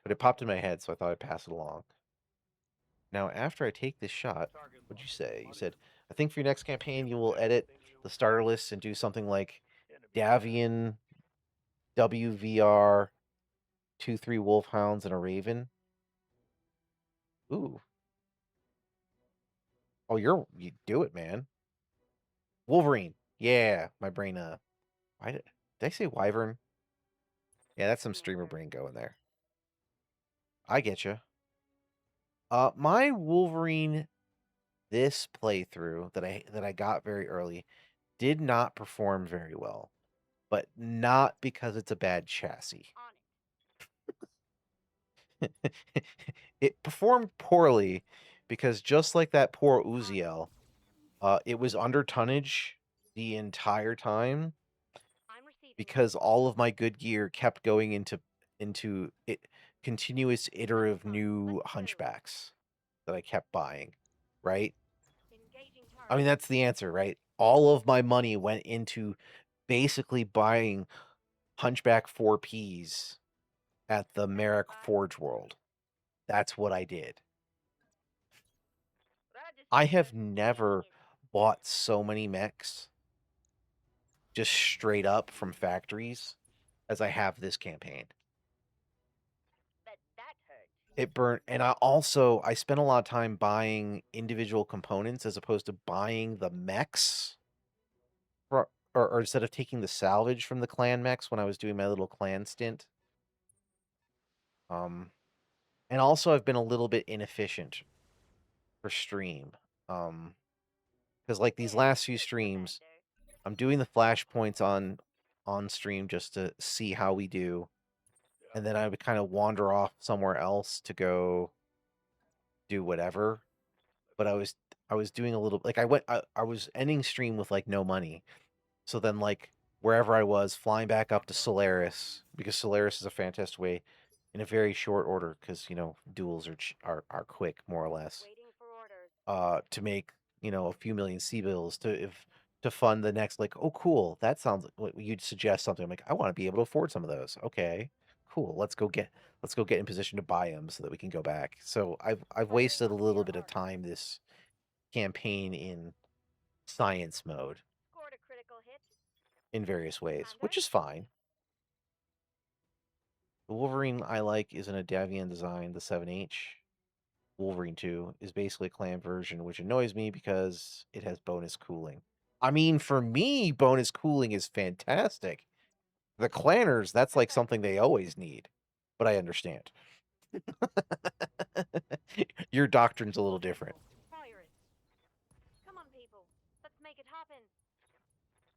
But it popped in my head, so I thought I'd pass it along. Now, after I take this shot, what'd you say? You said, I think for your next campaign, you will edit the starter list and do something like Davian, WVR, 2-3 Wolfhounds, and a Raven. Ooh. Oh, you do it, man. Wolverine. Yeah, my brain, why did I say Wyvern? Yeah, that's some streamer brain going there. I get you. My Wolverine this playthrough that I got very early did not perform very well, but not because it's a bad chassis. It performed poorly because just like that poor Uziel, it was under tonnage the entire time because all of my good gear kept going into it continuous iterative new hunchbacks that I kept buying, right? I mean, that's the answer, right? All of my money went into basically buying Hunchback 4Ps at the Merrick Forge World. That's what I did. I have never bought so many mechs just straight up from factories as I have this campaign. It burnt, and I spent a lot of time buying individual components as opposed to buying the mechs, or instead of taking the salvage from the clan mechs when I was doing my little clan stint. And also I've been a little bit inefficient for stream. Because like these last few streams, I'm doing the flashpoints on stream just to see how we do. And then I would kind of wander off somewhere else to go do whatever. But I was doing a little like I was ending stream with like no money. So then like wherever I was, flying back up to Solaris, because Solaris is a fantastic way in a very short order, because duels are quick, more or less. To make a few million C-bills to fund the next, like, oh cool, that sounds like you'd suggest something. I'm like, I want to be able to afford some of those. Okay, cool. Let's go get in position to buy them so that we can go back. So I've wasted a little bit of time this campaign in science mode in various ways, which is fine. The Wolverine I like is in a Davian design, the 7H. Wolverine 2 is basically a clan version, which annoys me because it has bonus cooling. I mean, for me, bonus cooling is fantastic. The clanners, that's like something they always need. But I understand. Your doctrine's a little different. Come on, people. Let's make it happen.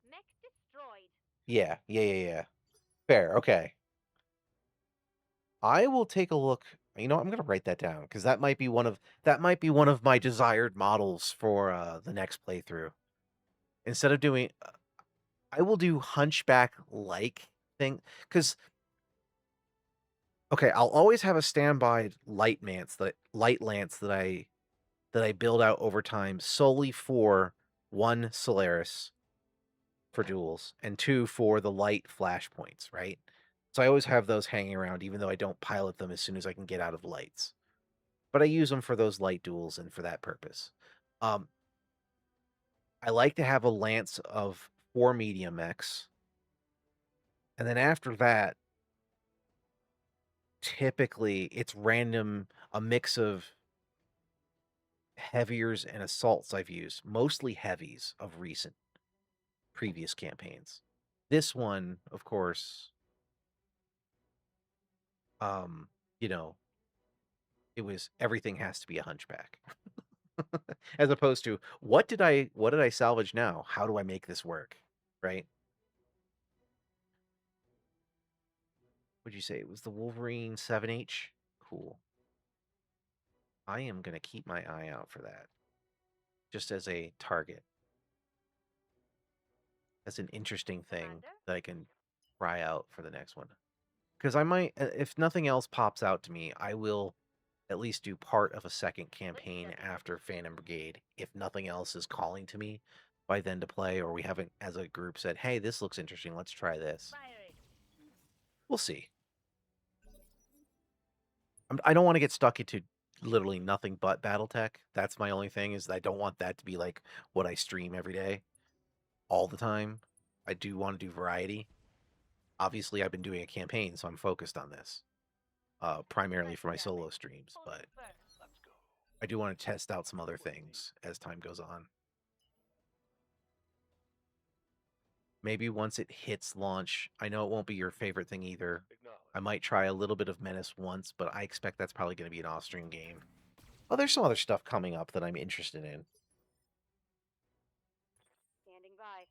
Mech destroyed. Yeah. Fair, okay. I will take a look. I'm gonna write that down because that might be one of my desired models for the next playthrough. Instead of doing I will do hunchback-like thing, because okay, I'll always have a standby light lance that I build out over time solely for one Solaris for duels and two for the light flashpoints, right? So I always have those hanging around, even though I don't pilot them as soon as I can get out of lights. But I use them for those light duels and for that purpose. I like to have a lance of 4 medium mechs. And then after that, typically it's random, a mix of heaviers and assaults I've used, mostly heavies of recent previous campaigns. This one, of course, you know, it was everything has to be a hunchback. As opposed to what did I salvage now? How do I make this work? Right? Would you say it was the Wolverine 7H? Cool. I am gonna keep my eye out for that. Just as a target. As an interesting thing Commander? that I can try out for the next one. Because I might, if nothing else pops out to me, I will at least do part of a second campaign after Phantom Brigade, if nothing else is calling to me by then to play, or we haven't, as a group, said, hey, this looks interesting, let's try this. Firing. We'll see. I don't want to get stuck into literally nothing but Battletech. That's my only thing, is that I don't want that to be like what I stream every day, all the time. I do want to do variety. Obviously, I've been doing a campaign, so I'm focused on this, primarily for my solo streams, but Let's go. I do want to test out some other things as time goes on. Maybe once it hits launch, I know it won't be your favorite thing either. Acknowledge. I might try a little bit of Menace once, but I expect that's probably going to be an off-stream game. Oh, there's some other stuff coming up that I'm interested in. Standing by.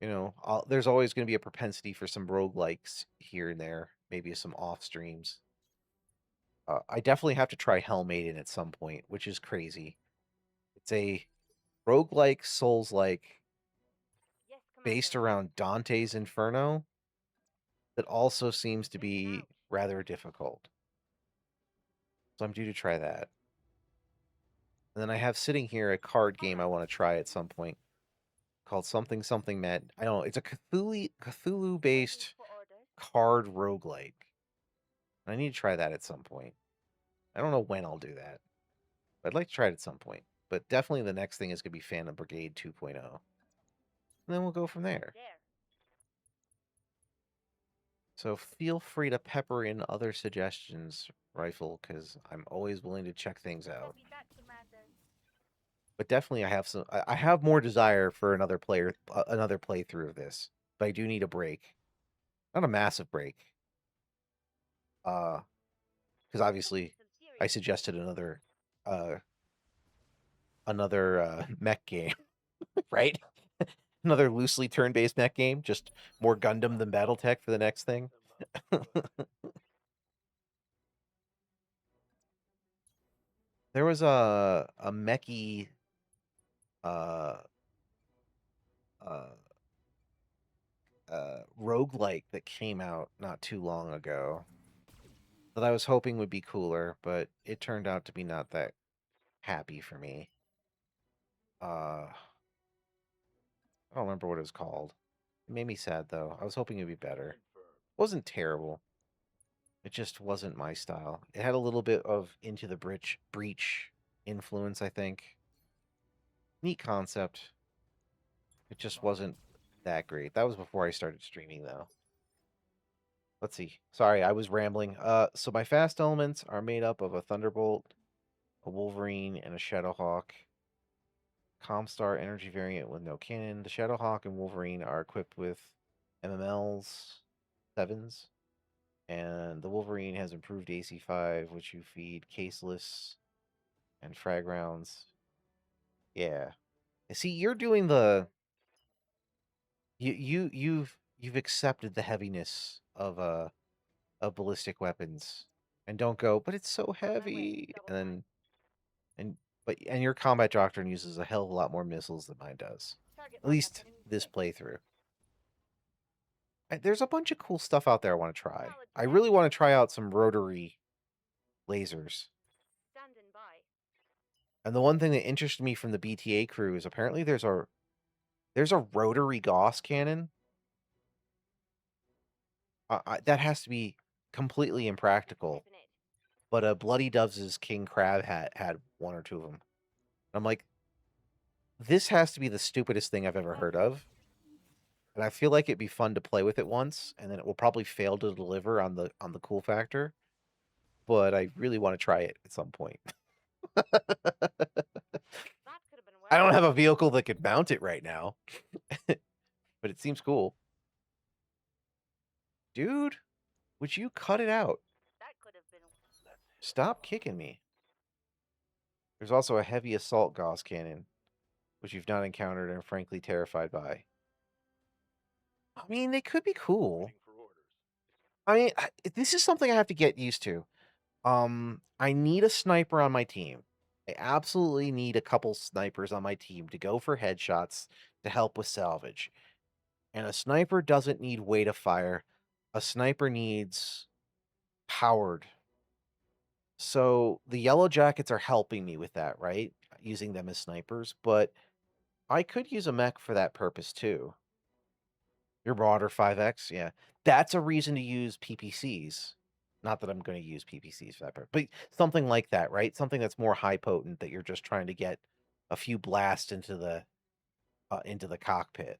You know, there's always going to be a propensity for some roguelikes here and there, maybe some off streams. I definitely have to try Hellmaiden at some point, which is crazy. It's a roguelike, Souls-like, Yes, Commander. based around Dante's Inferno, that also seems to be rather difficult. So I'm due to try that. And then I have sitting here a card game I want to try at some point called something something Mad. I don't know. It's a Cthulhu-based For orders. card roguelike. I need to try that at some point. I don't know when I'll do that. But I'd like to try it at some point. But definitely the next thing is going to be Phantom Brigade 2.0. And then we'll go from there. There. So feel free to pepper in other suggestions, Rifle, because I'm always willing to check things out. Copy that, Commander. But definitely I have some. I have more desire for another playthrough of this. But I do need a break. Not a massive break. Because obviously Some I serious. suggested another mech game, right? Another loosely turn-based mech game, just more Gundam than BattleTech for the next thing. There was a mechy uh roguelike that came out not too long ago that I was hoping would be cooler, but it turned out to be not that happy for me. I don't remember what it was called. It made me sad though. I was hoping it'd be better. It wasn't terrible. It just wasn't my style. It had a little bit of Into the Breach influence, I think. Neat concept. It just wasn't that great. That was before I started streaming though. Let's see. Sorry, I was rambling. So my fast elements are made up of a Thunderbolt, a Wolverine, and a Shadowhawk. Comstar energy variant with no cannon. The Shadowhawk and Wolverine are equipped with MMLs, 7s. And the Wolverine has improved AC5, which you feed caseless and frag rounds. Yeah. See, you're doing the you've accepted the heaviness of ballistic weapons and don't go, but it's so heavy. Double And then and your combat doctrine uses a hell of a lot more missiles than mine does. Target At locked up least in this playthrough. There's a bunch of cool stuff out there I want to try. Solid I really want to try out commander. some rotary lasers. Standing by. And the one thing that interested me from the BTA crew is apparently there's a rotary Gauss cannon. That has to be completely impractical. Ripping it. But Bloody Doves' King Crab had one or two of them. I'm like, this has to be the stupidest thing I've ever heard of. And I feel like it'd be fun to play with it once, and then it will probably fail to deliver on the cool factor. But I really want to try it at some point. That could have been I don't worse. have a vehicle that could mount it right now. But it seems cool. Dude, would you cut it out? That could have been. Stop kicking me. There's also a heavy assault Gauss cannon, which you've not encountered and are frankly terrified by. I mean, they could be cool. Waiting for orders. I mean, this is something I have to get used to. I need a sniper on my team. I absolutely need a couple snipers on my team to go for headshots to help with salvage. And a sniper doesn't need weight of fire. A sniper needs powered. So the yellow jackets are helping me with that, right? Using them as snipers, but I could use a mech for that purpose too. Your Marauder 5X, yeah. That's a reason to use PPCs. Not that I'm going to use PPCs for that purpose, but something like that, right? Something that's more high potent that you're just trying to get a few blasts into the cockpit.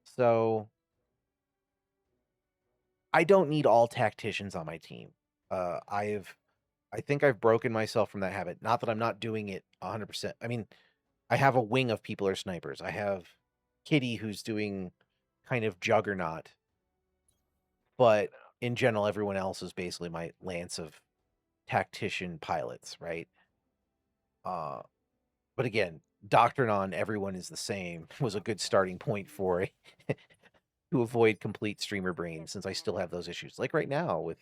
So I don't need all tacticians on my team. I think I've broken myself from that habit. Not that I'm not doing it 100%. I mean, I have a wing of people are snipers. I have Kitty who's doing kind of juggernaut. But in general, everyone else is basically my lance of tactician pilots, right? But again, doctrine on everyone is the same was a good starting point for to avoid complete streamer brain, since I still have those issues. Like right now with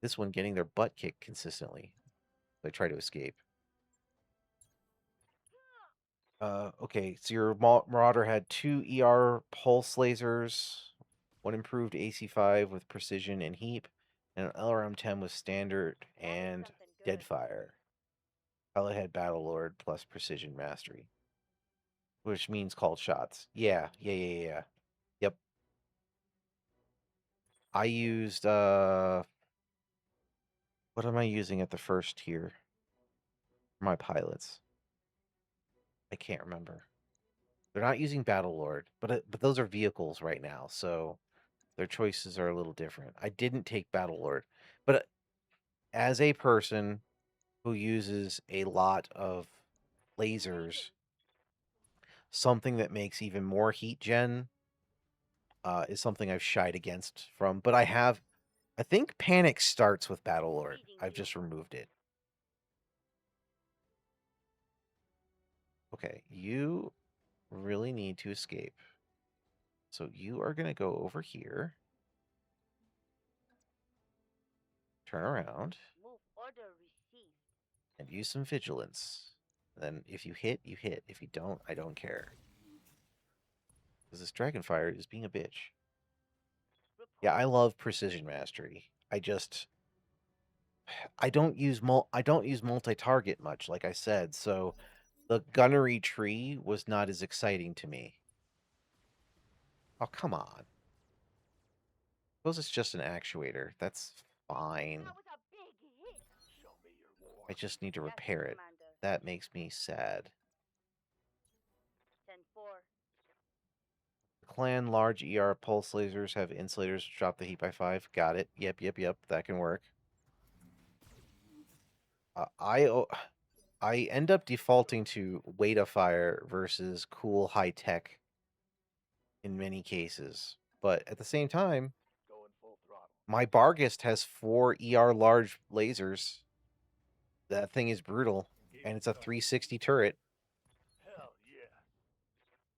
this one getting their butt kicked consistently. I try to escape. Okay, so your Marauder had 2 ER pulse lasers, 1 improved AC5 with precision and heap, and an LRM-10 with standard and something good. deadfire. Pilot had Battlelord plus precision mastery, which means called shots. Yeah. Yep. I used what am I using at the first tier for my pilots? I can't remember. They're not using Battlelord, but those are vehicles right now, so their choices are a little different. I didn't take Battlelord, but as a person who uses a lot of lasers, something that makes even more heat gen is something I've shied against from. But I think Panic starts with Battlelord. I've just removed it. Okay, you really need to escape. So you are going to go over here. Turn around. Move order received. And use some vigilance. Then if you hit, you hit. If you don't, I don't care. Because this Dragonfire is being a bitch. Yeah, I love precision mastery. I don't use multi-target much, like I said, so the gunnery tree was not as exciting to me. Oh, come on. Suppose it's just an actuator. That's fine. That was a big hit. Show me your war. I just need to Yes, repair it. Commander. That makes me sad. 10-4. Clan large ER pulse lasers have insulators to drop the heat by 5. Got it. Yep. That can work. I end up defaulting to weight of fire versus cool high tech in many cases. But at the same time, Going full throttle. my Bargist has 4 ER large lasers. That thing is brutal. And it's a 360 turret. Hell yeah.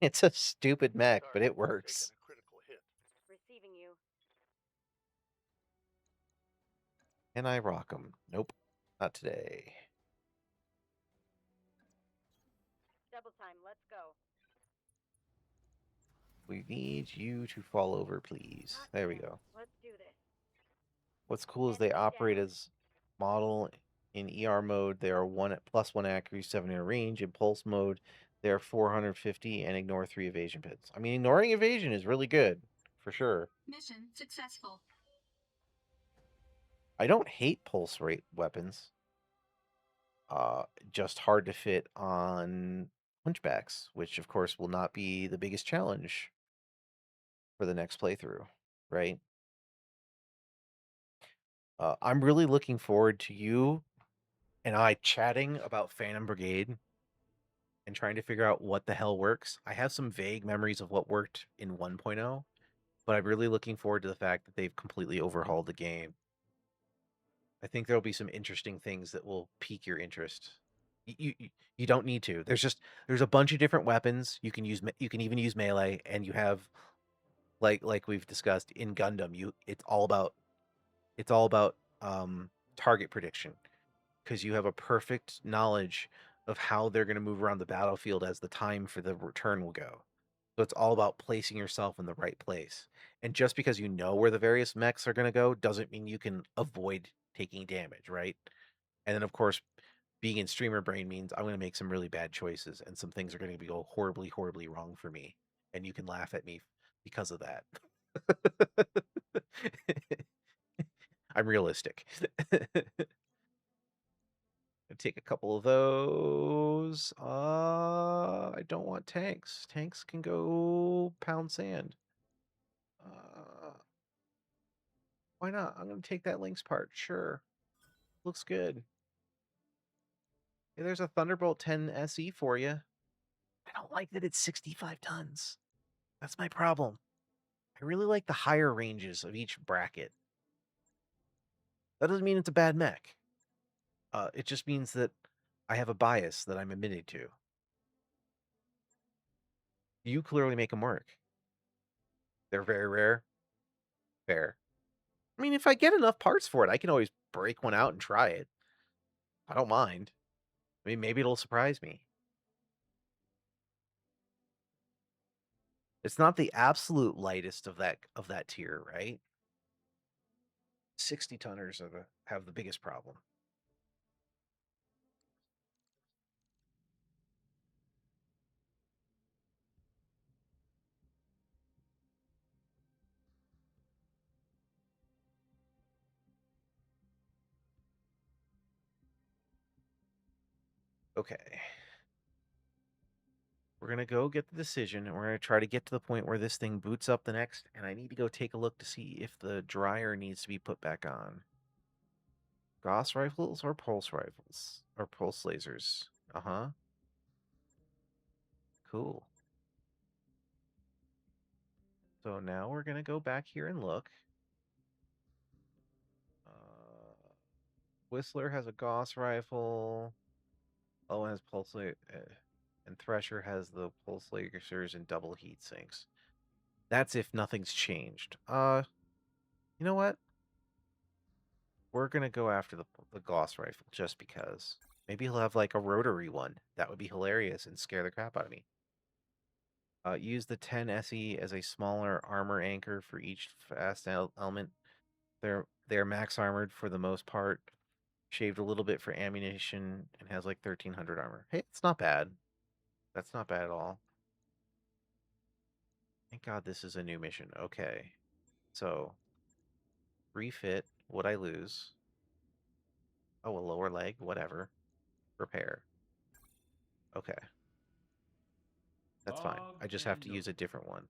It's a stupid mech, but it Target works. taking a critical hit. Receiving you. And I rock them. Nope. Not today. Double time. Let's go. We need you to fall over, please. There we Awesome. go. Let's do this. What's cool is they Enemy operate down. as model in ER mode. They are +1 accuracy, 700 range. In pulse mode, they are 450 and ignore 3 evasion pits. I mean, ignoring evasion is really good, for sure. Mission successful. I don't hate pulse rate weapons. Just hard to fit on hunchbacks, which of course will not be the biggest challenge for the next playthrough, right? I'm really looking forward to you and I chatting about Phantom Brigade and trying to figure out what the hell works. I have some vague memories of what worked in 1.0, but I'm really looking forward to the fact that they've completely overhauled the game. I think there'll be some interesting things that will pique your interest. You don't need to. There's a bunch of different weapons you can use. You can even use melee, and you have like we've discussed in Gundam. It's all about target prediction because you have a perfect knowledge of how they're going to move around the battlefield as the time for the return will go. So it's all about placing yourself in the right place. And just because you know where the various mechs are going to go doesn't mean you can avoid taking damage, right? And then of course, being in streamer brain means I'm going to make some really bad choices and some things are going to be go horribly, horribly wrong for me. And you can laugh at me because of that. I'm realistic. Take a couple of those. I don't want tanks. Tanks can go pound sand. Why not? I'm going to take that Lynx part. Sure. Looks good. Hey, there's a Thunderbolt 10 SE for you. I don't like that it's 65 tons. That's my problem. I really like the higher ranges of each bracket. That doesn't mean it's a bad mech. It just means that I have a bias that I'm admitted to. You clearly make them work. They're very rare. Fair. I mean, if I get enough parts for it, I can always break one out and try it. I don't mind. I mean, maybe it'll surprise me. It's not the absolute lightest of that tier, right? 60 tonners have the biggest problem. Okay. We're going to go get the decision, and we're going to try to get to the point where this thing boots up the next, and I need to go take a look to see if the dryer needs to be put back on. Gauss rifles or pulse rifles? Or pulse lasers? Uh-huh. Cool. So now we're going to go back here and look. Whistler has a Gauss rifle. Owen has and Thresher has the pulse lasers and double heat sinks. That's if nothing's changed. You know what? We're gonna go after the Gauss rifle just because. Maybe he'll have like a rotary one. That would be hilarious and scare the crap out of me. Use the 10 SE as a smaller armor anchor for each fast element. They're max armored for the most part. Shaved a little bit for ammunition and has like 1300 armor. Hey, it's not bad. That's not bad at all. Thank God this is a new mission. Okay. So, refit. Would I lose? Oh, a lower leg? Whatever. Repair. Okay. That's fine. I just have to use a different one.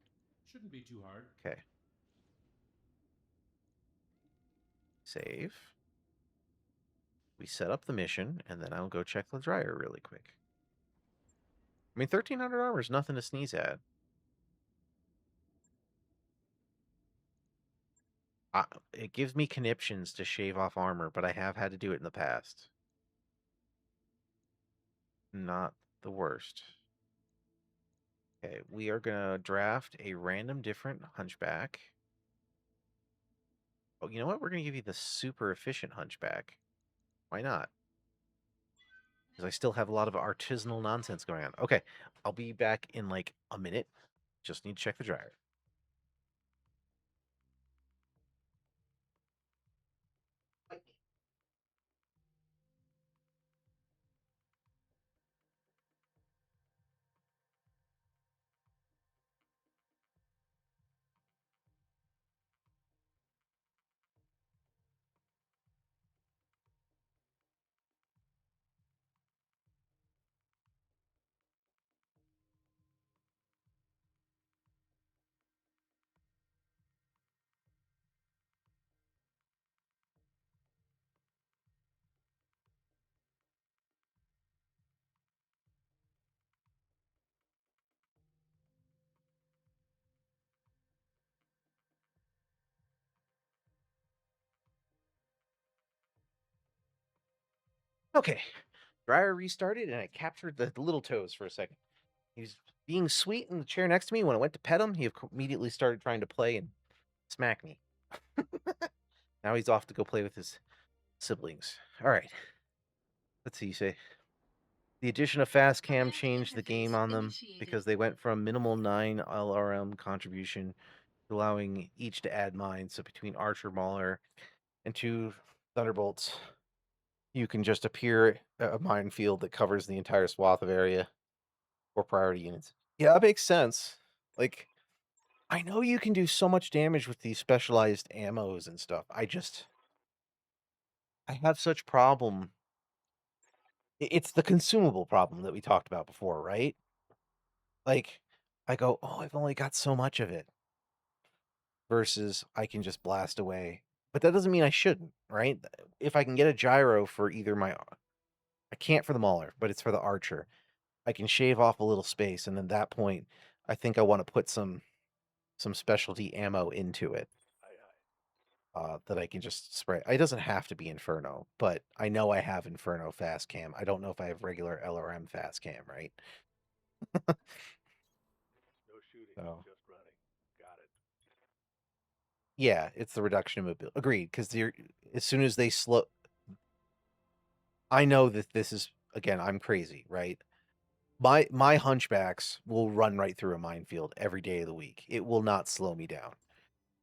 Shouldn't be too hard. Okay. Save. We set up the mission, and then I'll go check the dryer really quick. I mean, 1300 armor is nothing to sneeze at. It gives me conniptions to shave off armor, but I have had to do it in the past. Not the worst. Okay, we are going to draft a random different hunchback. Oh, you know what? We're going to give you the super efficient hunchback. Why not? Because I still have a lot of artisanal nonsense going on. Okay, I'll be back in like a minute. Just need to check the dryer. Okay. Dryer restarted and I captured the little toes for a second. He was being sweet in the chair next to me. When I went to pet him, he immediately started trying to play and smack me. Now he's off to go play with his siblings. All right. Let's see. You say the addition of fast cam Command changed the game interface on them because initiated. they went from minimal 9 LRM contribution to allowing each to add mines. So between Archer, Mauler, and 2 Thunderbolts, you can just appear a minefield that covers the entire swath of area for priority units. Yeah, that makes sense. Like, I know you can do so much damage with these specialized ammos and stuff. I have such problem. It's the consumable problem that we talked about before, right? Like, I go, oh, I've only got so much of it versus I can just blast away. But that doesn't mean I shouldn't, right? If I can get a gyro for either I can't for the Mauler, but it's for the Archer. I can shave off a little space, and at that point, I think I want to put some specialty ammo into it. That I can just spray. It doesn't have to be Inferno, but I know I have Inferno fast cam. I don't know if I have regular LRM fast cam, right? No shooting, So just running. Got it. yeah, it's the reduction of mobility. Agreed, because as soon as they slow, I know that this is again. I'm crazy, right? My hunchbacks will run right through a minefield every day of the week. It will not slow me down.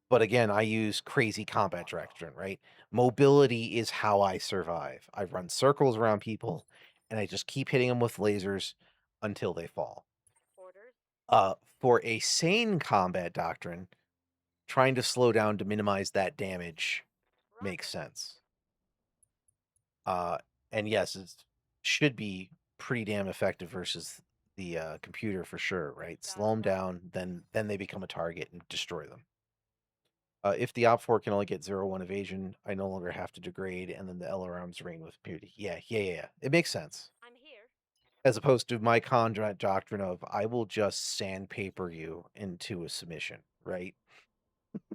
But again, I use crazy combat direction, right? Mobility is how I survive. I run circles around people and I just keep hitting them with lasers until they fall. Orders? For a sane combat doctrine, trying to slow down to minimize that damage makes Roger. sense. Uh, and yes, it should be pretty damn effective versus the computer for sure, right? Slow them down, then they become a target and destroy them. If the op4 can only get 0-1 evasion, I no longer have to degrade, and then the LRMs reign with impunity. Yeah. It makes sense. I'm here. As opposed to my conjure doctrine of I will just sandpaper you into a submission, right?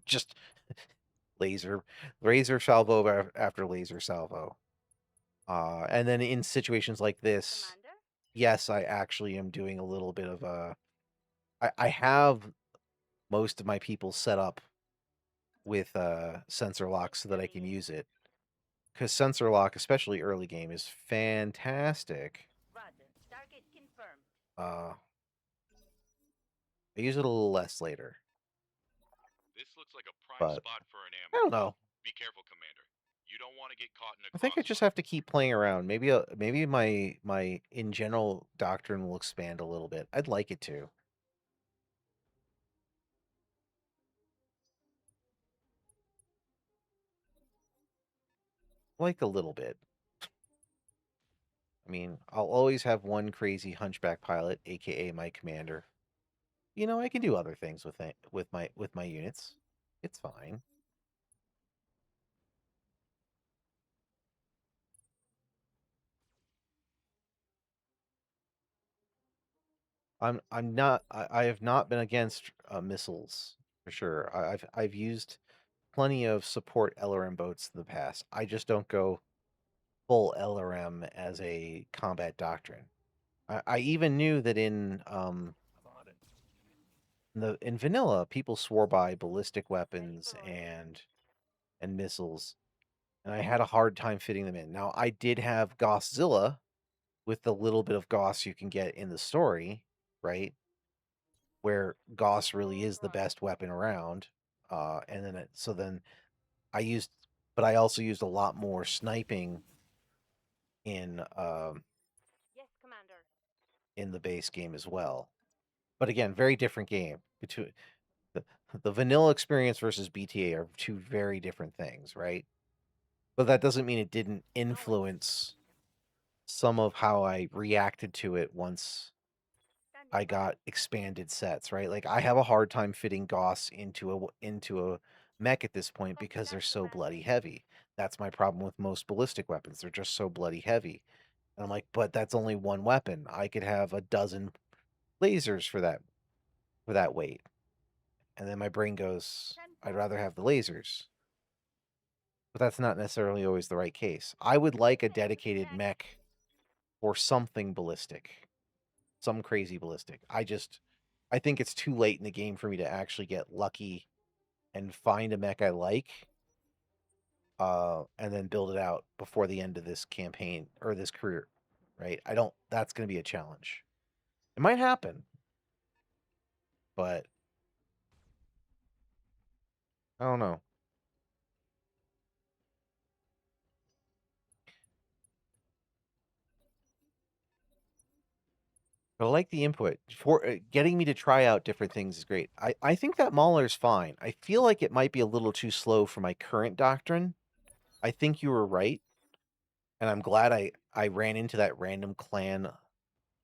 Just laser salvo after laser salvo. And then in situations like this, Commander? yes, I actually am doing a little bit of I have most of my people set up with sensor lock so that I can use it. Because sensor lock, especially early game, is fantastic. Roger. Target confirmed. I use it a little less later, This looks like a prime but spot for an I ambush. don't know. Be careful, Commander. You don't want to get caught in a I think I just crossfire. have to keep playing around. Maybe maybe my in general doctrine will expand a little bit. I'd like it to. Like a little bit. I mean, I'll always have one crazy hunchback pilot, aka my commander. You know, I can do other things with it, with my units. It's fine. I'm not I have not been against missiles for sure. I've used plenty of support LRM boats in the past. I just don't go full LRM as a combat doctrine. I even knew that I'm on it. in vanilla people swore by ballistic weapons For orders. and missiles, and I had a hard time fitting them in. Now I did have Gosszilla with the little bit of Goss you can get in the story, right? where Gauss really is the best weapon around. And then then I used, but I also used a lot more sniping in Yes, Commander. in the base game as well. But again, very different game. Between the, the vanilla experience versus BTA are two very different things, right? But that doesn't mean it didn't influence some of how I reacted to it once I Standing by. got expanded sets, right? Like I have a hard time fitting Gauss into a mech at this point Copy because that, they're so Commander. bloody heavy. That's my problem with most ballistic weapons. They're just so bloody heavy. And I'm like, but that's only one weapon. I could have a dozen lasers for that weight. And then my brain goes, I'd 10-4. rather have the lasers. But that's not necessarily always the right case. I would like a dedicated Check. mech for something ballistic. Some crazy ballistic. I think it's too late in the game for me to actually get lucky and find a mech I like, and then build it out before the end of this campaign or this career, right? I don't. That's going to be a challenge. It might happen, but I don't know. But I like the input for getting me to try out different things is great. I think that Mauler's fine. I feel like it might be a little too slow for my current doctrine. I think you were right, and I'm glad I ran into that random clan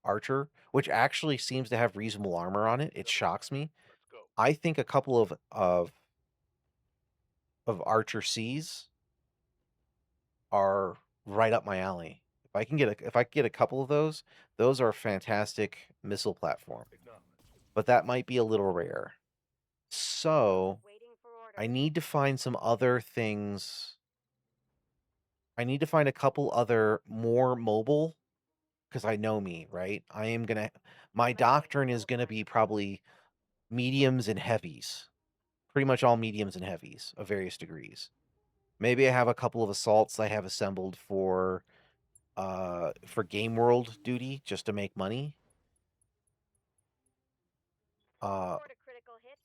archer, which actually seems to have reasonable armor on it. It shocks me. Let's go. I think a couple of Archer C's are right up my alley. If I can get a couple of those are a fantastic missile platform. Acknowledge. But that might be a little rare. So Waiting for orders. I need to find some other things. I need to find a couple other more mobile because I know me, right? My doctrine is gonna be probably mediums and heavies. Pretty much all mediums and heavies of various degrees. Maybe I have a couple of assaults I have assembled for game world duty just to make money. Report a critical hit.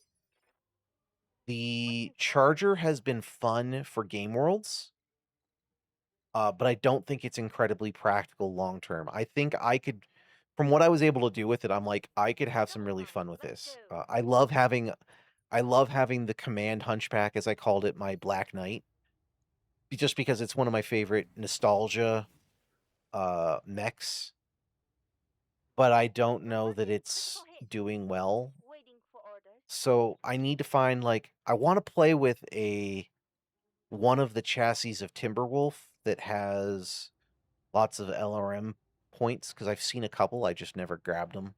The Waiting for Charger orders. has been fun for game worlds, but I don't think it's incredibly practical long term. I think from what I was able to do with it, I'm like, I could have some Come really on, fun with let's this. go. I love having the command hunchback, as I called it, my Black Knight, just because it's one of my favorite nostalgia mechs. But I don't know that Reporting it's critical hit. doing well. Waiting for orders. So I need to find I want to play with one of the chassis of Timberwolf that has lots of LRM points because I've seen a couple, I just never grabbed them.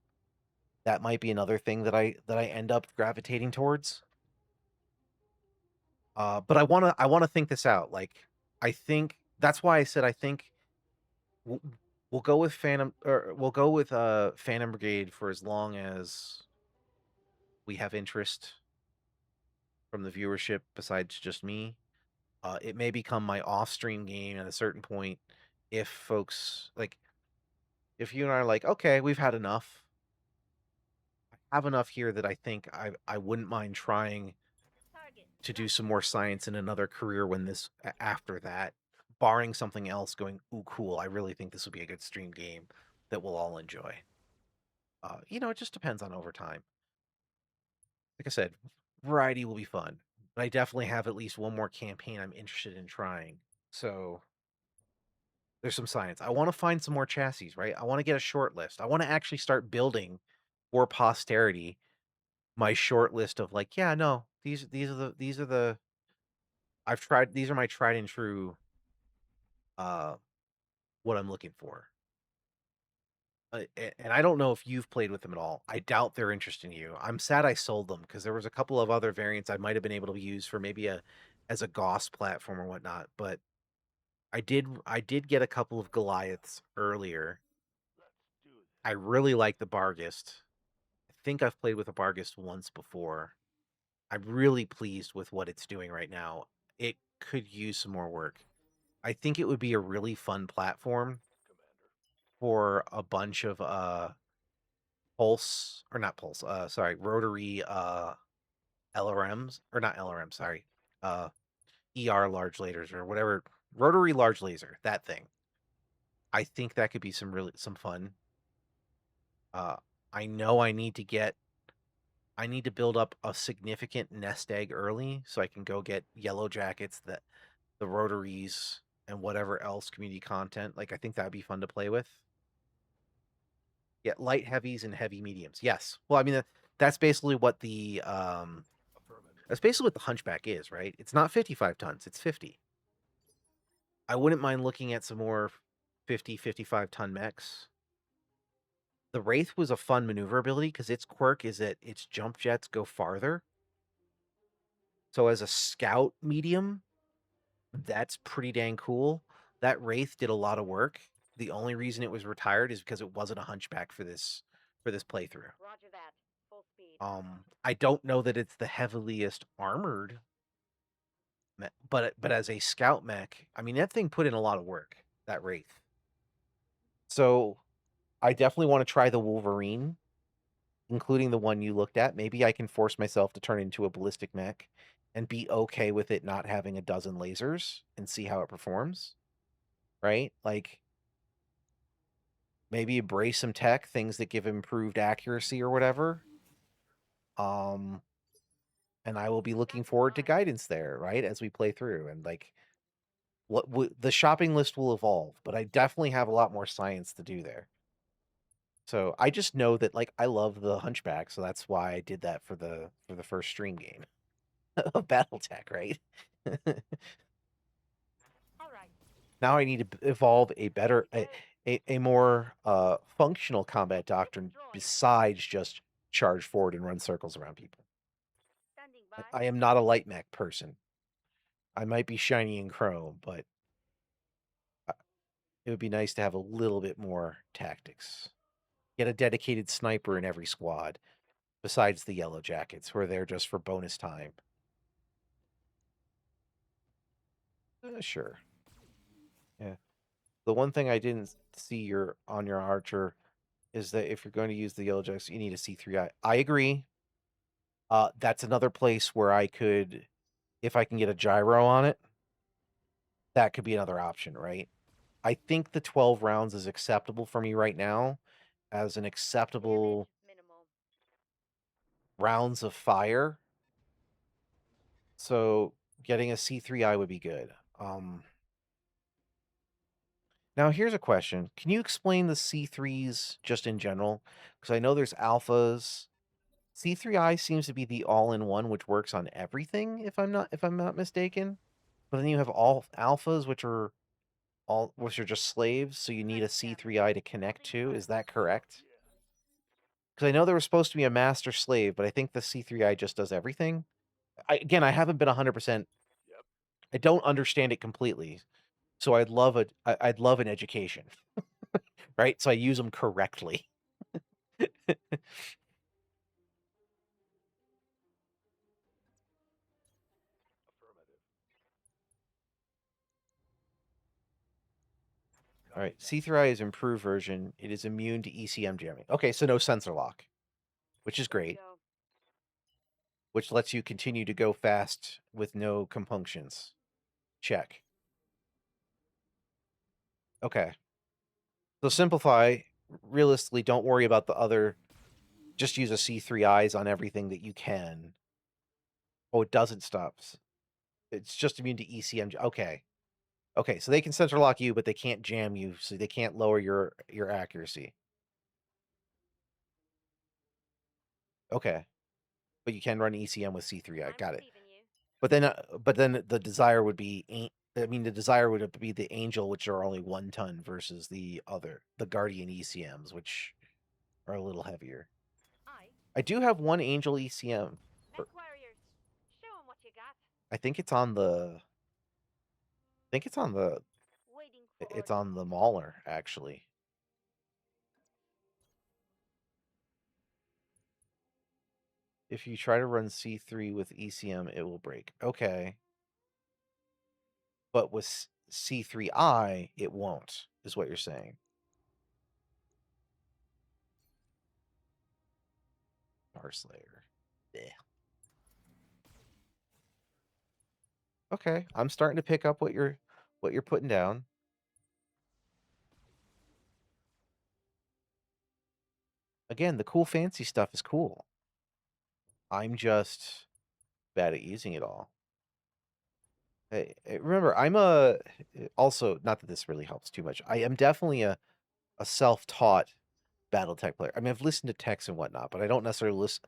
That might be another thing that I end up gravitating towards. But I wanna think this out. I think that's why I said I think we'll, we'll go with Phantom Brigade for as long as we have interest from the viewership besides just me. It may become my off-stream game at a certain point if folks if you and I are like, okay, we've had enough. I have enough here that I think I wouldn't mind trying Target. to do Locked. some more science in another career after that, barring something else going, ooh, cool. I really think this will be a good stream game that we'll all enjoy. It just depends on over time. Like I said, variety will be fun, but I definitely have at least one more campaign I'm interested in trying. So there's some science. I want to find some more chassis, right? I want to get a short list. I want to actually start building for posterity my short list of yeah, no, these are the these are my tried and true uh what I'm looking for. And I don't know if you've played with them at all. I doubt they're interesting to you. I'm sad I sold them because there was a couple of other variants I might have been able to use for maybe as a Gauss platform or whatnot. But I did get a couple of Goliaths earlier. Let's do this. I really like the Bargist. I think I've played with a Bargist once before. I'm really pleased with what it's doing right now. It could use some more work. I think it would be a really fun platform Commander. for a bunch of pulse or not pulse, sorry, rotary LRMs or not LRM, sorry. ER large lasers or whatever, rotary large laser, that thing. I think that could be some fun. I know I need to build up a significant nest egg early so I can go get yellow jackets, the rotaries, and whatever else community content. Like I think that'd be fun to play with. Yeah, light heavies and heavy mediums. Yes. Well, I mean that's basically what the Affirmative. that's basically what the hunchback is, right? It's not 55 tons, it's 50. I wouldn't mind looking at some more 50, 55-ton mechs. The Wraith was a fun maneuverability because its quirk is that its jump jets go farther. So as a scout medium, that's pretty dang cool. That Wraith did a lot of work. The only reason it was retired is because it wasn't a hunchback for this playthrough. Roger that. Full speed. I don't know that it's the heaviest armored mech, but as a scout mech, I mean that thing put in a lot of work, that Wraith. So I definitely want to try the Wolverine, including the one you looked at. Maybe I can force myself to turn into a ballistic mech and be okay with it not having a dozen lasers and see how it performs. Right? Like maybe embrace some tech, things that give improved accuracy or whatever. And I will be looking forward to guidance there, right? As we play through and like the shopping list will evolve, but I definitely have a lot more science to do there. So I just know that like I love the Hunchback, so that's why I did that for the first stream game of BattleTech, right? All right. Now I need to evolve a better, a more functional combat doctrine besides just charge forward and run circles around people. Standing by. I am not a light mech person. I might be shiny and chrome, but it would be nice to have a little bit more tactics. Get a dedicated sniper in every squad, besides the yellow jackets, who are there just for bonus time. Sure. Yeah. The one thing I didn't see on your archer is that if you're going to use the yellow jackets, you need a C3I. I agree. That's another place where I could, if I can get a gyro on it, that could be another option, right? I think the 12 rounds is acceptable for me right now as an acceptable Damage minimal. rounds of fire. So getting a C3I would be good. Now here's a question. Can you explain the C3s just in general? Because I know there's alphas. C3I seems to be the all-in-one, which works on everything, if I'm not mistaken. But then you have all alphas, which are just slaves, so you need a C3I to connect to. Is that correct? Yeah. Because I know there was supposed to be a master slave, but I think the C3I just does everything. Again, I haven't been 100%. Yep. I don't understand it completely, so I'd love an education, right? So I use them correctly. Affirmative. All right, Copy that. C3I is improved version. It is immune to ECM jamming. Okay, so no sensor lock, which is Good to great, go. which lets you continue to go fast with no compunctions. Check. Okay. So simplify. Realistically, don't worry about the other. Just use a C3Is on everything that you can. Oh, it doesn't stop. It's just immune to ECM. Okay. Okay, so they can sensor lock you, but they can't jam you, so they can't lower your accuracy. Okay. But you can run ECM with C3. I I'm got it. receiving you. But then the desire would be the desire would be the Angel, which are only 1 ton versus the Guardian ECMs, which are a little heavier. I do have one Angel ECM. Mech warriors. Show 'em what you got. I think it's on the Waiting for it's orders. on the Mauler, actually. If you try to run C3 with ECM, it will break. Okay. But with C3I, it won't, is what you're saying. Vampire Slayer. Bleh. Okay, I'm starting to pick up what you're putting down. Again, the cool fancy stuff is cool. I'm just bad at using it all. Remember, I'm also, not that this really helps too much. I am definitely a self-taught Battletech player. I mean, I've listened to Tex and whatnot, but I don't necessarily listen.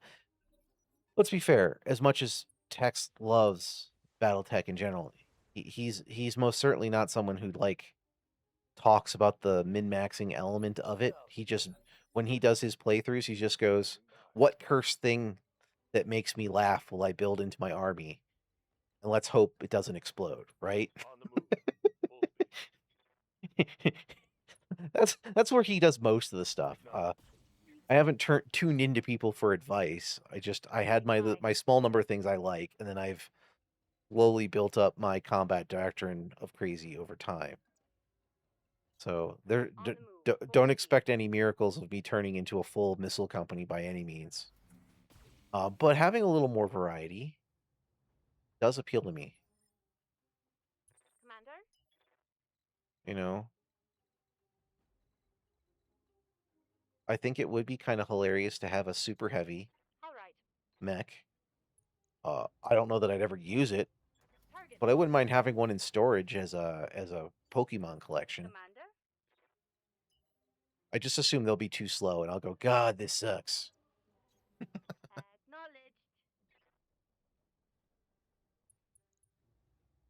Let's be fair. As much as Tex loves Battletech in general, he's most certainly not someone who like talks about the min-maxing element of it. He just, when he does his playthroughs, he just goes, "What cursed thing that makes me laugh will I build into my army? And let's hope it doesn't explode," right? On the move. Full speed. That's where he does most of the stuff. Acknowledged. I haven't tuned into people for advice. I had my small number of things I like, and then I've slowly built up my combat doctrine of crazy over time. So don't expect any miracles of me turning into a full missile company by any means. But having a little more variety does appeal to me. Commander? You know, I think it would be kind of hilarious to have a super heavy All right. mech. I don't know that I'd ever use it, Target. but I wouldn't mind having one in storage as a Pokemon collection. Commander? I just assume they'll be too slow, and I'll go, God, this sucks. Acknowledged.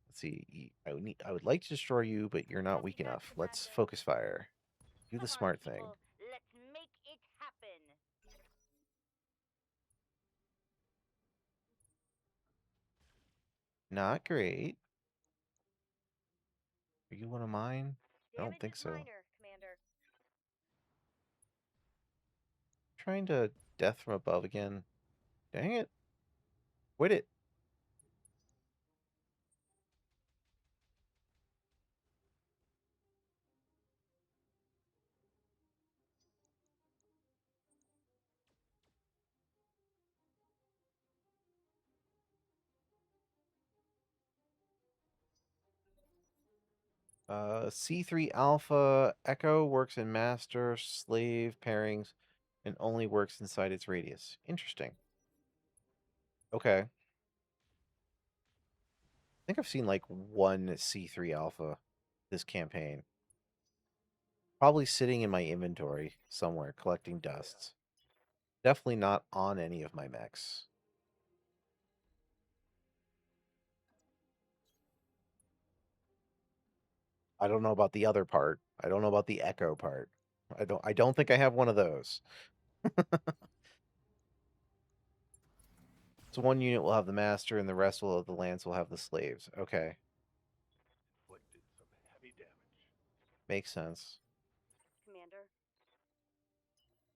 Let's see. I would like to destroy you, but you're not weak enough. Let's focus fire. Do the Come on, smart thing. people. Let's make it happen. Not great. Are you one of mine? I don't Damage think is so. minor, Commander. Trying to death from above again. Dang it. Quit it. C3 Alpha Echo works in master slave pairings and only works inside its radius. Interesting. Okay. I think I've seen like one C3 Alpha this campaign. Probably sitting in my inventory somewhere collecting dusts. Definitely not on any of my mechs. I don't know about the other part. I don't know about the Echo part. I don't think I have one of those. So one unit will have the master and the rest will of the lands will have the slaves. Okay. Inflicted some heavy damage. Makes sense. Commander.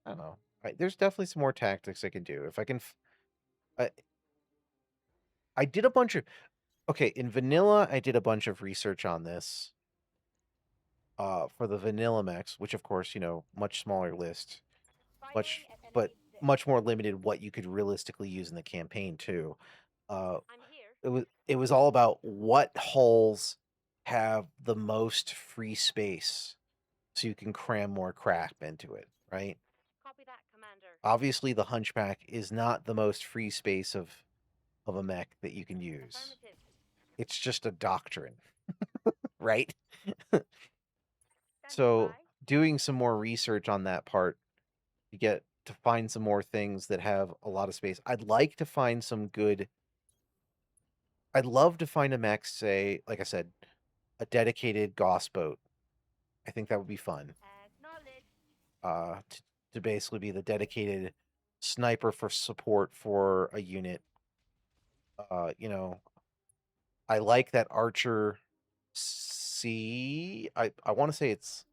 I don't know. There's definitely some more tactics I can do. If I can I did a bunch of okay, in vanilla I did a bunch of research on this. For the vanilla mechs, which of course, much smaller list. Firing at But enemy six. much more limited what you could realistically use in the campaign too. I'm here. It was all about what hulls have the most free space so you can cram more crap into it, right? Copy that, Commander. Obviously the Hunchback is not the most free space of a mech that you can use. Affirmative. It's just a doctrine, right? Standing So by. doing some more research on that part to find some more things that have a lot of space. I'd like to find some good. I'd love to find a mech, say, like I said, a dedicated Gauss boat. I think that would be fun. Acknowledged. To basically be the dedicated sniper for support for a unit. I like that Archer C. I want to say it's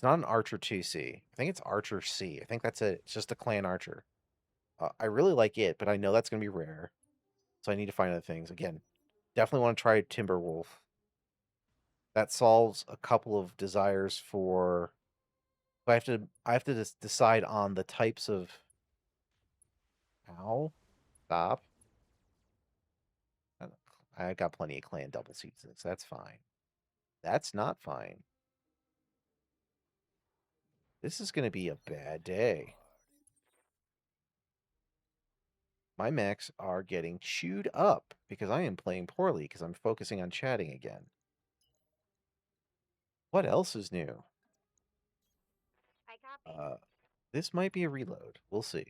not an Archer 2C. I think it's Archer C. I think that's it. It's just a clan Archer. I really like it, but I know that's going to be rare. So I need to find other things. Again, definitely want to try Timberwolf. That solves a couple of desires for. I have to decide on the types of. Ow. Stop. I got plenty of clan double seasons. That's fine. That's not fine. This is going to be a bad day. My mechs are getting chewed up because I am playing poorly because I'm focusing on chatting again. What else is new? I copy. This might be a reload. We'll see.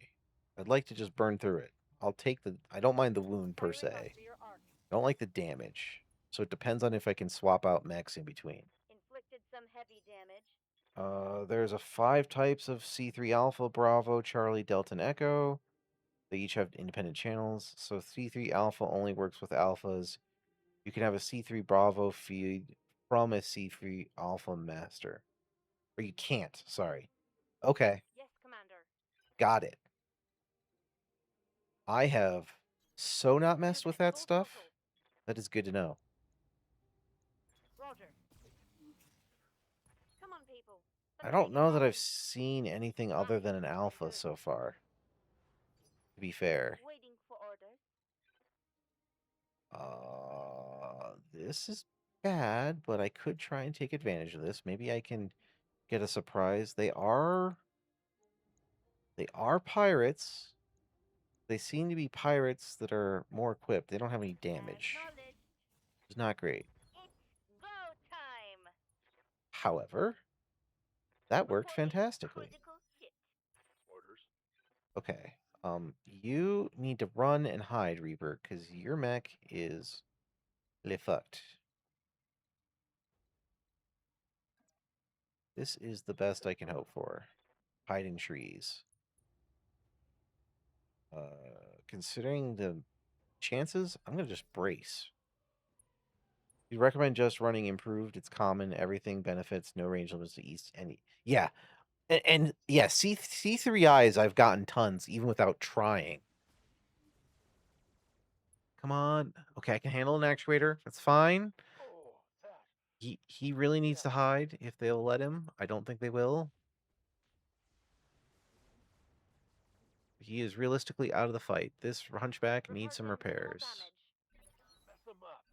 I'd like to just burn through it. I'll take the... I don't mind the wound per Firing se. after your arc. I don't like the damage. So it depends on if I can swap out mechs in between. Inflicted some heavy damage. There's a 5 types of C3 Alpha, Bravo, Charlie, Delta, and Echo. They each have independent channels. So C3 Alpha only works with alphas. You can have a C3 Bravo feed from a C3 Alpha master. Or you can't, sorry. Okay, Yes, Commander. got it. I have so not messed with that Full stuff. throttle. That is good to know. Roger. Come on, people. I Let's don't make it know that I've happen. seen anything other than an alpha so far. To be fair. Waiting for orders. This is bad, but I could try and take advantage of this. Maybe I can get a surprise. They are pirates. They seem to be pirates that are more equipped. They don't have any damage. Acknowledged. It's not great. It's go time. However, that worked Reporting fantastically. critical hit. Orders. Okay. You need to run and hide, Reaper, because your mech is le fucked. This is the best I can hope for. Hide in trees. Considering the chances, I'm gonna just brace. You recommend just running improved. It's common. Everything benefits. No range limits to east. And yeah, and yeah, C3Is I've gotten tons even without trying. Come on. Okay, I can handle an actuator. That's fine. Oh, that. He really needs to hide if they'll let him. I don't think they will. He is realistically out of the fight. This hunchback needs some Reporting full repairs. damage. Mess them up.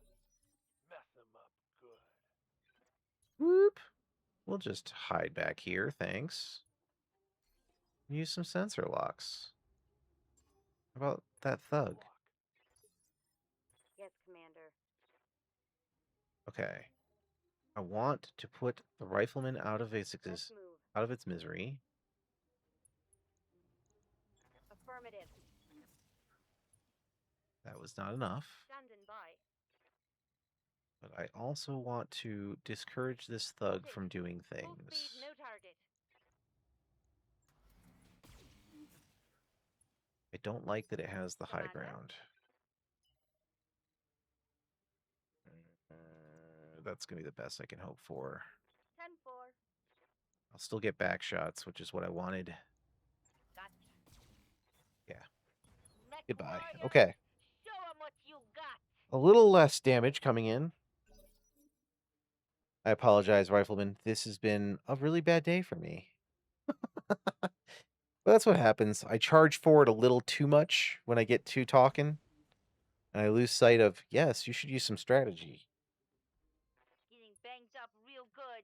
Mess them up good. Whoop. We'll just hide back here, thanks. Use some sensor locks. How about that thug? Block. Yes, Commander. Okay. I want to put the rifleman out of its Let's move. misery. Affirmative. That was not enough. Standing by. But I also want to discourage this thug from doing Full things. speed, no target. I don't like that it has the high Commander? ground. That's going to be the best I can hope for. 10-4. I'll still get back shots, which is what I wanted. Gotcha. Yeah. Mech Goodbye. warrior, Okay. show 'em what you got. A little less damage coming in. I apologize, Rifleman. This has been a really bad day for me. But that's what happens. I charge forward a little too much when I get too talking. And I lose sight of, yes, you should use some strategy. Getting banged up real good.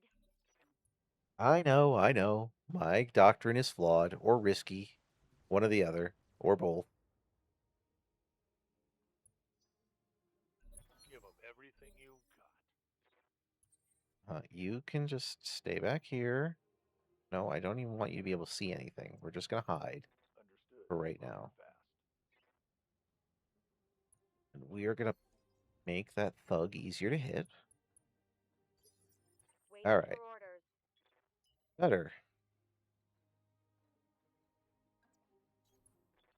I know. My doctrine is flawed or risky. One or the other. Or both. Give them everything you got. You can just stay back here. No, I don't even want you to be able to see anything. We're just going to hide Understood. for right Moving now. Fast. And we are going to make that thug easier to hit. Waiting All right. for orders. Better.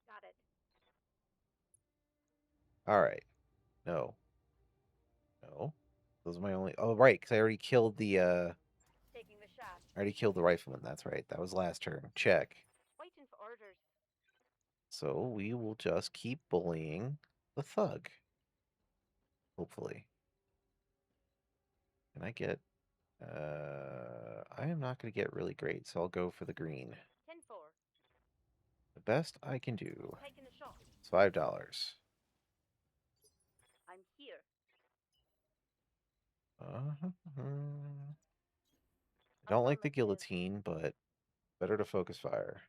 Got it. All right. No. Those are my only... Oh, right, because I already killed the... Taking the shot. I already killed the rifleman. That's right. That was last turn. Check. Waiting for orders. So we will just keep bullying the thug. Hopefully. Can I get... I am not going to get really great, so I'll go for the green. 10-4. The best I can do. Taking the shot. It's $5. I'm here. I don't like the Affirmative. guillotine, but better to focus fire.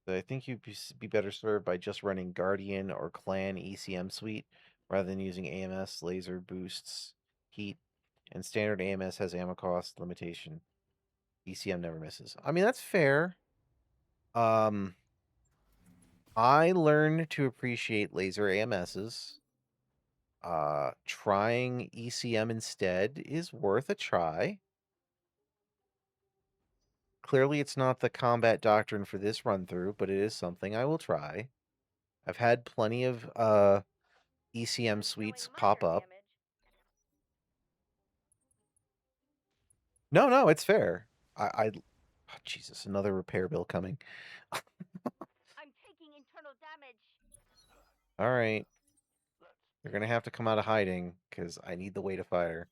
So I think you'd be better served by just running Guardian or Clan ECM suite rather than using AMS, laser boosts, heat, and standard AMS has ammo cost limitation. ECM never misses. I mean, that's fair. I learned to appreciate laser AMSs. Trying ECM instead is worth a try. Clearly, it's not the combat doctrine for this run through, but it is something I will try. I've had plenty of ECM That's suites doing pop minor up. damage. No, it's fair. Oh, Jesus, another repair bill coming. I'm taking internal damage. All right, Let's you're gonna have to come out of hiding because I need the weight of fire.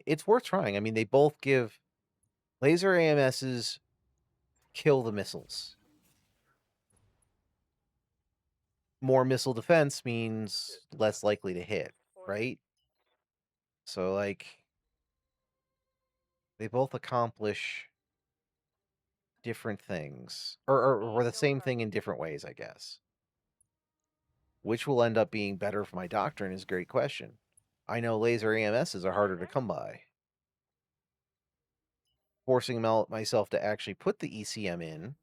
It's worth trying. I mean, they both give laser AMSs kill the missiles. More missile defense means less likely to hit, Order. right? So like they both accomplish different things or the same thing in different ways, I guess. Which will end up being better for my doctrine is a great question. I know laser AMSs are harder to come by. Forcing myself to actually put the ECM in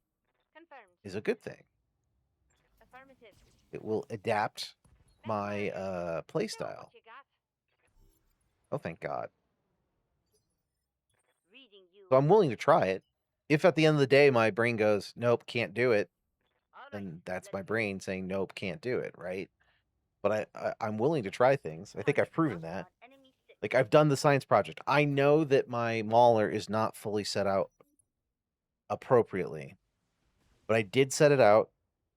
Confirmed. is a good thing. Affirmative. It will adapt my Show playstyle. what you got. Oh, thank God. Reading you. So I'm willing to try it. If at the end of the day my brain goes, nope, can't do it, All right, then that's let's my go. brain saying, nope, can't do it, right? But I'm willing to try things. I think I've Target proven marked that. on enemy six. Like, I've done the science project. I know that my mauler is not fully set out appropriately. But I did set it out,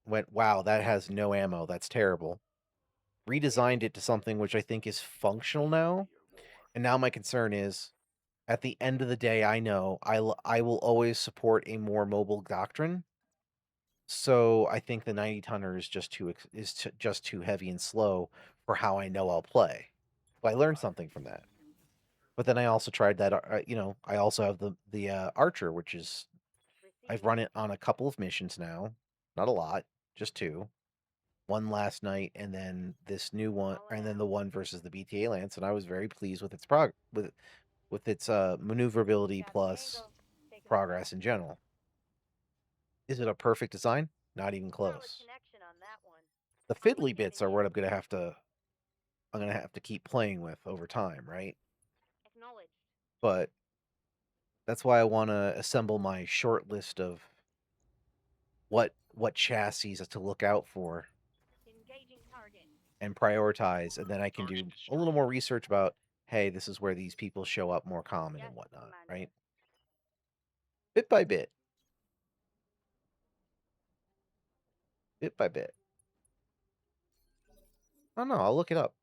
went, wow, that has no ammo. That's terrible. Redesigned it to something which I think is functional now. And now my concern is, at the end of the day, I know I will always support a more mobile doctrine. So I think the 90 tonner is just too heavy and slow for how I know I'll play. But I learned something from that. But then I also tried that. I also have the archer, which is I've Receiving. run it on a couple of missions now, not a lot, just two. One last night, and then this new one, and then the one versus the BTA Lance, and I was very pleased with its with its maneuverability Got the plus angle. Taking the progress in general. Is it a perfect design? Not even solid close. connection on that one. The I'll fiddly look bits at are it what I'm gonna have to keep playing with over time, right? Acknowledged. But that's why I want to assemble my short list of what chassis to look out for Engaging target. and prioritize, and then I can Target do a little destroyed. more research about, hey, this is where these people show up more common Yes, and whatnot, Commander. right? Bit by bit. Bit by bit. I don't know. I'll look it up.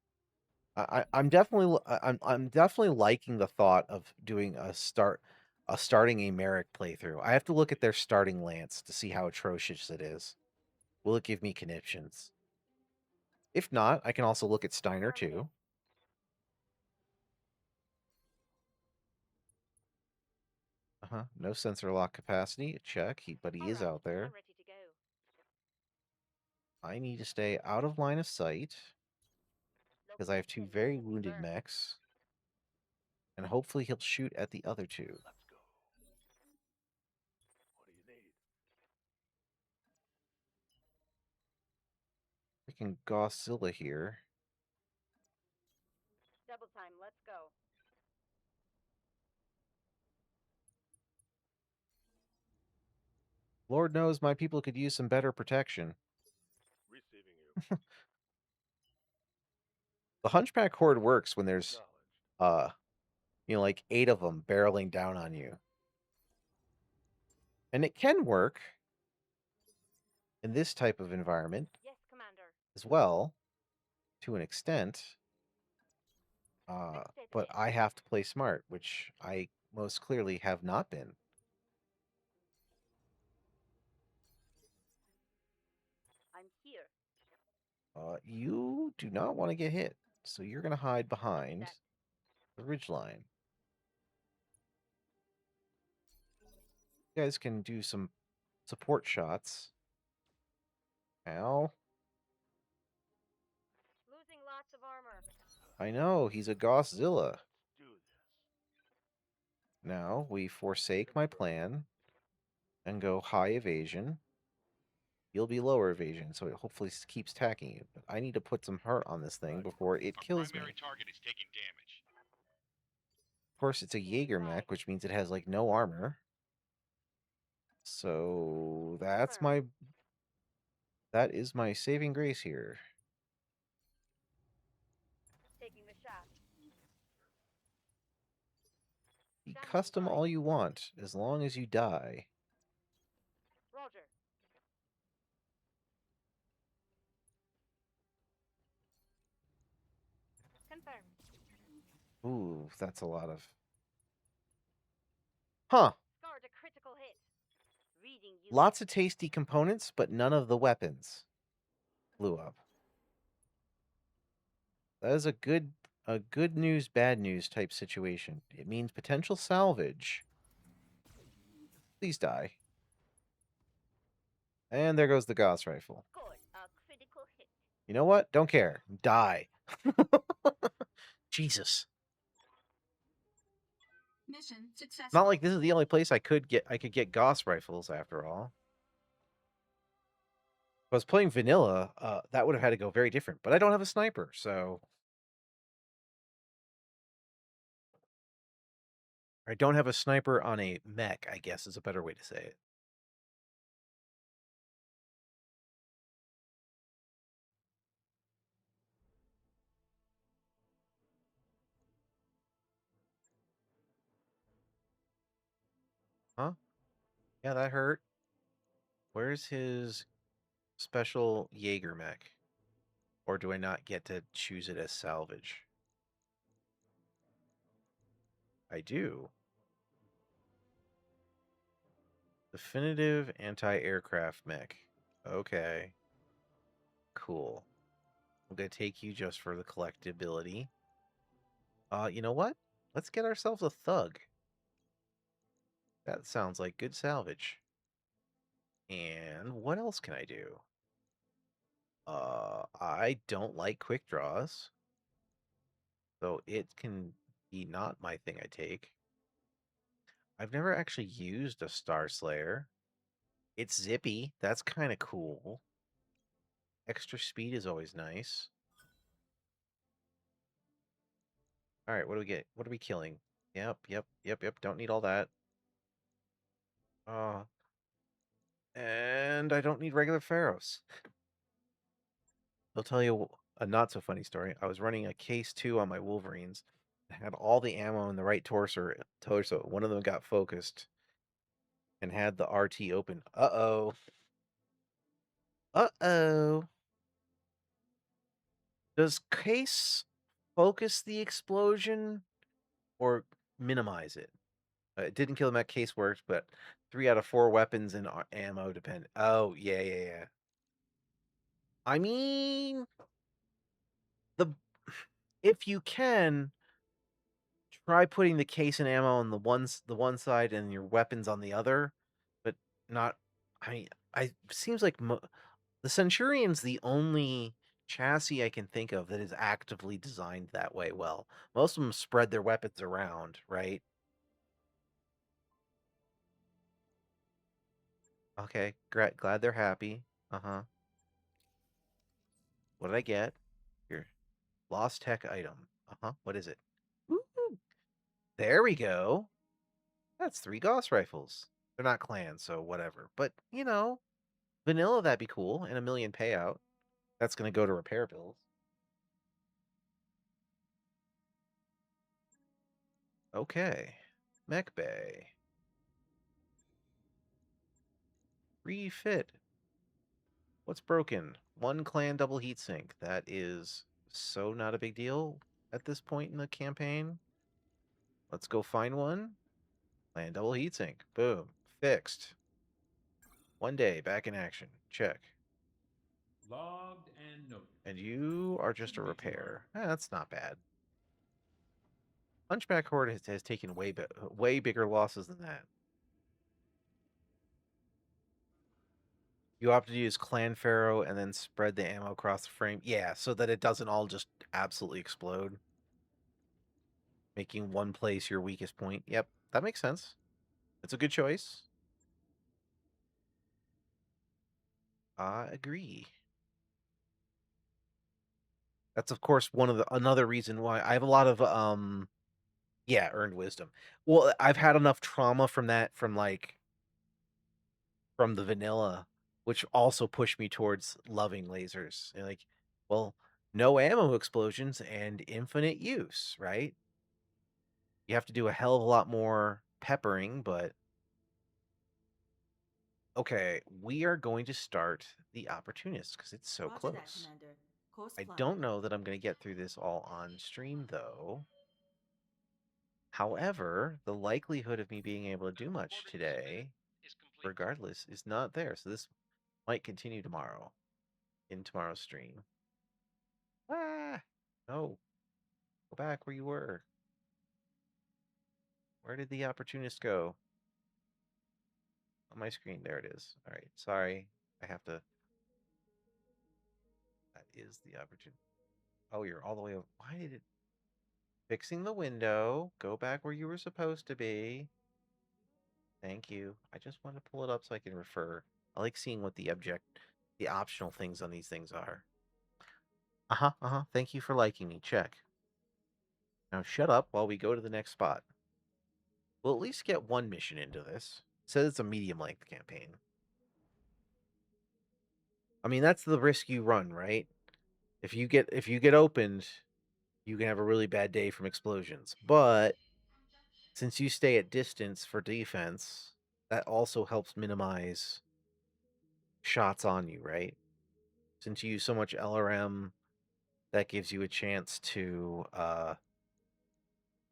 I'm definitely I'm definitely liking the thought of doing starting a Merrick playthrough. I have to look at their starting lance to see how atrocious it is. Will it give me conniptions? If not, I can also look at Steiner too. No sensor lock capacity. Check. But he is Alright, out there. I'm ready to go. I need to stay out of line of sight because I have two Location very wounded confirmed. mechs. And hopefully he'll shoot at the other two. Let's go. What do you need? Freaking Godzilla here. Double time, let's go. Lord knows my people could use some better protection. Receiving you. The Hunchback Horde works when there's, Acknowledged. like 8 of them barreling down on you. And it can work in this type of environment Yes, Commander. as well, to an extent. Let's stay But I have to play smart, which I most clearly have not been. You do not want to get hit, so you're going to hide behind the ridgeline. You guys can do some support shots. Ow. Losing lots of armor. I know, he's a Gosszilla. Do this. Now, we forsake my plan and go high evasion. You'll be lower evasion, so it hopefully keeps attacking you. But I need to put some hurt on this thing before it Our kills me. primary target is taking damage. Of course, it's a Jaeger mech, which means it has, like, no armor. So, that is my saving grace here. Taking the shot. Be Standing custom by. all you want, as long as you die. Roger. Confirmed. Ooh, that's a lot of... Huh. Scored a critical hit. Reading you. Lots of tasty components, but none of the weapons blew up. That is a good news, bad news type situation. It means potential salvage. Please die. And there goes the Gauss rifle. Scored a critical hit. You know what? Don't care. Die. Jesus. Mission successful. Not like this is the only place I could get Gauss rifles after all. If I was playing vanilla, that would have had to go very different. But I don't have a sniper, so I don't have a sniper on a mech, I guess is a better way to say it. Huh? Yeah, that hurt. Where's his special Jaeger mech? Or do I not get to choose it as salvage? I do. Definitive anti-aircraft mech. Okay. Cool. I'm going to take you just for the collectability. You know what? Let's get ourselves a thug. That sounds like good salvage. And what else can I do? I don't like quick draws. So it can be not my thing I take. I've never actually used a Star Slayer. It's zippy. That's kind of cool. Extra speed is always nice. All right, what do we get? What are we killing? Yep. Don't need all that. And I don't need regular Pharaohs. I'll tell you a not so funny story. I was running a case 2 on my Wolverines. I had all the ammo in the right torso. One of them got focused and had the RT open. Uh-oh. Uh-oh. Does case focus the explosion or minimize it? It didn't kill him at case worked, but 3 out of 4 weapons and ammo depend. Oh, yeah. I mean, if you can, try putting the case and ammo on the one side and your weapons on the other, but not. I mean, seems like the Centurion's the only chassis I can think of that is actively designed that way. Well, most of them spread their weapons around, right? Okay, glad they're happy. Uh-huh. What did I get? Here. Lost tech item. Uh-huh. What is it? Woo! There we go. That's 3 Gauss rifles. They're not clans, so whatever. But, you know, vanilla, that'd be cool. And a million payout. That's going to go to repair bills. Okay. Mech Bay. Refit. What's broken? 1 clan double heatsink. That is so not a big deal at this point in the campaign. Let's go find one. Clan double heatsink. Boom. Fixed. 1 day back in action. Check. Logged and noted. And you are just a Shouldn't be too hard. repair. That's not bad. Hunchback Horde has taken way bigger losses than that. You opted to use Clan Pharaoh and then spread the ammo across the frame. Yeah, so that it doesn't all just absolutely explode. Making one place your weakest point. Yep, that makes sense. It's a good choice. I agree. That's of course another reason why I have a lot of yeah, earned wisdom. Well, I've had enough trauma from that from the vanilla, which also pushed me towards loving lasers. And like, well, no ammo explosions and infinite use, right? You have to do a hell of a lot more peppering, but okay, we are going to start the opportunist because it's so Roger that, close. Commander. Course I plotted. don't know that I'm going to get through this all on stream, though. However, the likelihood of me being able to do much today, Is complete. regardless, is not there. So this might continue tomorrow in tomorrow's stream. Ah, no. Go back where you were. Where did the opportunist go? On my screen. There it is. All right. Sorry. I have to. That is the opportunity. Oh, you're all the way over. Why did it? Fixing the window. Go back where you were supposed to be. Thank you. I just want to pull it up so I can refer. I like seeing what the optional things on these things are. Uh-huh, uh-huh. Thank you for liking me. Check. Now shut up while we go to the next spot. We'll at least get one mission into this. It says it's a medium-length campaign. I mean, that's the risk you run, right? If you get opened, you can have a really bad day from explosions. But since you stay at distance for defense, that also helps minimize shots on you, right? Since you use so much LRM, that gives you a chance to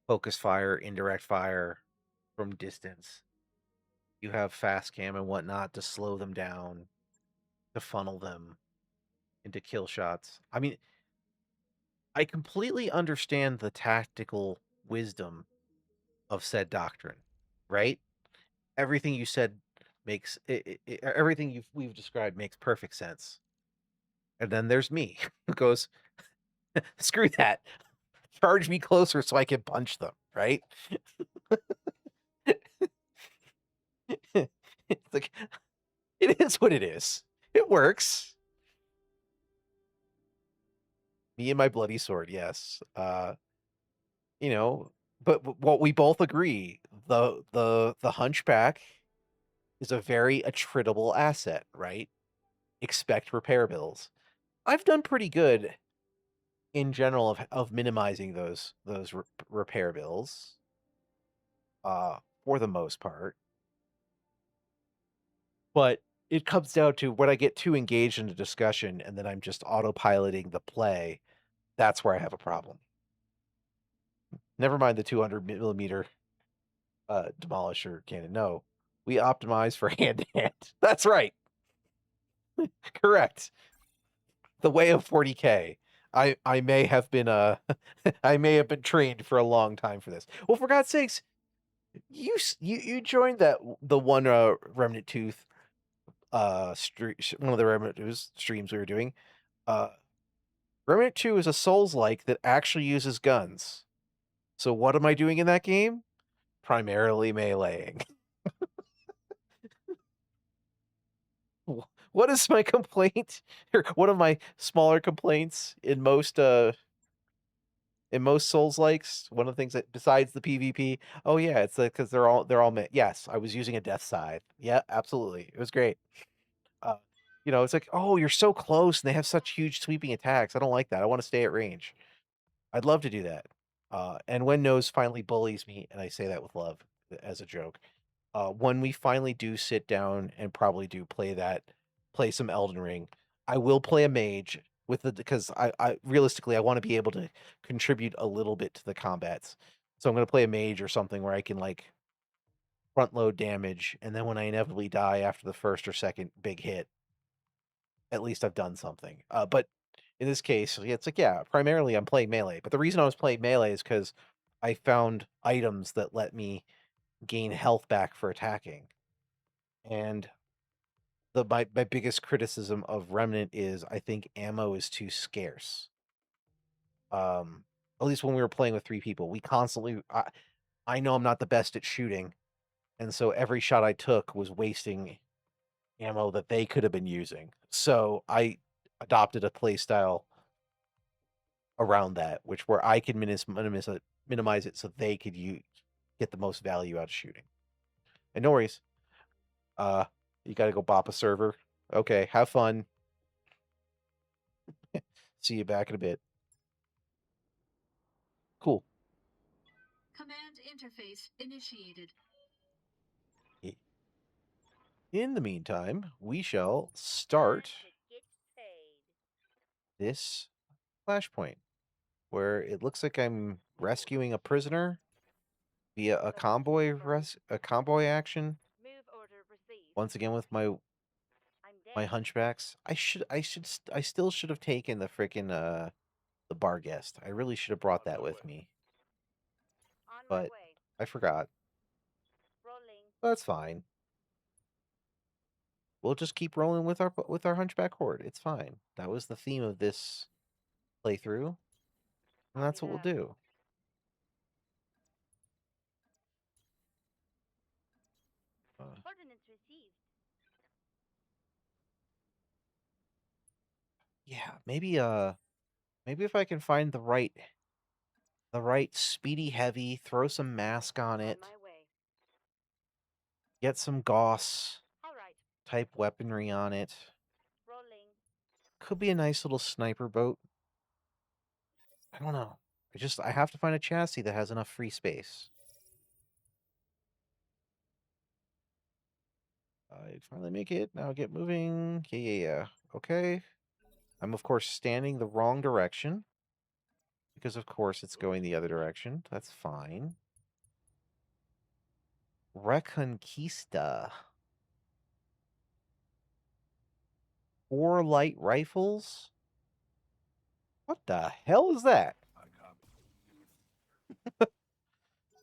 focus fire, indirect fire from distance. You have fast cam and whatnot to slow them down, to funnel them into kill shots. I mean, I completely understand the tactical wisdom of said doctrine, right? Everything you said makes everything we've described makes perfect sense. And then there's me who goes, screw that. Charge me closer so I can punch them, right? It's like it is what it is. It works. Me and my bloody sword, yes. You know, but what we both agree, the hunchback is a very attritable asset, right? Expect repair bills. I've done pretty good in general of minimizing those repair bills for the most part. But it comes down to when I get too engaged in a discussion and then I'm just autopiloting the play, that's where I have a problem. Never mind the 200 millimeter demolisher cannon. No, we optimize for hand to hand. That's right. Correct. The way of 40K. I may have been I may have been trained for a long time for this. Well, for God's sakes, you joined the one Remnant Tooth one of the Remnant Tooth streams we were doing. Remnant 2 is a Souls-like that actually uses guns. So what am I doing in that game? Primarily meleeing. What is my complaint? Or one of my smaller complaints in most Souls likes, one of the things that besides the PvP, oh yeah, it's because they're all yes, I was using a death scythe. Yeah, absolutely. It was great. Uh, it's like, oh, you're so close and they have such huge sweeping attacks. I don't like that. I want to stay at range. I'd love to do that. And when Nose finally bullies me, and I say that with love as a joke, when we finally do sit down and probably do play some Elden Ring, I will play a mage because I realistically I want to be able to contribute a little bit to the combats. So I'm going to play a mage or something where I can like front load damage, and then when I inevitably die after the first or second big hit, at least I've done something. But in this case, it's like, yeah, primarily I'm playing melee. But the reason I was playing melee is because I found items that let me gain health back for attacking. And my biggest criticism of Remnant is I think ammo is too scarce. At least when we were playing with 3 people, we constantly I know I'm not the best at shooting, and so every shot I took was wasting ammo that they could have been using. So I adopted a play style around that, which where I can minimize it so they could get the most value out of shooting. And no worries. You gotta go bop a server. Okay, have fun. See you back in a bit. Cool. Command interface initiated. In the meantime, we shall start Time to get paid. this flashpoint, where it looks like I'm rescuing a prisoner via a convoy action. Move order received. Once again with my I'm dead. hunchbacks. I still should have taken the freaking the bar guest. I really should have brought that with me, On my but way. I forgot. Rolling. That's fine. We'll just keep rolling with our hunchback horde. It's fine. That was the theme of this playthrough, and that's what we'll Copy that. do. Ordinance received. Yeah, maybe if I can find the right speedy heavy, throw some mask on it, On my way. get some Gauss All right. type weaponry on it. Rolling. Could be a nice little sniper boat. I don't know. I have to find a chassis that has enough free space. I finally make it. Now get moving. Yeah. Okay. I'm of course standing the wrong direction. Because of course it's going the other direction. That's fine. Reconquista. 4 light rifles? What the hell is that? I copy.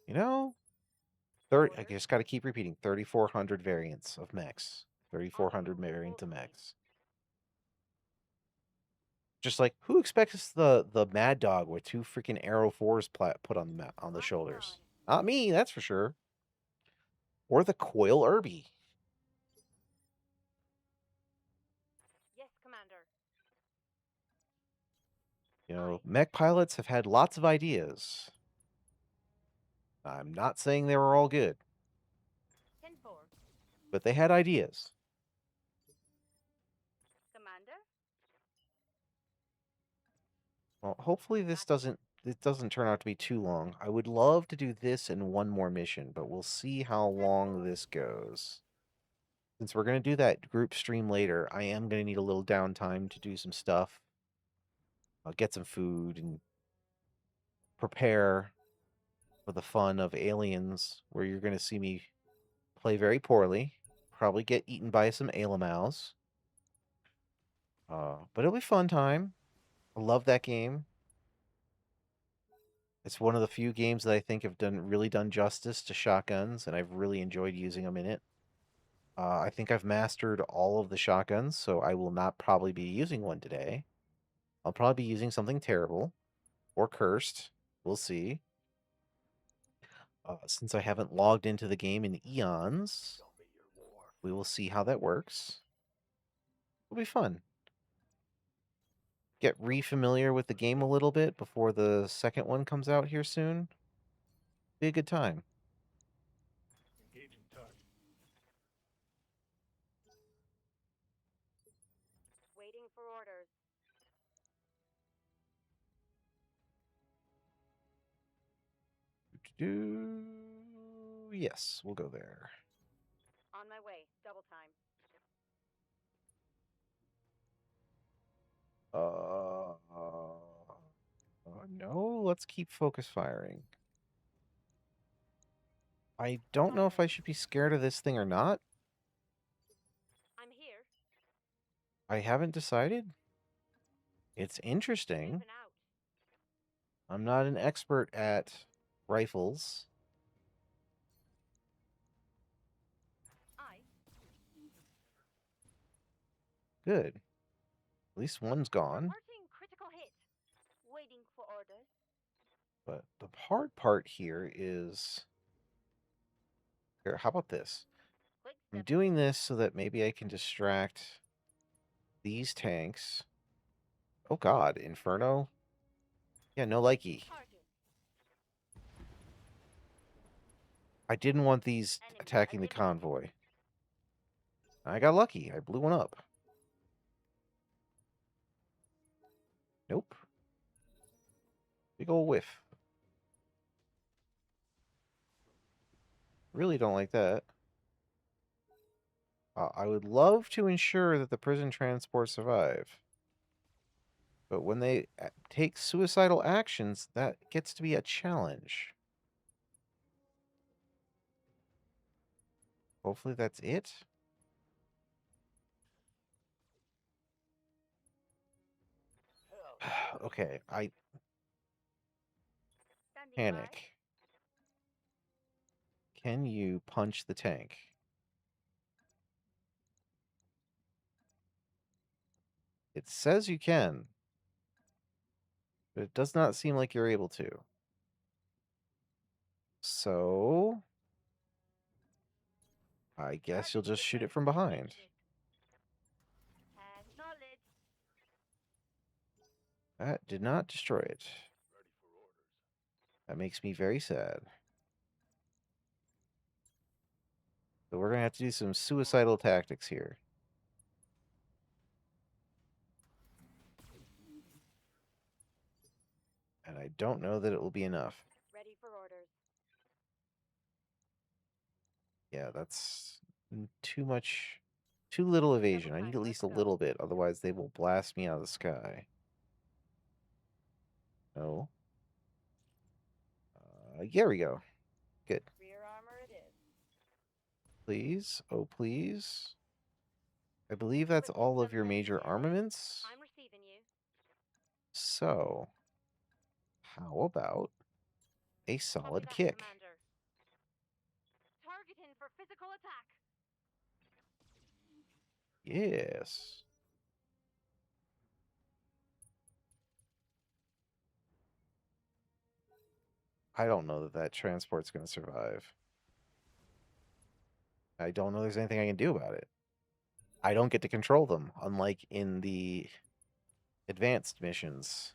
You know, I just got to keep repeating 3,400 variants of mechs. 3,400 variants of mechs. Just like who expects the Mad Dog with 2 freaking Arrow 4s put on the shoulders? Not me, that's for sure. Or the Coil Irby. Yes, Commander. You know, mech pilots have had lots of ideas. I'm not saying they were all good, 10-4. but they had ideas. Commander? Well, hopefully it doesn't turn out to be too long. I would love to do this in one more mission, but we'll see how long this goes. Since we're going to do that group stream later, I am going to need a little downtime to do some stuff. I'll get some food and prepare for the fun of Aliens, where you're going to see me play very poorly, probably get eaten by some Alamows. But it'll be fun time. I love that game. It's one of the few games that I think have really done justice to shotguns, and I've really enjoyed using them in it. I think I've mastered all of the shotguns, so I will not probably be using one today. I'll probably be using something terrible or cursed. We'll see. Since I haven't logged into the game in eons, Show me your war. we will see how that works. It'll be fun. Get re-familiar with the game a little bit before the second one comes out here soon. Be a good time. Engaging target. Waiting for orders. Yes, we'll go there. On my way. Double time. No, let's keep focus firing. I don't know if I should be scared of this thing or not. I'm here. I haven't decided. It's interesting. Moving out. I'm not an expert at rifles. Aye. Good. At least one's gone. Reporting critical hit. Waiting for orders. But the hard part here is... Here, how about this? Quick I'm step. doing this so that maybe I can distract these tanks. Oh god, Inferno? Yeah, no likey. Target. I didn't want these Enemy attacking the eliminated. convoy. I got lucky. I blew one up. Nope. Big ol' whiff. Really don't like that. I would love to ensure that the prison transports survive. But when they take suicidal actions, that gets to be a challenge. Hopefully that's it. Hell, Okay, I Standing by. panic. Can you punch the tank? It says you can, but it does not seem like you're able to. So, I guess you'll just shoot it from behind. Acknowledged. That did not destroy it. ready for orders. That makes me very sad. So we're gonna have to do some suicidal tactics here. And I don't know that it will be enough. Ready for orders. Yeah, that's too much, too little evasion. I need at least a little bit, otherwise they will blast me out of the sky. No. Here we go. Good. Rear armor it is. Please. Oh, please. I believe that's all of your major armaments. I'm receiving you. So, how about a Copy solid that, kick? Commander. Targeting for physical attack. Yes. I don't know that that transport's going to survive. I don't know there's anything I can do about it. I don't get to control them, unlike in the advanced missions.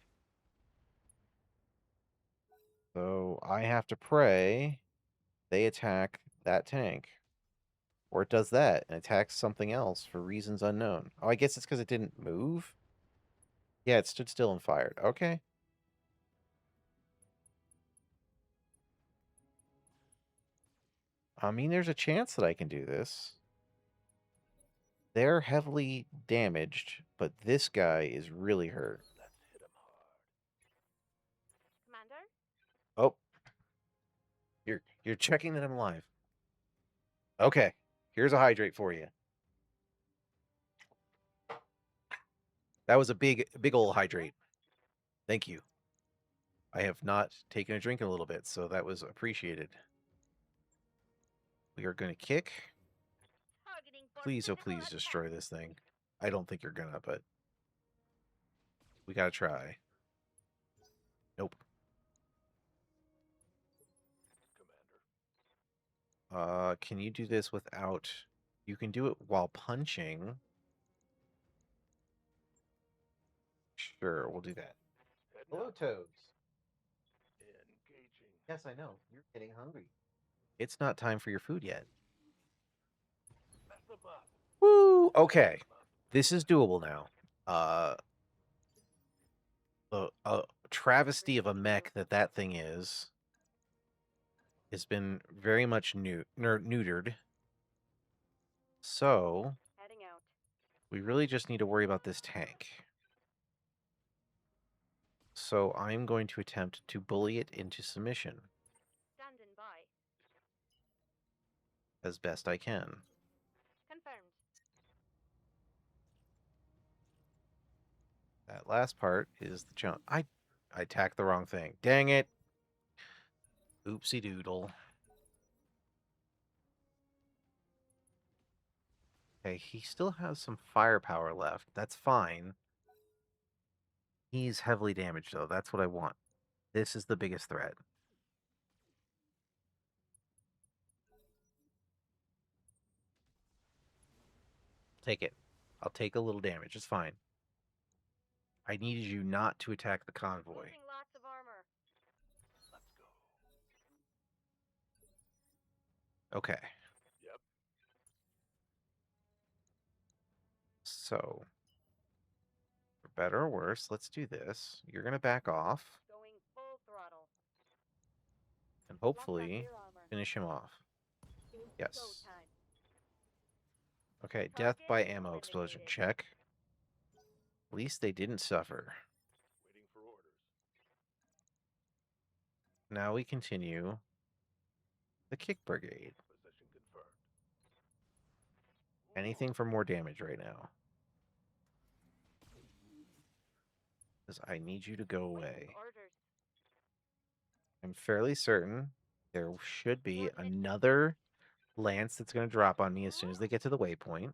So I have to pray they attack that tank. Or it does that and attacks something else for reasons unknown. Oh, I guess it's because it didn't move? Yeah, it stood still and fired. Okay. I mean, there's a chance that I can do this. They're heavily damaged, but this guy is really hurt. Let's hit him hard. Commander? Oh. You're checking that I'm alive. Okay. Here's a hydrate for you. That was a big ol' hydrate. Thank you. I have not taken a drink in a little bit, so that was appreciated. We are going to kick. Targeting for Please, oh physical please, attack. destroy this thing. I don't think you're gonna, but we gotta try. Nope. Commander. Can you do this without... You can do it while punching. Sure, we'll do that. Heading Hello, out. Toads. Engaging. Yes, I know. You're getting hungry. It's not time for your food yet. Mess them up. Woo! Okay. This is doable now. A travesty of a mech that thing is has been very much neutered. So, Heading out. we really just need to worry about this tank. So I'm going to attempt to bully it into submission Standing by. as best I can. Confirmed. That last part is the jump. I attacked the wrong thing. Dang it. Oopsie doodle. Okay, he still has some firepower left. That's fine. He's heavily damaged, though. That's what I want. This is the biggest threat. Take it. I'll take a little damage. It's fine. I needed you not to attack the convoy. Losing lots of armor. Let's go. Okay. Yep. So, for better or worse, let's do this. You're going to back off Going full throttle. and Lock that hopefully rear armor. finish him off. Go Yes. time. Okay, death by Target ammo explosion. eliminated. Check. At least they didn't suffer. Waiting for orders. Now we continue the kick brigade. Position confirmed. Anything for more damage right now. Because I need you to go Waiting away. for orders. I'm fairly certain there should be Coordinates. another lance that's going to drop on me as soon as they get to the waypoint.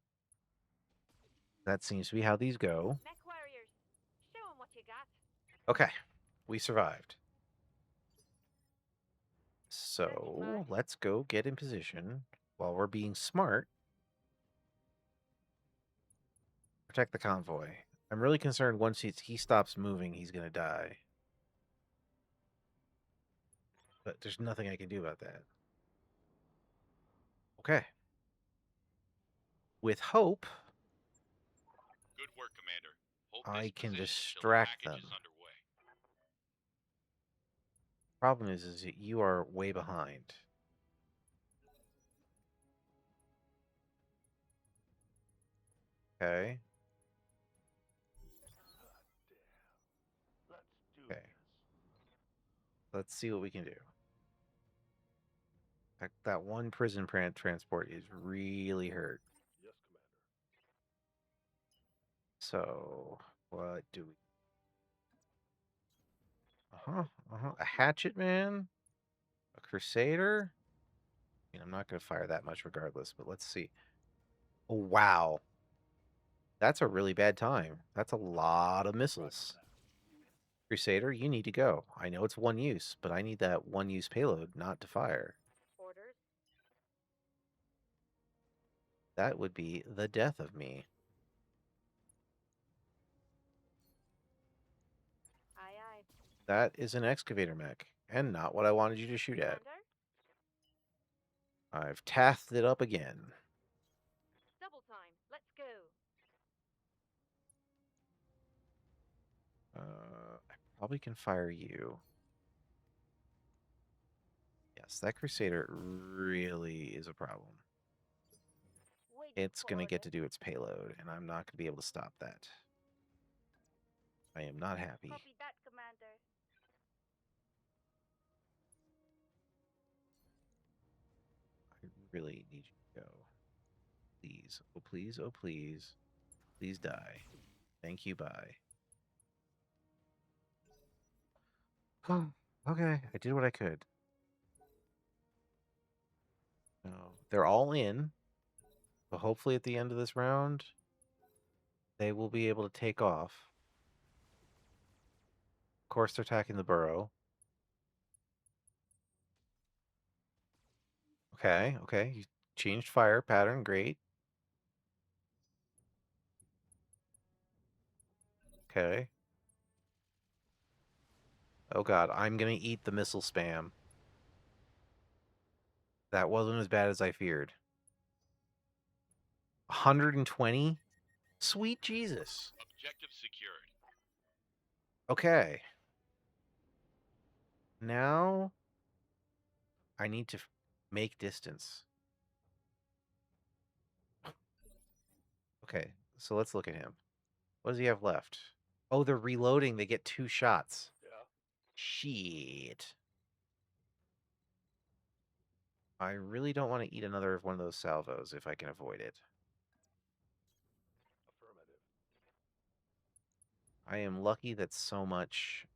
That seems to be how these go. Mech warriors. Show 'em what you got. Okay, we survived. So let's go get in position while we're being smart. Protect the convoy. I'm really concerned once he stops moving, he's going to die. But there's nothing I can do about that. Okay. With hope, Good work, Commander. Hold I this can position till the distract package them. is underway. Problem is that you are way behind. Okay. Let's do Okay. this. Let's see what we can do. That one prison transport is really hurt. Yes, Commander. So, what do we... A hatchet man? A crusader? I mean, I'm not going to fire that much regardless, but let's see. Oh, wow. That's a really bad time. That's a lot of missiles. Crusader, you need to go. I know it's one use, but I need that one use payload not to fire. Orders. That would be the death of me. Aye, aye. That is an excavator mech, and not what I wanted you to shoot at. Commander. I've tathed it up again. Double time. Let's go. I probably can fire you. Yes, that Crusader really is a problem. Waiting It's for going to get orders. to do its payload, and I'm not going to be able to stop that. I am not happy. Copy that, Commander. I really need you to go. Please. Oh, please. Oh, please. Please die. Thank you. Bye. Okay. I did what I could. No, they're all in. But hopefully at the end of this round, they will be able to take off. Of course, they're attacking the burrow. Okay, okay. You changed fire pattern. Great. Okay. Oh god, I'm gonna eat the missile spam. That wasn't as bad as I feared. 120? Sweet Jesus. Objective secured. Okay. Now I need to make distance. Okay, so let's look at him. What does he have left? Oh, they're reloading. They get 2 shots. Yeah. Shit. I really don't want to eat another one of those salvos if I can avoid it. Affirmative. I am lucky that so much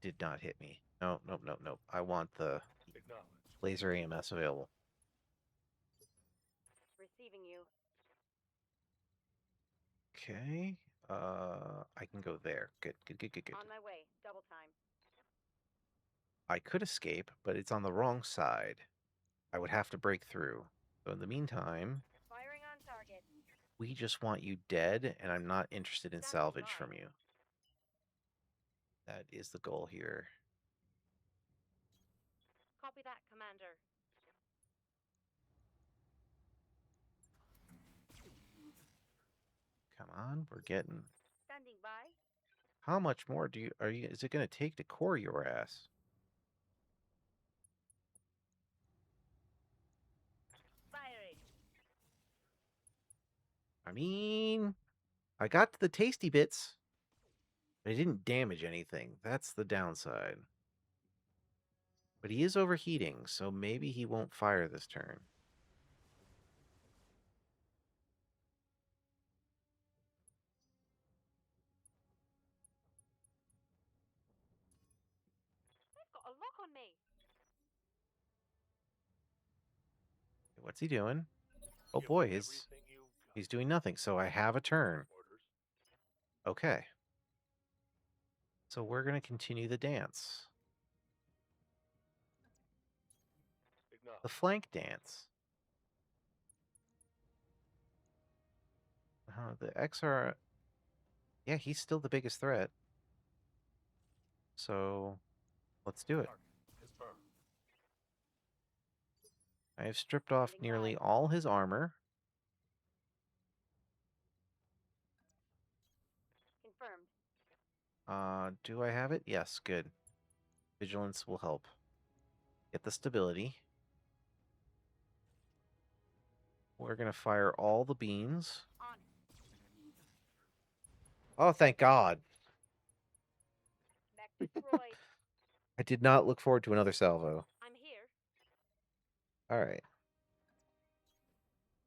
did not hit me. No, nope, nope, nope. I want the Acknowledged. laser AMS available. Receiving you. Okay. I can go there. Good, good, good, good, good. On my way. Double time. I could escape, but it's on the wrong side. I would have to break through. So in the meantime, Firing on target. we just want you dead, and I'm not interested in Standing salvage by. from you. That is the goal here. Copy that, Commander. Come on, we're getting. Standing by. How much more is it going to take to core your ass? Firing. I mean, I got to the tasty bits. I didn't damage anything. That's the downside. But he is overheating, so maybe he won't fire this turn. They've got a lock on me. What's he doing? Oh Give boy, me everything you've got. he's doing nothing, so I have a turn. Orders. Okay. So we're going to continue the dance. The Acknowledged. flank dance. The XR... Yeah, he's still the biggest threat. So, let's do it. Target is firm. I have stripped off Standing nearly by. all his armor. Confirmed. Do I have it? Yes, good. Vigilance will help. Get the stability. We're going to fire all the beams. On. Oh, thank God. Mech destroyed. I did not look forward to another salvo. I'm here. All right.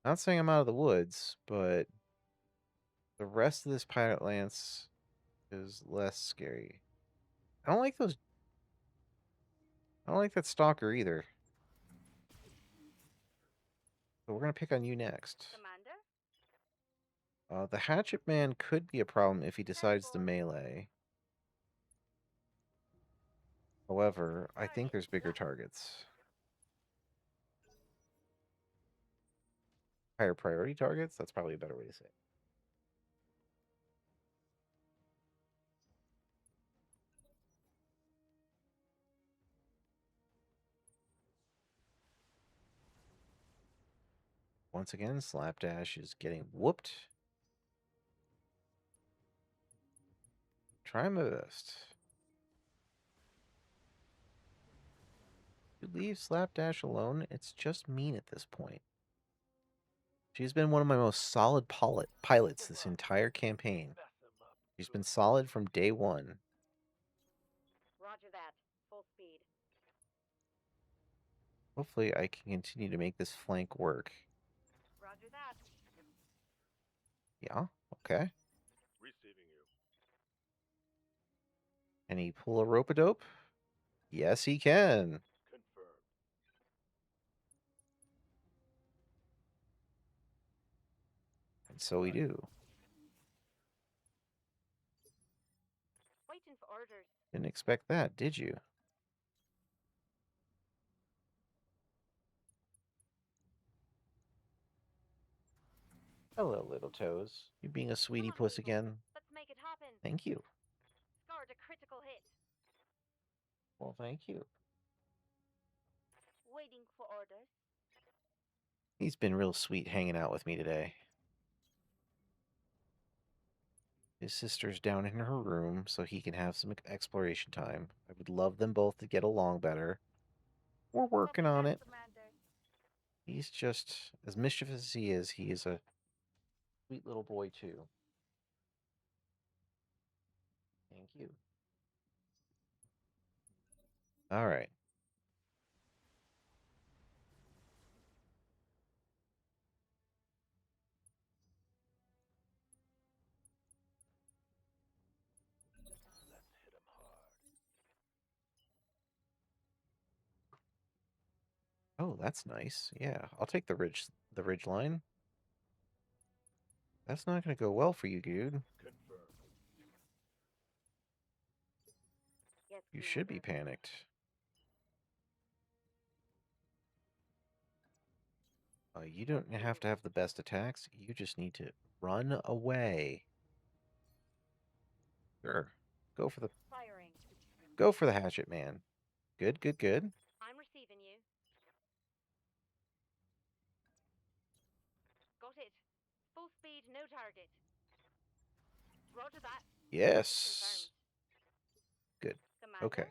Not saying I'm out of the woods, but the rest of this pilot lance is less scary. I don't like those. I don't like that stalker either. So we're gonna pick on you next. Commander. The hatchet man could be a problem if he decides to melee. However, I think there's bigger targets. Higher priority targets? That's probably a better way to say it. Once again, Slapdash is getting whooped. Try my best. You leave Slapdash alone, it's just mean at this point. She's been one of my most solid pilots this entire campaign. Mess him up. She's been solid from day one. Roger that. Full speed. Hopefully I can continue to make this flank work. Roger that. Yeah, okay. Receiving you. Can he pull a rope-a-dope? Yes, he can. Confirmed. And so we do. Waiting for orders. Didn't expect that, did you? Hello, little toes. You being a sweetie Come on, puss people. again? Let's make it happen. Thank you. Scored a critical hit. Well, thank you. Waiting for orders. He's been real sweet hanging out with me today. His sister's down in her room so he can have some exploration time. I would love them both to get along better. We're working Copy on that, it. Commander. He's just, as mischievous as he is a sweet little boy too. Thank you. All right. Oh, that's nice. Yeah, I'll take the ridge line. That's not gonna go well for you, dude. Confirmed. Yes, You should be Commander. panicked. You don't have to have the best attacks. You just need to run away. Sure. Go for the Firing. hatchet man. Good, good, good. I'm receiving you. Got it. Full speed, no target. Roger that. Yes. Confirmed. Good. Commander? Okay.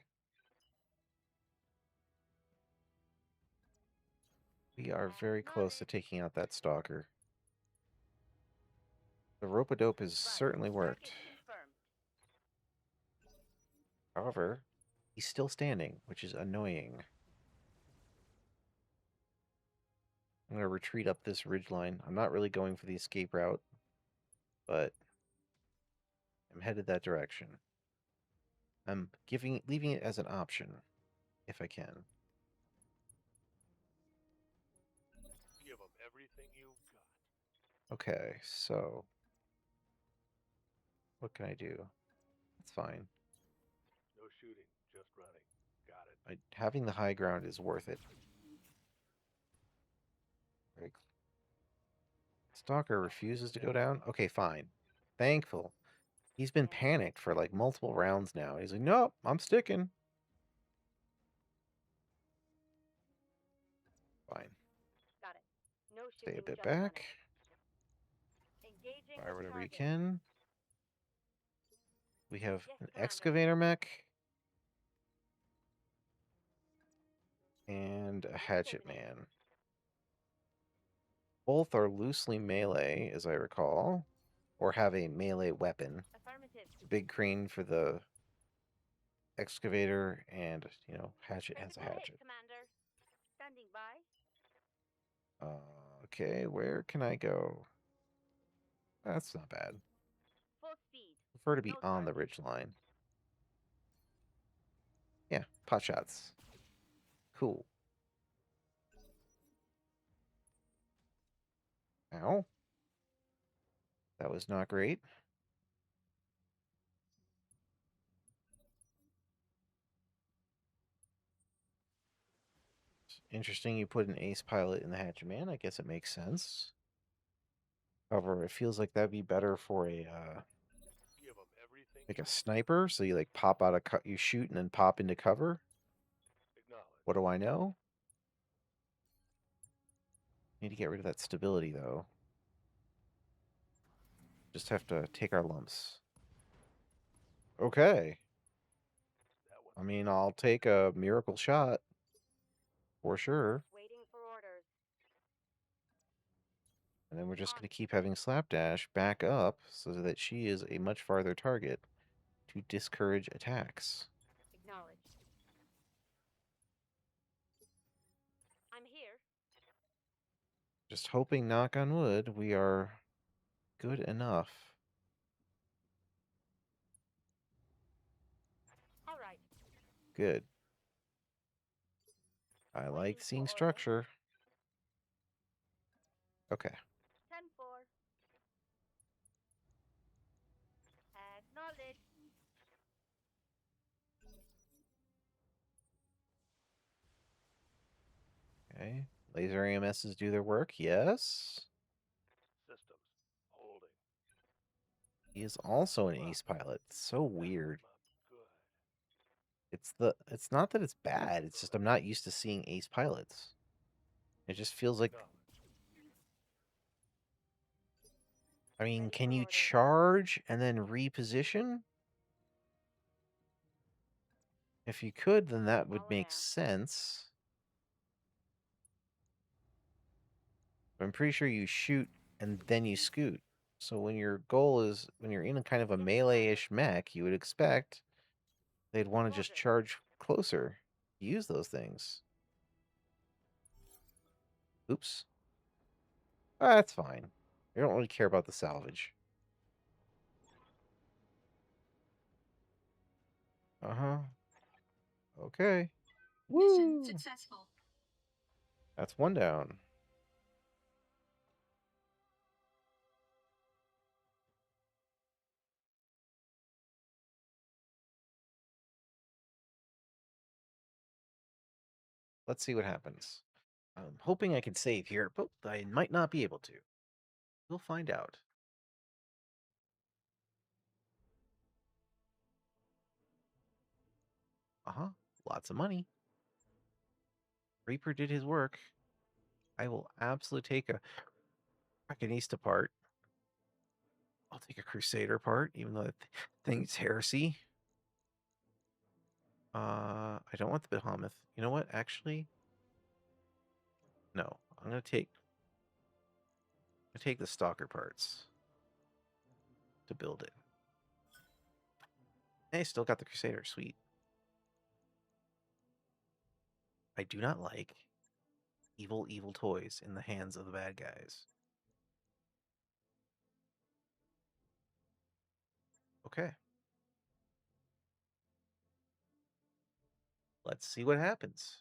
We are very close to taking out that stalker. The rope-a-dope has certainly worked. Target confirmed. However, he's still standing, which is annoying. I'm going to retreat up this ridgeline. I'm not really going for the escape route, but I'm headed that direction. I'm leaving it as an option, if I can. Give them everything you've got. Okay, so what can I do? That's fine. No shooting, just running. Got it. Having the high ground is worth it. Right. Stalker refuses to go down? Okay, fine. Thankful. He's been panicked for like multiple rounds now. He's like, nope, I'm sticking. Fine. Got it. No Stay a shooting, bit just back. running. Engaging Fire with whatever you target. can. We have Yes, an Commander. excavator mech. And a hatchet man. Both are loosely melee, as I recall. Or have a melee weapon. Affirmative. Big crane for the excavator, and, you know, hatchet has a Critical hit, hatchet. Commander. Standing by. Okay, where can I go? That's not bad. Full speed. Prefer to be No on the target. ridge line. Yeah, pot shots. Cool. Ow. That was not great. Interesting you put an ace pilot in the hatchet man. I guess it makes sense. However, it feels like that'd be better for a Give them everything like a you've sniper. So you like pop out you shoot and then pop into cover. acknowledged. What do I know? Need to get rid of that stability though. Just have to take our lumps. Okay. That one. I mean, I'll take a miracle shot for sure. Waiting for orders. And then we're just On. going to keep having Slapdash back up so that she is a much farther target to discourage attacks. Acknowledged. I'm here. Just hoping, knock on wood, we are good enough. All right. Good. I like Waiting seeing for orders. structure. Okay. 10-4. Acknowledged. Okay. Laser AMSs do their work. Yes. Systems. Holding. He is also an ace pilot. So weird. Good. It's not that it's bad. It's just I'm not used to seeing ace pilots. It just feels like, Acknowledged. I mean, Ready can for you orders. charge and then reposition? If you could, then that would All make air. sense. I'm pretty sure you shoot and then you scoot. So when your goal is, when you're in a kind of a Yes, melee-ish mech, you would expect they'd want to just Roger. charge closer. Use those things. Oops. That's fine. I don't really care about the salvage. Uh-huh. Okay. Mission Woo! successful. That's one down. Let's see what happens. I'm hoping I can save here, but I might not be able to. We'll find out. Uh-huh. Lots of money. Reaper did his work. I will absolutely take a Reckonista part. I'll take a Crusader part, even though that thing's heresy. I don't want the Behemoth. You know what? Actually, no. I'm gonna take the Stalker parts to build it. Hey, still got the Crusader. Sweet. I do not like evil, evil toys in the hands of the bad guys. Okay. Let's see what happens.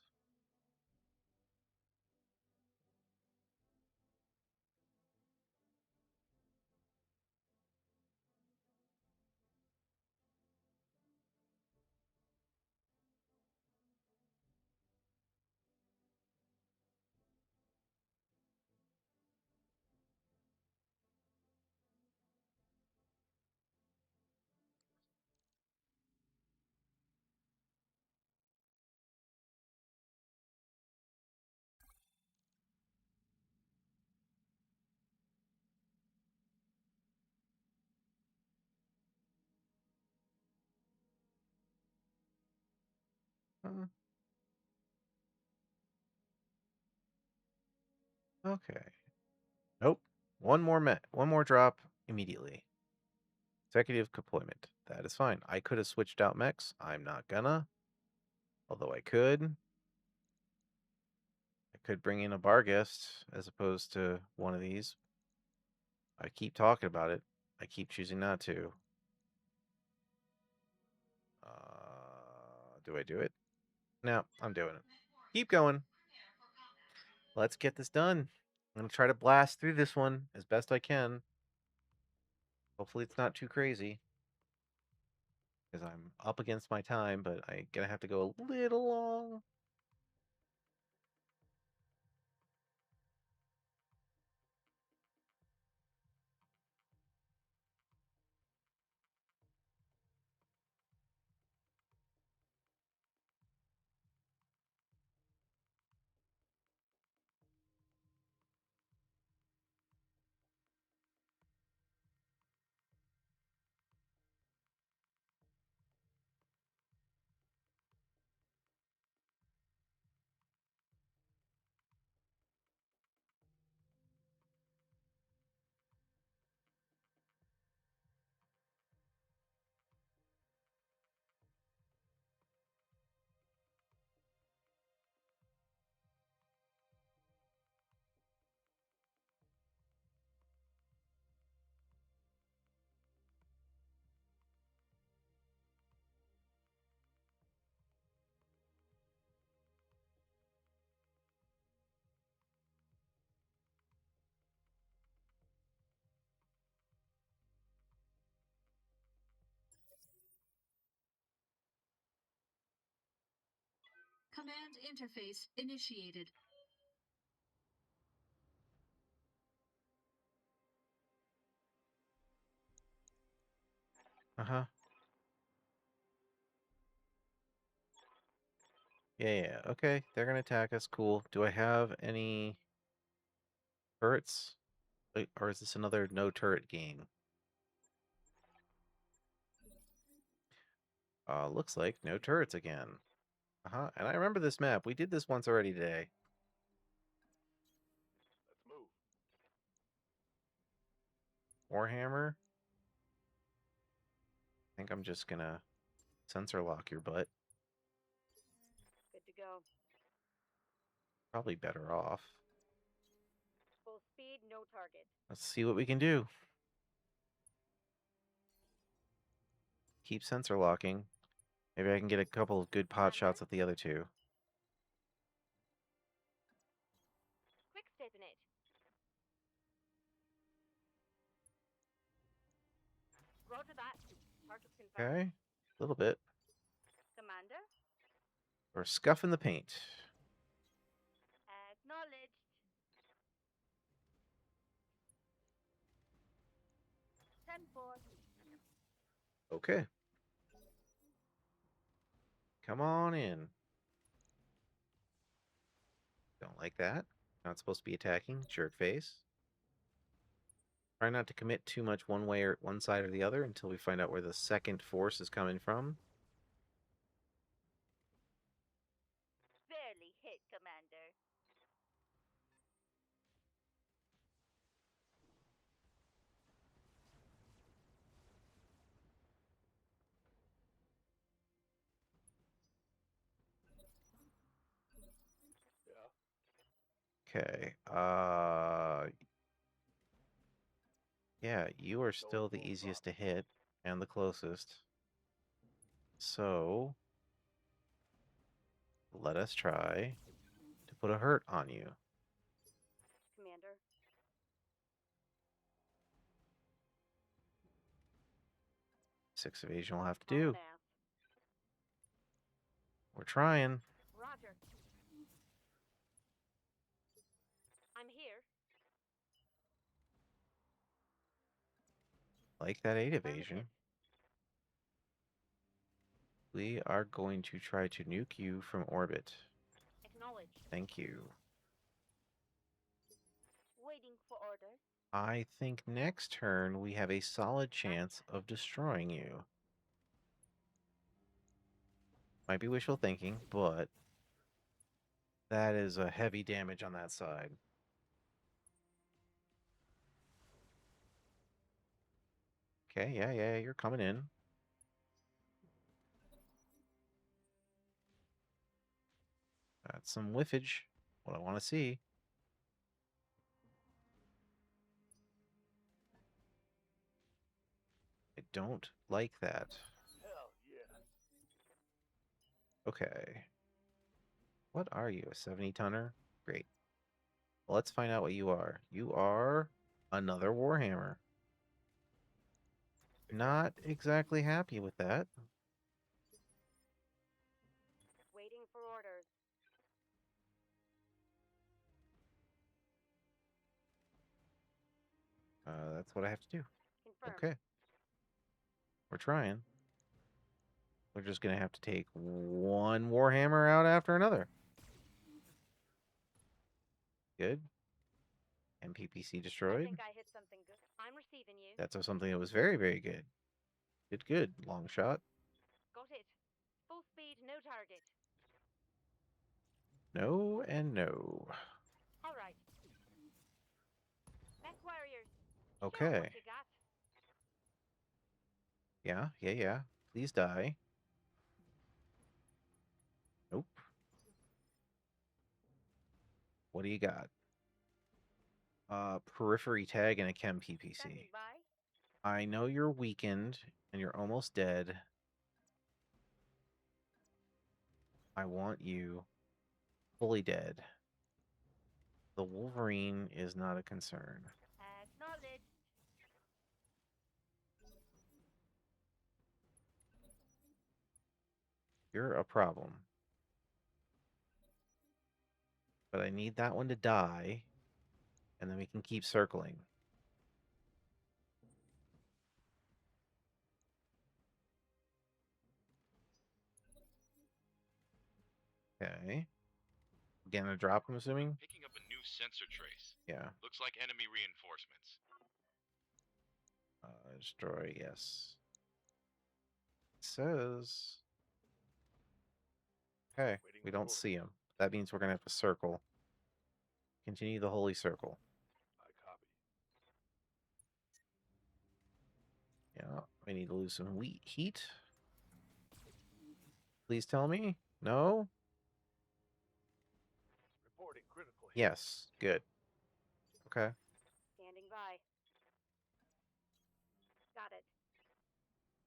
Uh, Okay. Nope. One more drop immediately. Executive deployment. That is fine. I could have switched out mechs. I'm not gonna. Although I could. I could bring in a bar guest as opposed to one of these. I keep talking about it. I keep choosing not to. Do I do it? No, I'm doing it. Keep going. Let's get this done. I'm gonna try to blast through this one as best I can. Hopefully it's not too crazy. Because I'm up against my time, but I'm gonna have to go a little long. Command interface initiated. Uh-huh. Yeah. Okay, they're gonna attack us. Cool. Do I have any turrets? Or is this another no turret game? Looks like no turrets again. Uh-huh. And I remember this map. We did this once already today. Let's move. Warhammer. I think I'm just gonna sensor lock your butt. Good to go. Probably better off. Full speed, no target. Let's see what we can do. Keep sensor locking. Maybe I can get a couple of good pot shots at the other two. Okay. A little bit. Commander? Or scuff in the paint. Acknowledged. Ten four. Okay. Come on in. Don't like that. Not supposed to be attacking. Jerk face. Try not to commit too much one way or one side or the other until we find out where the second force is coming from. Barely hit, Commander. Yeah. Okay. Yeah, you are still the easiest to hit and the closest. So, let us try to put a hurt on you. Commander. 6 evasion will have to On do. math. We're trying. Roger. I'm here. Like that 8 evasion. Affirmative. We are going to try to nuke you from orbit. Acknowledged. Thank you. Waiting for order. I think next turn we have a solid chance of destroying you. Might be wishful thinking, but that is a heavy damage on that side. Okay, yeah, you're coming in. That's some whiffage. What I want to see. I don't like that. Hell yeah. Okay. What are you? A 70 tonner? Great. Well, let's find out what you are. You are another Warhammer. Not exactly happy with that. Waiting for orders. That's what I have to do. Confirmed. Okay. We're trying. We're just going to have to take one Warhammer out after another. Good. MPPC I destroyed. think I hit something good. I'm receiving you. That's something that was very, very good. Good. Long shot. Got it. Full speed, no target. No and no. All right. Mech warriors. Show 'em Okay. what you got. Yeah. Please die. Nope. What do you got? Periphery tag and a chem PPC. Standing by. I know you're weakened and you're almost dead. I want you fully dead. The Wolverine is not a concern. Acknowledged. You're a problem. But I need that one to die, and then we can keep circling. Okay. Again, a drop, I'm assuming? Picking up a new sensor trace. Yeah. Looks like enemy reinforcements. Destroy, yes. It says... Okay, Waiting we for don't orders. see him. That means we're going to have to circle. Continue the holy circle. I copy. Yeah, we need to lose some heat. Please tell me. No? Reporting critical hit. Yes, good. Okay. Standing by. Got it.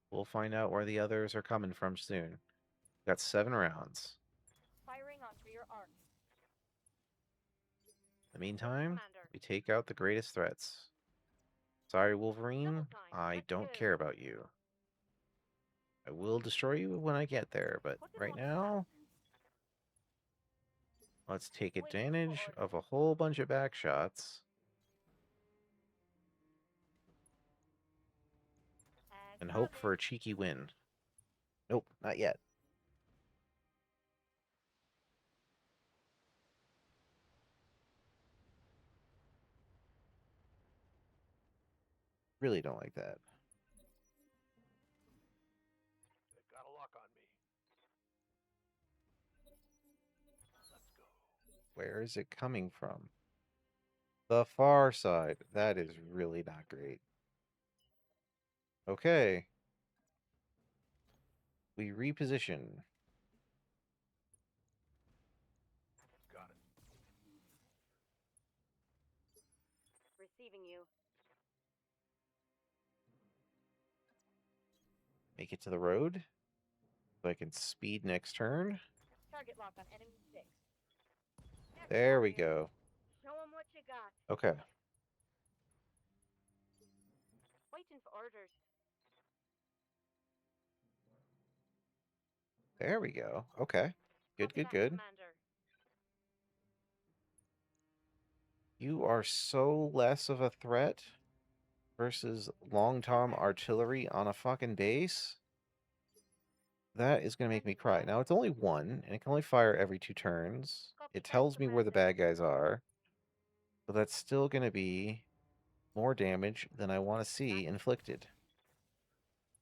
We'll find out where the others are coming from soon. Got 7 rounds. Firing on rear arc. In the meantime, Commander. we take out the greatest threats. Sorry, Wolverine. Double time. I Let's don't go. care about you. I will destroy you when I get there, but What did right one now, let's take advantage of a whole bunch of back shots and hope for a cheeky win. Nope, not yet. Really don't like that. They've got a lock on me. Let's go. Where is it coming from? The far side. That is really not great. Okay. We reposition. Got it. Receiving you. Make it to the road. So I can speed next turn. Target lock on enemy 6. There we go. Show 'em what you got. Okay. Waiting for orders. There we go. Okay. Good, Copy good, that, good. Commander. You are so less of a threat versus long-term artillery on a fucking base. That is going to make me cry. Now, it's only one, and it can only fire every 2 turns. It tells me where the bad guys are. But that's still going to be more damage than I want to see inflicted.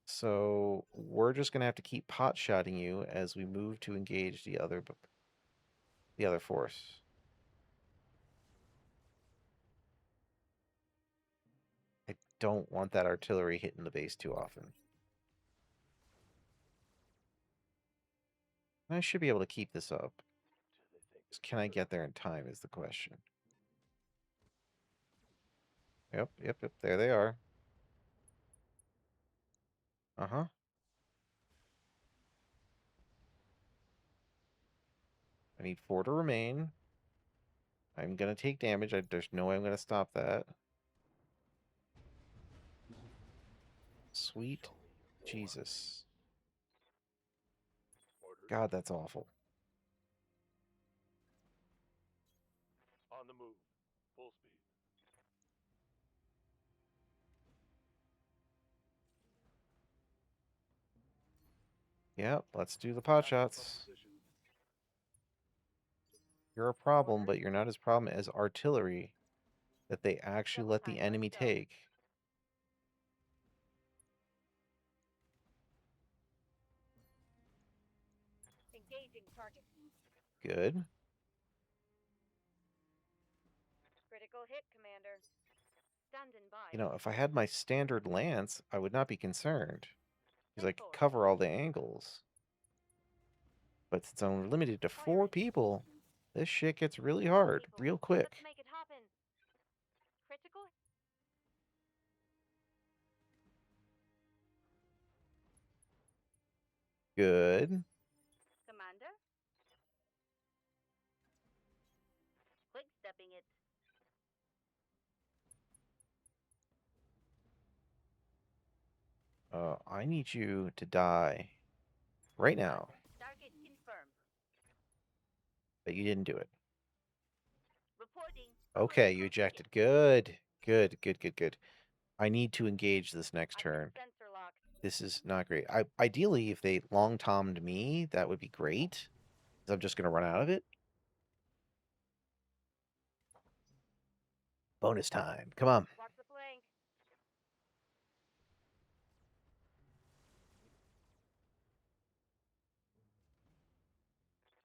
So we're just going to have to keep pot-shotting you as we move to engage the other force. I don't want that artillery hitting the base too often. I should be able to keep this up. Just can I get there in time is the question. Yep, yep, yep. There they are. Uh-huh. I need 4 to remain. I'm going to take damage. There's no way I'm going to stop that. Sweet Jesus. Orders. God, that's awful. On the move. Full speed. Yep, let's do the pot Backing up on shots. position. You're a problem, but you're not as problem as artillery that they actually let the enemy take. Engaging target. Good. Critical hit, Commander. Standing by. You know, if I had my standard lance, I would not be concerned. Because I could 10-4. cover all the angles. But since I'm limited to 4 people, this shit gets really hard People, real Let's quick. make it happen. Critical. Good. Commander. Quick stepping it. I need you to die right now. Target confirmed. But you didn't do it. Reporting. Okay, you ejected. Good. Good, good, good, good. I need to engage this next turn. Sensor locked. This is not great. Ideally, if they long-tommed me, that would be great. 'Cause I'm just going to run out of it. Bonus time. Come on. Watch the flank.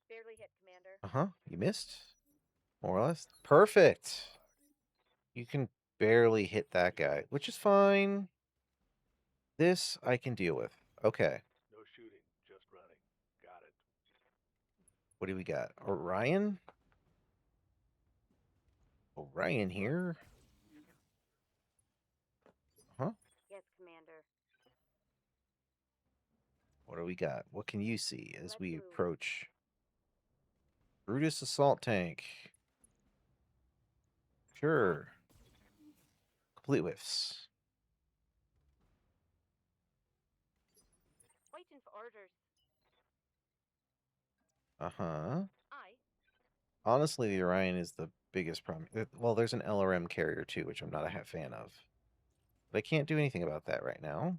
Barely hit, Commander. Uh-huh. You missed. More or less. Perfect. You can barely hit that guy, which is fine. This I can deal with. Okay. No shooting. Just running. Got it. What do we got? Orion? Orion here. Huh? Yes, Commander. What do we got? What can you see as Let's we move. approach? Brutus assault tank. Sure. Complete whiffs. Waiting Uh-huh. Aye. Honestly, the Orion is the biggest problem. Well, there's an LRM carrier too, which I'm not a fan of. But I can't do anything about that right now.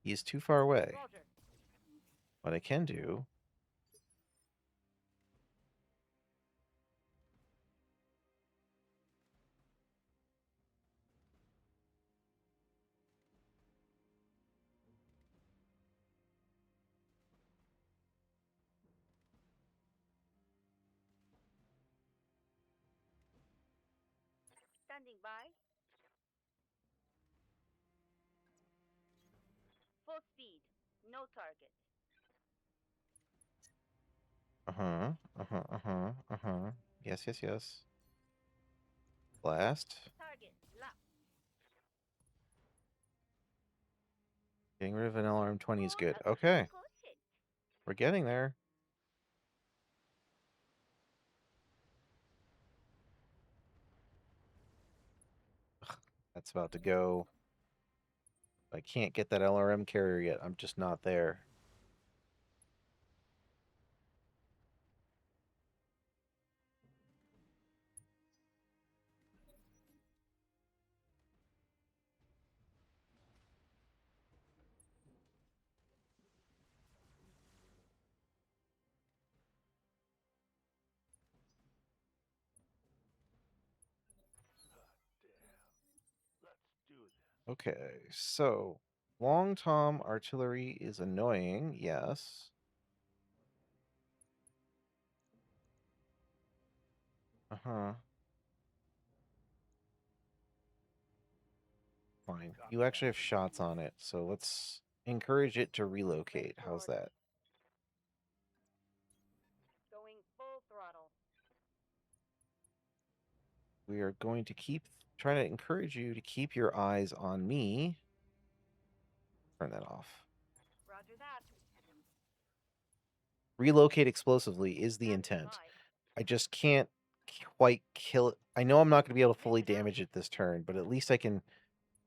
He is too far away. Roger. What I can do... Standing by. Full speed. No target. Uh-huh. Uh-huh. Uh-huh. Uh-huh. Yes, yes, yes. Blast. Target locked. Getting rid of an LRM-20 is For good. a Okay. critical hit. We're getting there. That's about to go. I can't get that LRM carrier yet. I'm just not there. Damn. Let's do this. Okay, so Long Tom artillery is annoying, yes. Uh-huh. Fine. You actually have shots on it, so let's encourage it to relocate. How's that? Going full throttle. We are going to try to encourage you to keep your eyes on me. Turn that off. Roger that. Relocate explosively is the Standing intent. by. I just can't quite kill it. I know I'm not going to be able to fully damage it this turn, but at least I can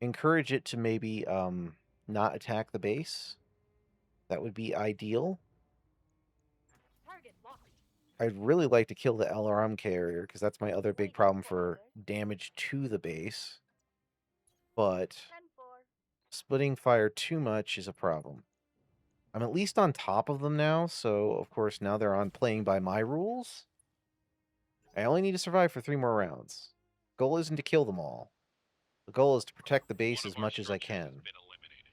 encourage it to maybe not attack the base. That would be ideal. Target locked. I'd really like to kill the LRM carrier because that's my other big Waiting problem for for orders. damage to the base. But 10-4. splitting fire too much is a problem. I'm at least on top of them now, so of course now they're on playing by my rules. I only need to survive for 3 more rounds. Goal isn't to kill them all. The goal is to protect the base One as of our much as I structures has can. been eliminated.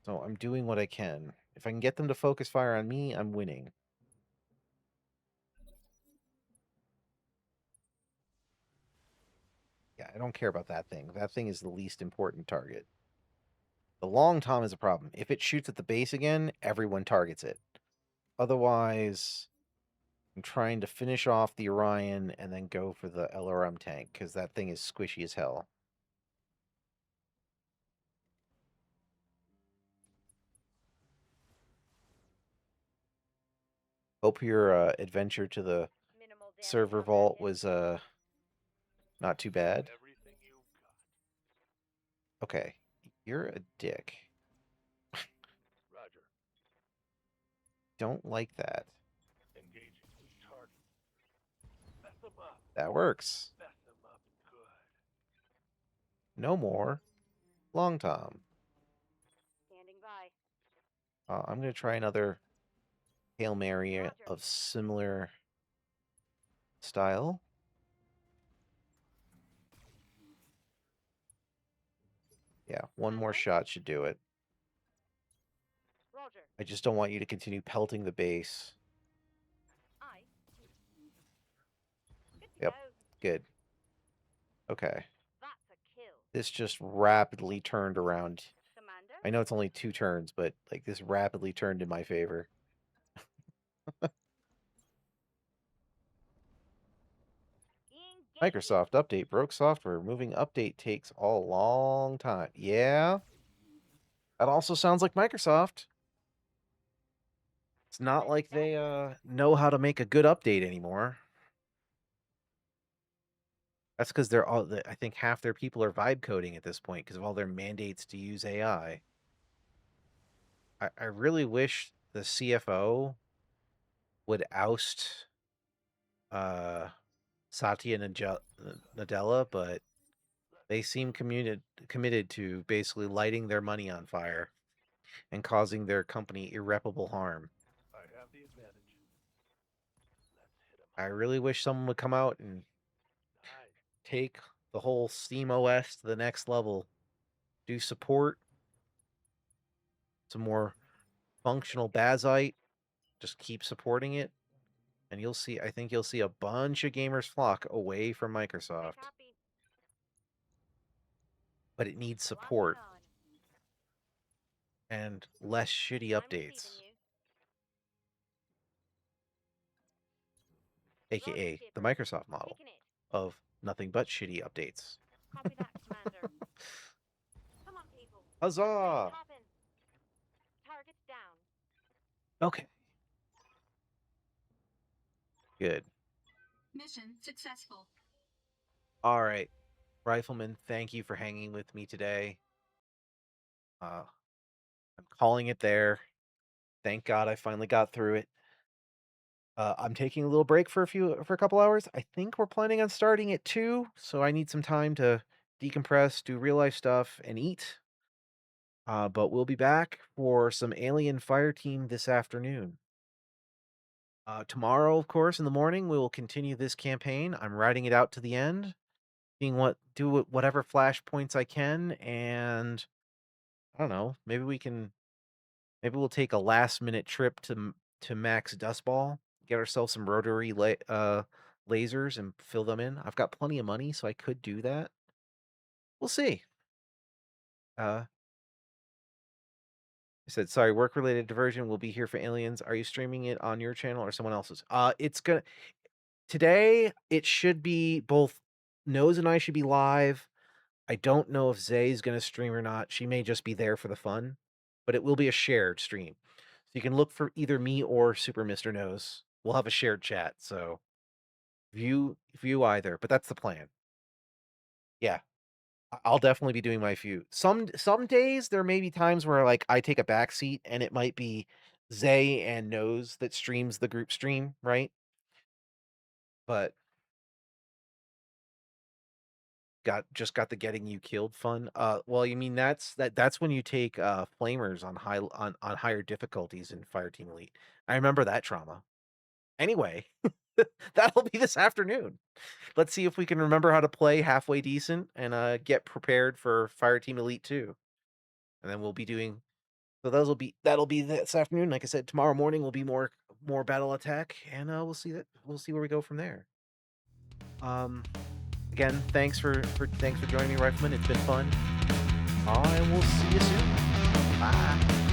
So I'm doing what I can. If I can get them to focus fire on me, I'm winning. Yeah, I don't care about that thing. That thing is the least important target. The Long Tom is a problem. If it shoots at the base again, everyone targets it. Otherwise, I'm trying to finish off the Orion and then go for the LRM tank, because that thing is squishy as hell. Hope your adventure to the Minimal damage server on that vault hit. was not too bad. Everything you've got. Okay, you're a dick. Roger. Don't like that. Engaging target. Mess them up. That works. Mess them up good. No more. Long Tom. Standing by. I'm going to try another Hail Mary Roger. of similar style. Yeah, one more shot should do it. Roger. I just don't want you to continue pelting the base. Aye. Good to Yep. go. Good. Okay. That's a kill. This just rapidly turned around. Commander. I know it's only 2 turns, but like this rapidly turned in my favor. Engage. Microsoft update broke software. Moving update takes a long time. Yeah. That also sounds like Microsoft. It's not like they know how to make a good update anymore. That's because they're all. I think half their people are vibe coding at this point because of all their mandates to use AI. I really wish the CFO would oust Satya Nadella, but they seem committed to basically lighting their money on fire and causing their company irreparable harm. I have the advantage. Let's hit 'em I hard. really wish someone would come out and Nice. take the whole Steam OS to the next level. Do support some more functional Bazite. Just keep supporting it. And you'll see, I think you'll see a bunch of gamers flock away from Make Microsoft. copy. But it needs Watching support on. and less shitty I'm updates, receiving you. Roger, aka the skipper. Microsoft model Picking it. of nothing but shitty updates. Copy that, Commander. Come on, people. Huzzah! Hopping. Targets down. Okay. Good. Mission successful. All right. Rifleman, thank you for hanging with me today. I'm calling it there. Thank God I finally got through it. I'm taking a little break for a couple hours. I think we're planning on starting at 2, so I need some time to decompress, do real life stuff, and eat. But we'll be back for some Alien Fire Team this afternoon. Tomorrow, of course, in the morning, we will continue this campaign. I'm writing it out to the end, seeing whatever flashpoints I can, and I don't know. Maybe we'll take a last minute trip to Max Dustball, get ourselves some rotary lasers and fill them in. I've got plenty of money, so I could do that. We'll see. I said, sorry, work-related diversion. Will be here for Aliens. Are you streaming it on your channel or someone else's? Today, it should be both Nose and I should be live. I don't know if Zay's gonna stream or not. She may just be there for the fun, but it will be a shared stream. So you can look for either me or Super Mr. Nose. We'll have a shared chat, so view either, but that's the plan. Yeah. I'll definitely be doing my few. Some days there may be times where like I take a back seat and it might be Zay and Nose that streams the group stream, right? But got the getting you killed fun. Well, you mean that's when you take flamers on higher difficulties in Fireteam Elite. I remember that trauma. Anyway, that'll be this afternoon. Let's see if we can remember how to play halfway decent and get prepared for Fireteam Elite 2. And then we'll be doing so that'll be this afternoon. Like I said, tomorrow morning will be more Battletech, and we'll see where we go from there. Again, thanks for joining me, Rifleman. It's been fun. I will see you soon. Bye.